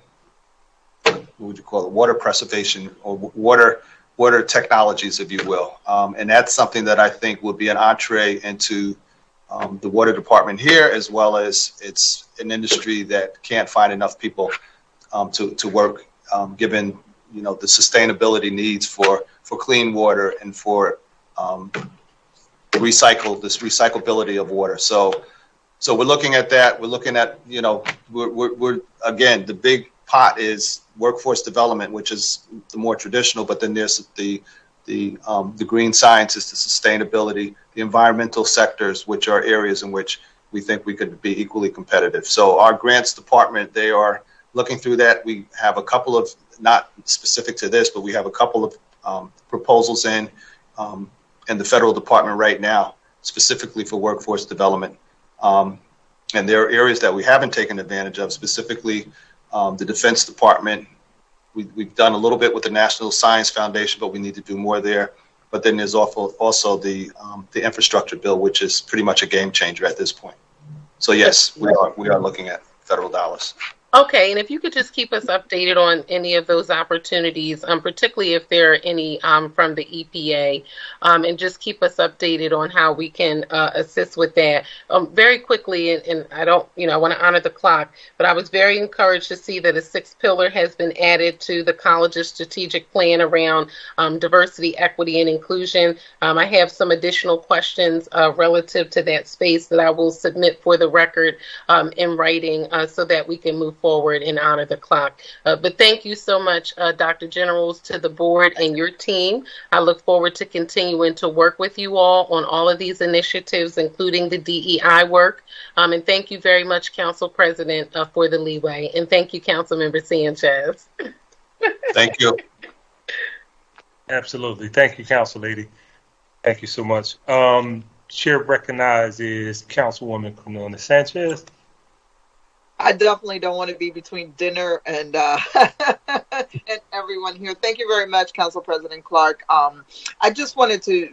would you call it, water preservation, or water technologies, if you will. And that's something that I think would be an entree into the water department here, as well as it's an industry that can't find enough people to work, given the sustainability needs for clean water and for recyclability of water. So we're looking at that. We're looking at we're again, the big pot is workforce development, which is the more traditional, but then there's the the green sciences, the sustainability, the environmental sectors, which are areas in which we think we could be equally competitive. So our grants department, they are looking through that. We have a couple of, not specific to this, but we have a couple of proposals in the federal department right now, specifically for workforce development. And there are areas that we haven't taken advantage of, specifically the Defense Department. We've done a little bit with the National Science Foundation, but we need to do more there. But then there's also the infrastructure bill, which is pretty much a game changer at this point. So yes, we are looking at federal dollars. Okay, and if you could just keep us updated on any of those opportunities, particularly if there are any from the EPA, and just keep us updated on how we can assist with that. Very quickly, and I don't, I want to honor the clock, but I was very encouraged to see that a sixth pillar has been added to the college's strategic plan around diversity, equity, and inclusion. I have some additional questions relative to that space that I will submit for the record in writing so that we can move forward and honor the clock. But thank you so much, Dr. Generals, to the board and your team. I look forward to continuing to work with you all on all of these initiatives, including the DEI work. And thank you very much, Council President, for the leeway. And thank you, Councilmember Sanchez. Thank you. Absolutely. Thank you, Council Lady. Thank you so much. Chair recognizes Councilwoman Cornelia Sanchez. I definitely don't want to be between dinner and and everyone here. Thank you very much, Council President Clark. I just wanted to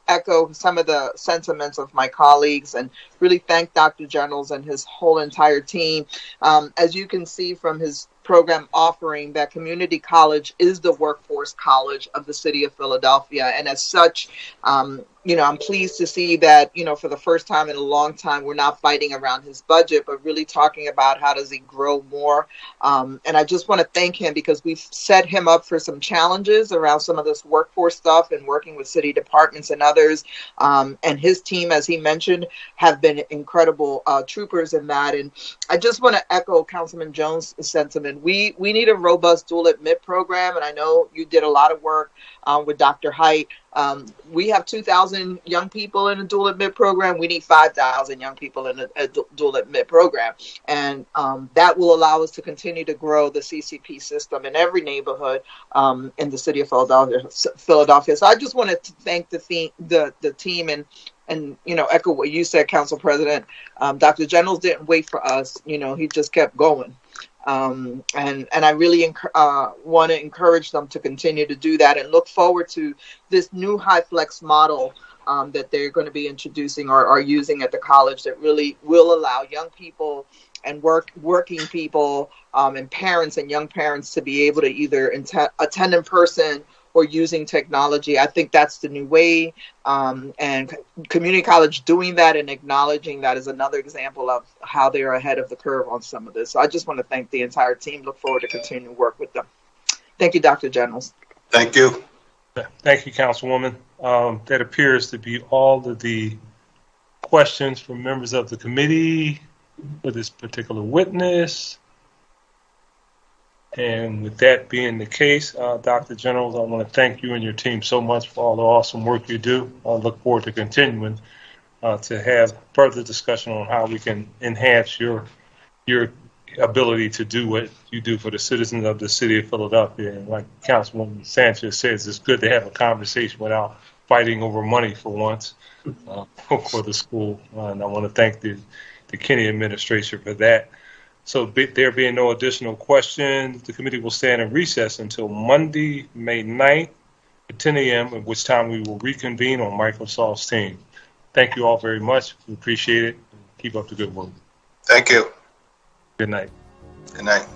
echo some of the sentiments of my colleagues and really thank Dr. Generals and his whole entire team. As you can see from his program offering, that community college is the workforce college of the city of Philadelphia. And as such, I'm pleased to see that, for the first time in a long time, we're not fighting around his budget, but really talking about how does he grow more. And I just want to thank him because we've set him up for some challenges around some of this workforce stuff and working with city departments and others. And his team, as he mentioned, have been incredible troopers in that. And I just want to echo Councilman Jones' sentiment. We need a robust dual admit program. And I know you did a lot of work with Dr. Height. We have 2,000 young people in a dual admit program. We need 5,000 young people in a dual admit program. And that will allow us to continue to grow the CCP system in every neighborhood in the city of Philadelphia. So I just wanted to thank the team and echo what you said, Council President. Dr. Generals didn't wait for us. He just kept going. And I really want to encourage them to continue to do that and look forward to this new high flex model that they're going to be introducing or are using at the college that really will allow young people and working people and parents and young parents to be able to either attend in person or using technology. I think that's the new way. And community college doing that and acknowledging that is another example of how they're ahead of the curve on some of this. So I just want to thank the entire team. Look forward to continuing to work with them. Thank you, Dr. Generals. Thank you. Thank you, Councilwoman. That appears to be all of the questions from members of the committee for this particular witness. And with that being the case, Dr. Generals, I want to thank you and your team so much for all the awesome work you do. I look forward to continuing to have further discussion on how we can enhance your ability to do what you do for the citizens of the city of Philadelphia. And like Councilwoman Sanchez says, it's good to have a conversation without fighting over money for once for the school. And I want to thank the Kinney administration for that. So there being no additional questions, the committee will stand in recess until Monday, May 9th at 10 a.m., at which time we will reconvene on Microsoft's team. Thank you all very much. We appreciate it. Keep up the good work. Thank you. Good night. Good night.